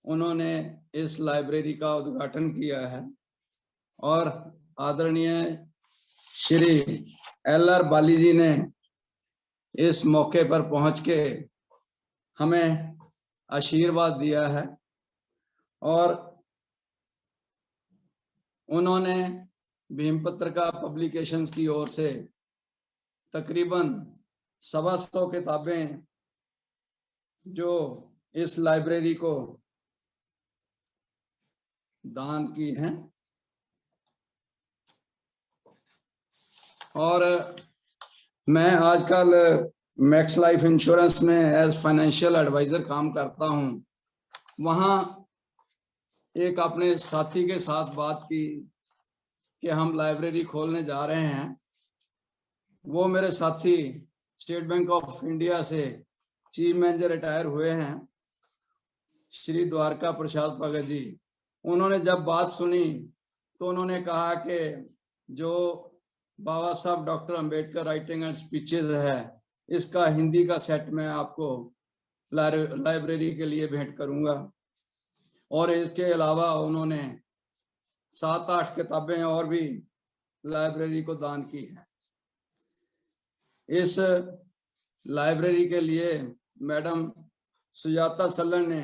उन्होंने इस लाइब्रेरी का उद्घाटन किया है और आदरणीय श्री LR बाली जी ने इस मौके पर पहुंच के हमें आशीर्वाद दिया है और उन्होंने भीम पत्रिका पब्लिकेशंस की ओर से तकरीबन 125 किताबें जो इस लाइब्रेरी को दान की हैं। और मैं आजकल मैक्स लाइफ इंश्योरेंस में एज फाइनेंशियल एडवाइजर काम करता हूं। वहां एक अपने साथी के साथ बात की कि हम लाइब्रेरी खोलने जा रहे हैं। वो मेरे साथी स्टेट बैंक ऑफ इंडिया से चीफ मैनेजर रिटायर हुए हैं, श्री द्वारका प्रसाद भगत जी। उन्होंने जब बात सुनी तो उन्होंने कहा कि जो बाबा साहब doctor Ambedkar writing and speeches है, इसका हिंदी का सेट मैं आपको लाइब्रेरी के लिए भेंट करूंगा। और इसके अलावा उन्होंने 7-8 किताबें और भी लाइब्रेरी को दान की है। इस लाइब्रेरी के लिए मैडम सुजाता सल्लन ने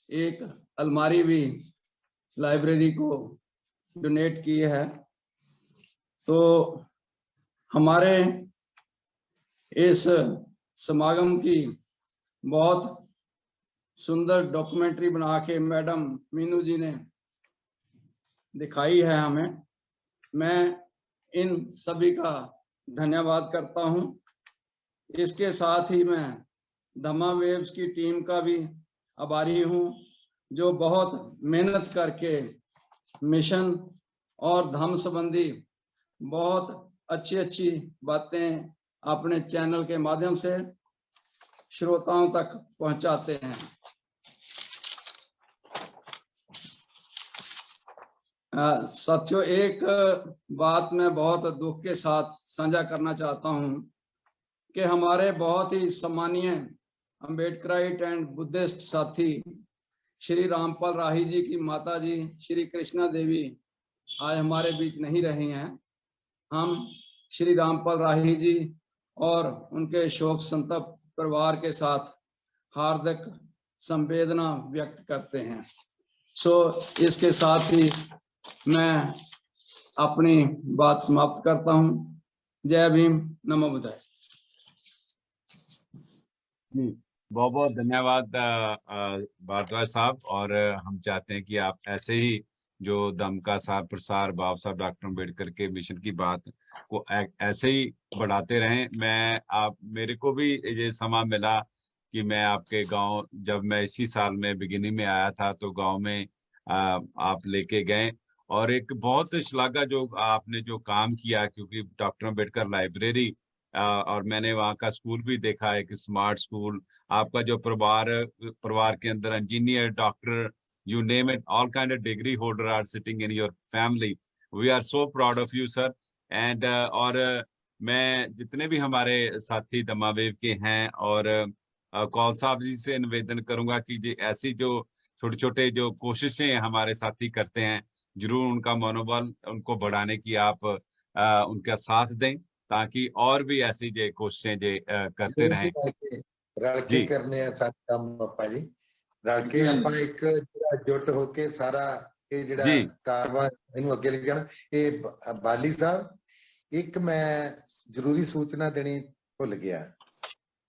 एक अलमारी भी लाइब्रेरी को डोनेट की है। तो हमारे इस समागम की बहुत सुंदर डॉक्यूमेंट्री बना के मैडम मीनू जी ने दिखाई है हमें। मैं इन सभी का धन्यवाद करता हूं। इसके साथ ही मैं धम्मा वेव्स की टीम का भी आभारी हूं, जो बहुत मेहनत करके मिशन और धम्म संबंधी बहुत अच्छी बातें अपने चैनल के माध्यम से श्रोताओं तक पहुंचाते हैं। साथियों, एक बात मैं बहुत दुख के साथ साझा करना चाहता हूं कि हमारे बहुत ही सम्मानीय अम्बेडकराइट एंड बुद्धिस्ट साथी श्री रामपाल राही जी की माता जी श्री कृष्णा देवी आज हमारे बीच नहीं रही हैं। हम श्री रामपाल राही जी और उनके शोक संतप्त परिवार के साथ हार्दिक संवेदना व्यक्त करते हैं। इसके साथ ही मैं अपनी बात समाप्त करता हूं। जय भीम, नमो बुद्धाय। बहुत बहुत धन्यवाद भारद्वाज साहब। और हम चाहते हैं कि आप ऐसे ही जो धम्म का सार प्रसार बाबा साहब डॉक्टर अम्बेडकर के मिशन की बात को ऐसे ही बढ़ाते रहें। मेरे को भी ये समय मिला कि मैं आपके गांव, जब मैं इसी साल में बिगिनिंग में आया था तो गांव में आप लेके गए और एक बहुत श्लाघा जो आपने जो काम किया, क्योंकि डॉक्टर अम्बेडकर लाइब्रेरी और मैंने वहाँ का स्कूल भी देखा, एक स्मार्ट स्कूल। आपका जो परिवार के अंदर engineer, doctor, you name it, all kind of degree holder are sitting in your family. We are so proud of you, sir. And और मैं जितने भी हमारे साथी धम्मा वेव के हैं और कौल साहब जी से निवेदन करूंगा कि जी ऐसी जो छोटे छोटे जो कोशिशें हमारे साथी करते हैं, जरूर उनका मनोबल उनको बढ़ाने की आप उनका साथ दें, ताकि और भी ऐसी जे कोशिशें जे करते रहें। रल के करने हैं सारे काम पापा जी, रल के ਆਪਾਂ ਇੱਕ ਜਿਹੜਾ ਜੁਟ ਹੋ ਕੇ ਸਾਰਾ ਇਹ ਜਿਹੜਾ ਕਾਰਵਾ ਇਹਨੂੰ ਅੱਗੇ ਲੈ ਜਾਣਾ। ਇਹ ਬਾਲੀ ਸਾਹਿਬ, ਇੱਕ ਮੈਂ ਜ਼ਰੂਰੀ ਸੂਚਨਾ ਦੇਣੀ ਭੁੱਲ ਗਿਆ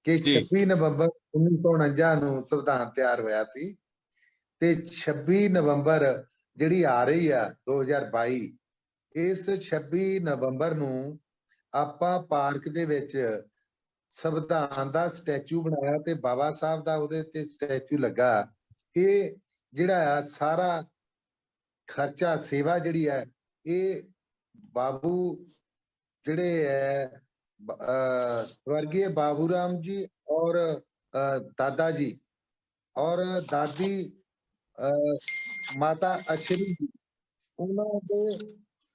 ਕਿ 26 ਨਵੰਬਰ 1949 ਨੂੰ ਸੰਵਿਧਾਨ ਤਿਆਰ ਹੋਇਆ ਸੀ ਤੇ 26 ਨਵੰਬਰ ਜਿਹੜੀ ਆ ਰਹੀ ਆ 2022, ਇਸ 26 ਨਵੰਬਰ ਨੂੰ ਆਪਾਂ ਪਾਰਕ ਦੇ ਵਿੱਚ ਸੰਵਿਧਾਨ ਦਾ ਸਟੈਚੂ ਬਣਾਇਆ ਤੇ ਬਾਬਾ ਸਾਹਿਬ ਦਾ ਉਹਦੇ ਤੇ ਸਟੈਚੂ ਲੱਗਾ। ਇਹ ਜਿਹੜਾ ਸਾਰਾ ਖਰਚਾ ਸੇਵਾ ਜਿਹੜੀ ਹੈ ਇਹ ਬਾਬੂ ਜਿਹੜੇ ਹੈ स्वर्गीय बाबूराम जी और दादाजी और दादी माता अछरी जी, उन्होंने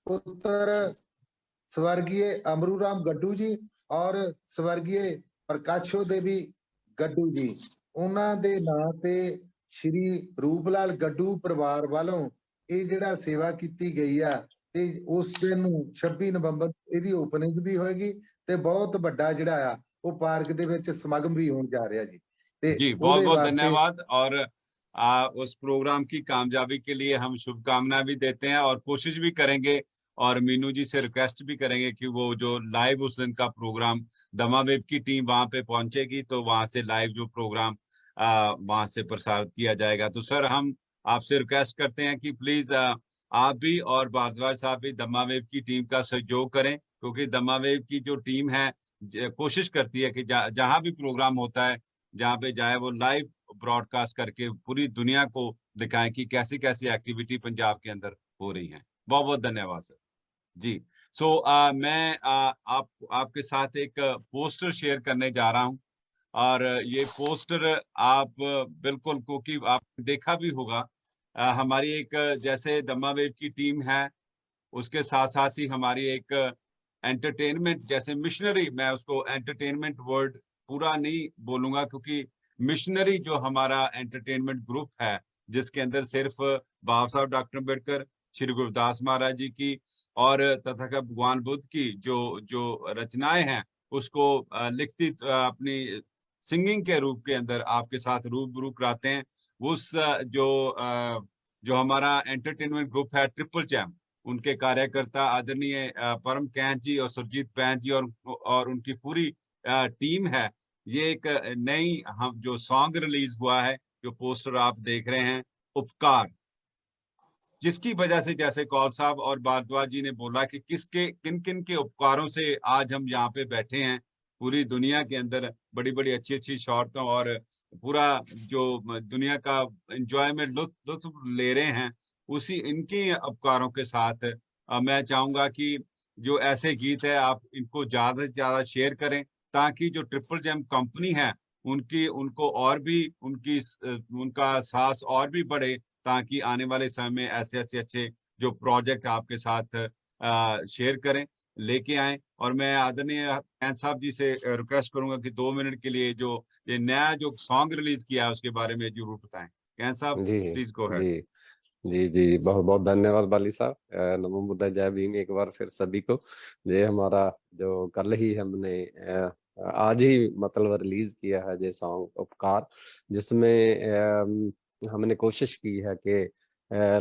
पुत्र स्वर्गीय अमरूराम गड्डू जी और स्वर्गीय प्रकाशो देवी गड्डू जी, उन्होंने नां ते श्री रूपलाल गड्डू परिवार वालों ये जिहड़ा सेवा की गई है ते उस दिन 26 नवंबर ਇਹਦੀ ਓਪਨਿੰਗ ਵੀ ਹੋਏਗੀ ਤੇ ਬਹੁਤ ਵੱਡਾ ਜਿਹੜਾ ਆ ਉਹ ਪਾਰਕ ਦੇ ਵਿੱਚ ਸਮਾਗਮ ਵੀ ਹੋਣ ਜਾ ਰਿਹਾ ਜੀ। जी बहुत बहुत धन्यवाद। और उस प्रोग्राम की कामयाबी के लिए हम शुभकामना भी देते हैं और कोशिश भी करेंगे और मीनू जी से रिक्वेस्ट भी करेंगे कि वो जो लाइव उस दिन का प्रोग्राम दमा वेब की टीम वहां पे पहुंचेगी तो वहां से लाइव जो प्रोग्राम वहां से प्रसारित किया जाएगा। तो सर हम आपसे रिक्वेस्ट करते हैं कि प्लीज आप भी और भारद्वाज साहब भी दमा वेब की टीम का सहयोग करें, क्योंकि दमा वेब की जो टीम है कोशिश करती है कि जहां भी प्रोग्राम होता है जहां पे जाए वो लाइव ब्रॉडकास्ट करके पूरी दुनिया को दिखाएं कि कैसी कैसी एक्टिविटी पंजाब के अंदर हो रही है। बहुत बहुत धन्यवाद सर जी। सो मैं आपके साथ एक पोस्टर शेयर करने जा रहा हूं और ये पोस्टर आप बिल्कुल, क्योंकि आपने देखा भी होगा हमारी एक जैसे दमा वेब की टीम है उसके साथ साथ ही हमारी एक एंटरटेनमेंट जैसे मिशनरी, मैं उसको एंटरटेनमेंट वर्ड पूरा नहीं बोलूंगा क्योंकि मिशनरी जो हमारा एंटरटेनमेंट ग्रुप है जिसके अंदर सिर्फ बाबा साहब डॉक्टर अम्बेडकर, श्री गुरुदास महाराज जी की और तथागत भगवान बुद्ध की जो जो रचनाएं हैं उसको लिखती अपनी सिंगिंग के रूप के अंदर आपके साथ रूबरू कराते हैं। उस जो हमारा एंटरटेनमेंट ग्रुप है ट्रिपल चैम्प, उनके कार्यकर्ता आदरणीय परम कैंथ जी और सुरजीत पैंथ जी और उनकी पूरी टीम है। ये एक नई हम जो सॉन्ग रिलीज हुआ है, जो पोस्टर आप देख रहे हैं, उपकार, जिसकी वजह से जैसे कौल साहब और भारद्वाज जी ने बोला कि किन किन के उपकारों से आज हम यहाँ पे बैठे हैं, पूरी दुनिया के अंदर बड़ी बड़ी अच्छी अच्छी शौहरतों और पूरा जो दुनिया का एंजॉयमेंट लुत्फ ले रहे हैं, उसी इनके उपकारों के साथ मैं चाहूंगा कि जो ऐसे गीत है आप इनको ज्यादा से ज्यादा शेयर करें ताकि जो ट्रिपल जैम कंपनी है उनको और भी उनका साहस और भी बढ़े, ताकि आने वाले समय में ऐसे अच्छे जो प्रोजेक्ट आपके साथ शेयर करें, लेके आए। और मैं आदरणीय कैंथ साहब जी से रिक्वेस्ट करूंगा कि 2 मिनट के लिए जो ये नया जो सॉन्ग रिलीज किया है उसके बारे में जरूर बताएं। कैंथ साहब जी प्लीज गो अहेड। जी जी जी, बहुत बहुत धन्यवाद बाली साहब। नमो बुद्धाय, जय भीम एक बार फिर सभी को। ये हमारा जो कल ही हमने आज ही मतलब रिलीज किया है ये सॉन्ग उपकार, जिसमें हमने कोशिश की है कि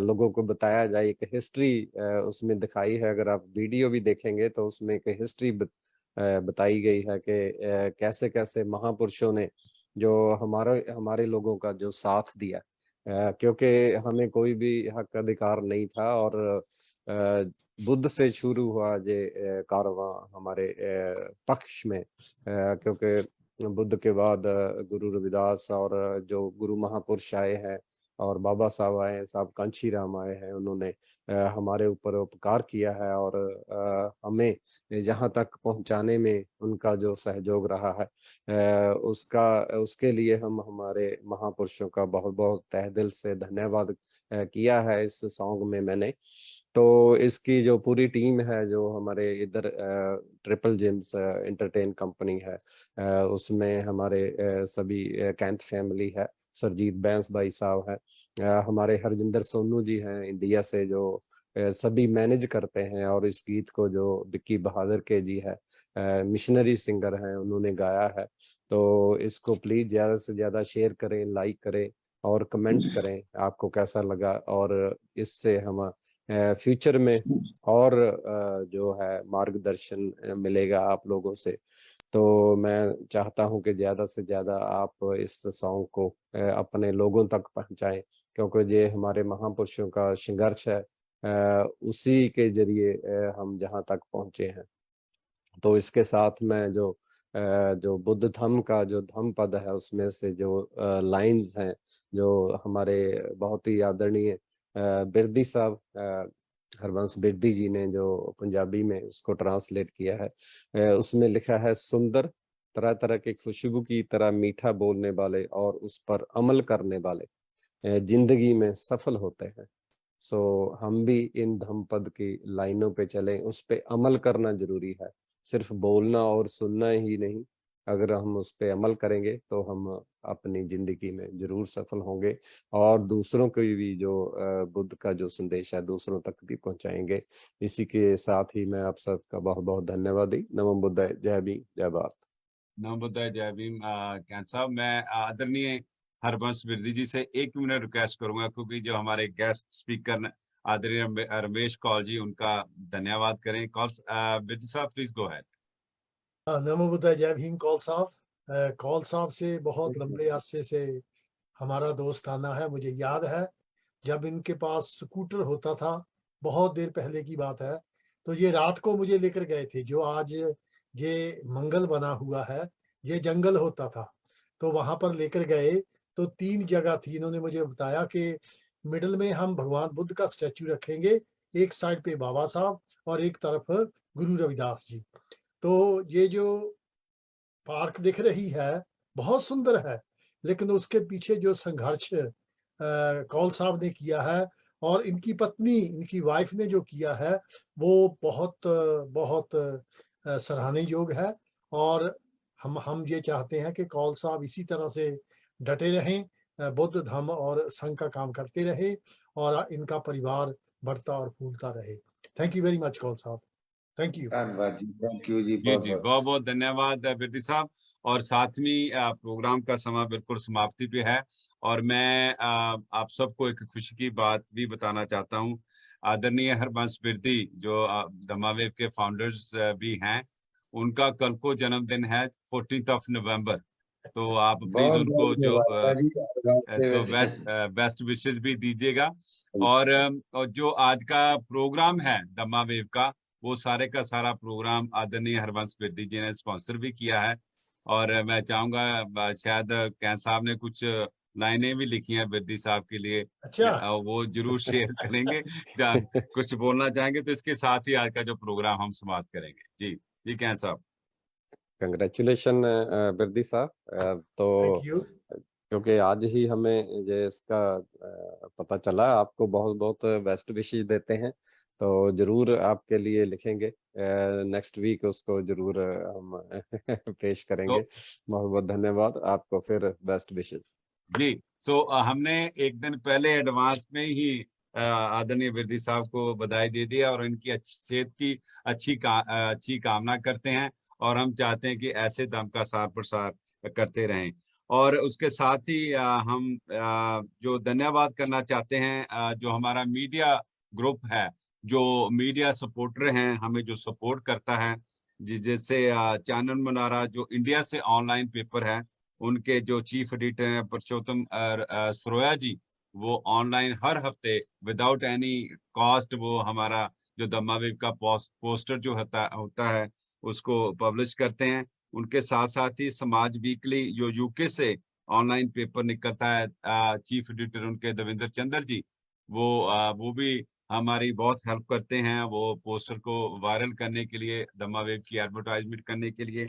लोगों को बताया जाए, एक हिस्ट्री उसमें दिखाई है। अगर आप वीडियो भी देखेंगे तो उसमें एक हिस्ट्री बताई गई है कि कैसे कैसे महापुरुषों ने जो हमारे लोगों का जो साथ दिया, क्योंकि हमें कोई भी हक अधिकार नहीं था और बुद्ध से शुरू हुआ ये कारवां हमारे पक्ष में, क्योंकि बुद्ध के बाद गुरु रविदास और जो गुरु महापुरुष आए हैं और बाबा साहब आए हैं, साहब कांची राम आए हैं, उन्होंने हमारे ऊपर उपकार किया है और हमें यहाँ तक पहुँचाने में उनका जो सहयोग रहा है उसके लिए हम हमारे महापुरुषों का बहुत बहुत तहे दिल से धन्यवाद किया है इस सॉन्ग में मैंने। तो इसकी जो पूरी टीम है जो हमारे इधर ट्रिपल जिम्स एंटरटेन कंपनी है, उसमें हमारे सभी कैंथ फैमिली है, सरजीत बैंस भाई साहब है, हमारे हरजिंदर सोनू जी हैं इंडिया से जो सभी मैनेज करते हैं, और इस गीत को जो विक्की बहादुर के जी है मिशनरी सिंगर हैं, उन्होंने गाया है। तो इसको प्लीज ज्यादा से ज्यादा शेयर करें, लाइक करें और कमेंट करें आपको कैसा लगा, और इससे हम फ्यूचर में और जो है मार्गदर्शन मिलेगा आप लोगों से। तो मैं चाहता हूं कि ज्यादा से ज्यादा आप इस सॉन्ग को अपने लोगों तक पहुंचाएं, क्योंकि ये हमारे महापुरुषों का संघर्ष है, उसी के जरिए हम जहां तक पहुंचे हैं। तो इसके साथ में जो बुद्ध धम्म का जो धम्म पद है उसमें से जो लाइंस हैं जो हमारे बहुत ही आदरणीय बिरदी साहब हरबंस बिरदी जी ने जो पंजाबी में उसको ट्रांसलेट किया है, उसमें लिखा है, सुंदर तरह तरह की खुशबू की तरह मीठा बोलने वाले और उस पर अमल करने वाले जिंदगी में सफल होते हैं। सो हम भी इन धम्म पद की लाइनों पे चलें, उस पे अमल करना जरूरी है, सिर्फ बोलना और सुनना ही नहीं। अगर हम उस पे अमल करेंगे तो हम अपनी जिंदगी में जरूर सफल होंगे और दूसरों को भी जो बुद्ध का जो संदेश है दूसरों तक भी पहुंचाएंगे। इसी के साथ ही मैं आप सबका बहुत बहुत धन्यवाद दी। नमो बुद्धाय, जय भीम, जय भारत। नमो बुद्धाय, जय भीम। कैंथ साहब, मैं आदरणीय हरबंश बिरदी जी से 1 मिनट रिक्वेस्ट करूंगा, क्योंकि जो हमारे गेस्ट स्पीकर आदरणीय रमेश कौल जी, उनका धन्यवाद करें। कौल बिरदी साहब, प्लीज गो अहेड। नमो बुद्धाय, जय भीम कौल साहब। कौल साहब से बहुत लंबे अरसे से हमारा दोस्ताना है। मुझे याद है जब इनके पास स्कूटर होता था, बहुत देर पहले की बात है, तो ये रात को मुझे लेकर गए थे। जो आज ये मंगल बना हुआ है, ये जंगल होता था, तो वहां पर लेकर गए तो 3 जगह थी। इन्होंने मुझे बताया कि मिडल में हम भगवान बुद्ध का स्टैचू रखेंगे, एक साइड पे बाबा साहब और एक तरफ गुरु रविदास जी। तो ये जो पार्क दिख रही है बहुत सुंदर है, लेकिन उसके पीछे जो संघर्ष कौल साहब ने किया है और इनकी पत्नी, इनकी वाइफ ने जो किया है, वो बहुत बहुत सराहनीय योग है। और हम ये चाहते हैं कि कौल साहब इसी तरह से डटे रहें, बुद्ध धम्म और संघ का काम करते रहे और इनका परिवार बढ़ता और फूलता रहे। Thank you very much Kaul साहब, थैंक यू। धन्यवाद जी, थैंक यू जी, जी बहुत जी, बहुत बहुत बहुत धन्यवाद बिरदी साहब। और सातवीं प्रोग्राम का समय बिल्कुल समाप्ति पे है, और मैं आप सबको एक खुशी की बात भी बताना चाहता हूँ। आदरणीय हरबंश बिरदी जो धम्मा वेव के फाउंडर्स भी हैं, उनका कल को जन्मदिन है 14 नवंबर। तो आप प्लीज बहुत उनको बहुत जो मुबारक तो बेस्ट विशेष भी दीजिएगा। और जो आज का प्रोग्राम है धम्मा वेव का, वो सारे का सारा प्रोग्राम आदरणीय हरबंश बिरदी जी ने स्पॉन्सर भी किया है। और मैं चाहूंगा, शायद कैं साहब ने कुछ लाइनें भी लिखी हैं बिरदी साहब के लिए, अच्छा। वो जरूर शेयर करेंगे। कुछ बोलना चाहेंगे तो इसके साथ ही आज का जो प्रोग्राम हम समाप्त करेंगे। जी जी, कैं साहब। कंग्रेचुलेशन बिरदी साहब। तो थैंक यू। क्योंकि आज ही हमें ये इसका पता चला, आपको बहुत बहुत बेस्ट विशेस देते हैं। तो जरूर आपके लिए लिखेंगे, नेक्स्ट वीक उसको जरूर हम पेश करेंगे। बहुत बहुत धन्यवाद आपको, फिर बेस्ट विशेस। जी, सो हमने एक दिन पहले एडवांस में ही आदरणीय बिरदी साहब को बधाई दे दिया, और इनकी अच्छी सेहत की अच्छी कामना करते हैं, और हम चाहते हैं कि ऐसे दम का सार प्रसार करते रहें। और उसके साथ ही हम जो धन्यवाद करना चाहते हैं, जो हमारा मीडिया ग्रुप है, जो मीडिया सपोर्टर हैं, हमें जो सपोर्ट करता है, जैसे चानन मुनारा जो इंडिया से ऑनलाइन पेपर है, उनके जो चीफ एडिटर हैं पुरुषोत्तम सरोया जी, वो ऑनलाइन हर हफ्ते विदाउट एनी कॉस्ट वो हमारा जो धम्मा वेव का पोस्टर जो होता है उसको पब्लिश करते हैं। उनके साथ साथ ही समाज वीकली जो यूके से ऑनलाइन पेपर निकलता है, चीफ एडिटर उनके देवेंद्र चंद्र जी, वो भी हमारी बहुत हेल्प करते हैं। वो पोस्टर को वायरल करने के लिए, धम्मा वेव की एडवर्टाइजमेंट करने के लिए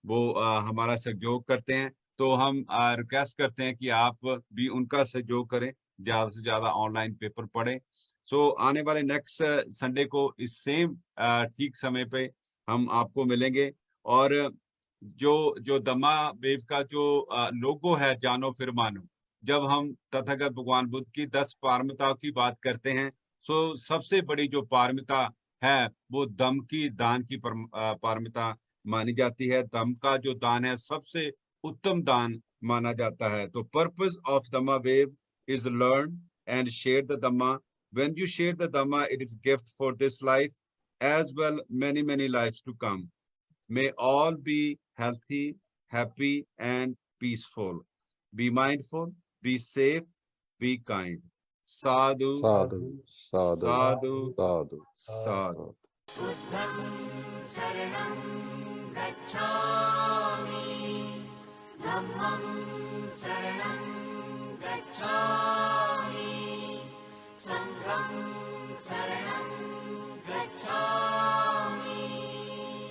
वो हमारा सहयोग करते हैं। तो हम रिक्वेस्ट करते हैं कि आप भी उनका सहयोग करें, ज्यादा से ज्यादा ऑनलाइन पेपर पढ़ें। सो आने वाले नेक्स्ट संडे को इस सेम ठीक समय पे हम आपको मिलेंगे। और जो धम्मा वेव का जो लोगो है, जानो फिर मानो, जब हम तथागत भगवान बुद्ध की 10 पारमिताओं की बात करते हैं, सो सबसे बड़ी जो पारमिता है वो दम की दान की पारमिता मानी जाती है। दम का जो दान है सबसे उत्तम दान माना जाता है। तो purpose of Dhamma wave is learn and share the Dhamma. When you share the Dhamma, it is gift for this life as well many lives to come. May all be healthy, happy and peaceful. Be mindful, be safe, be kind. Sadhu, Sadhu Sadhu sadhu, Sadhu sadhu. बुद्धं शरणं गच्छामि धम्मं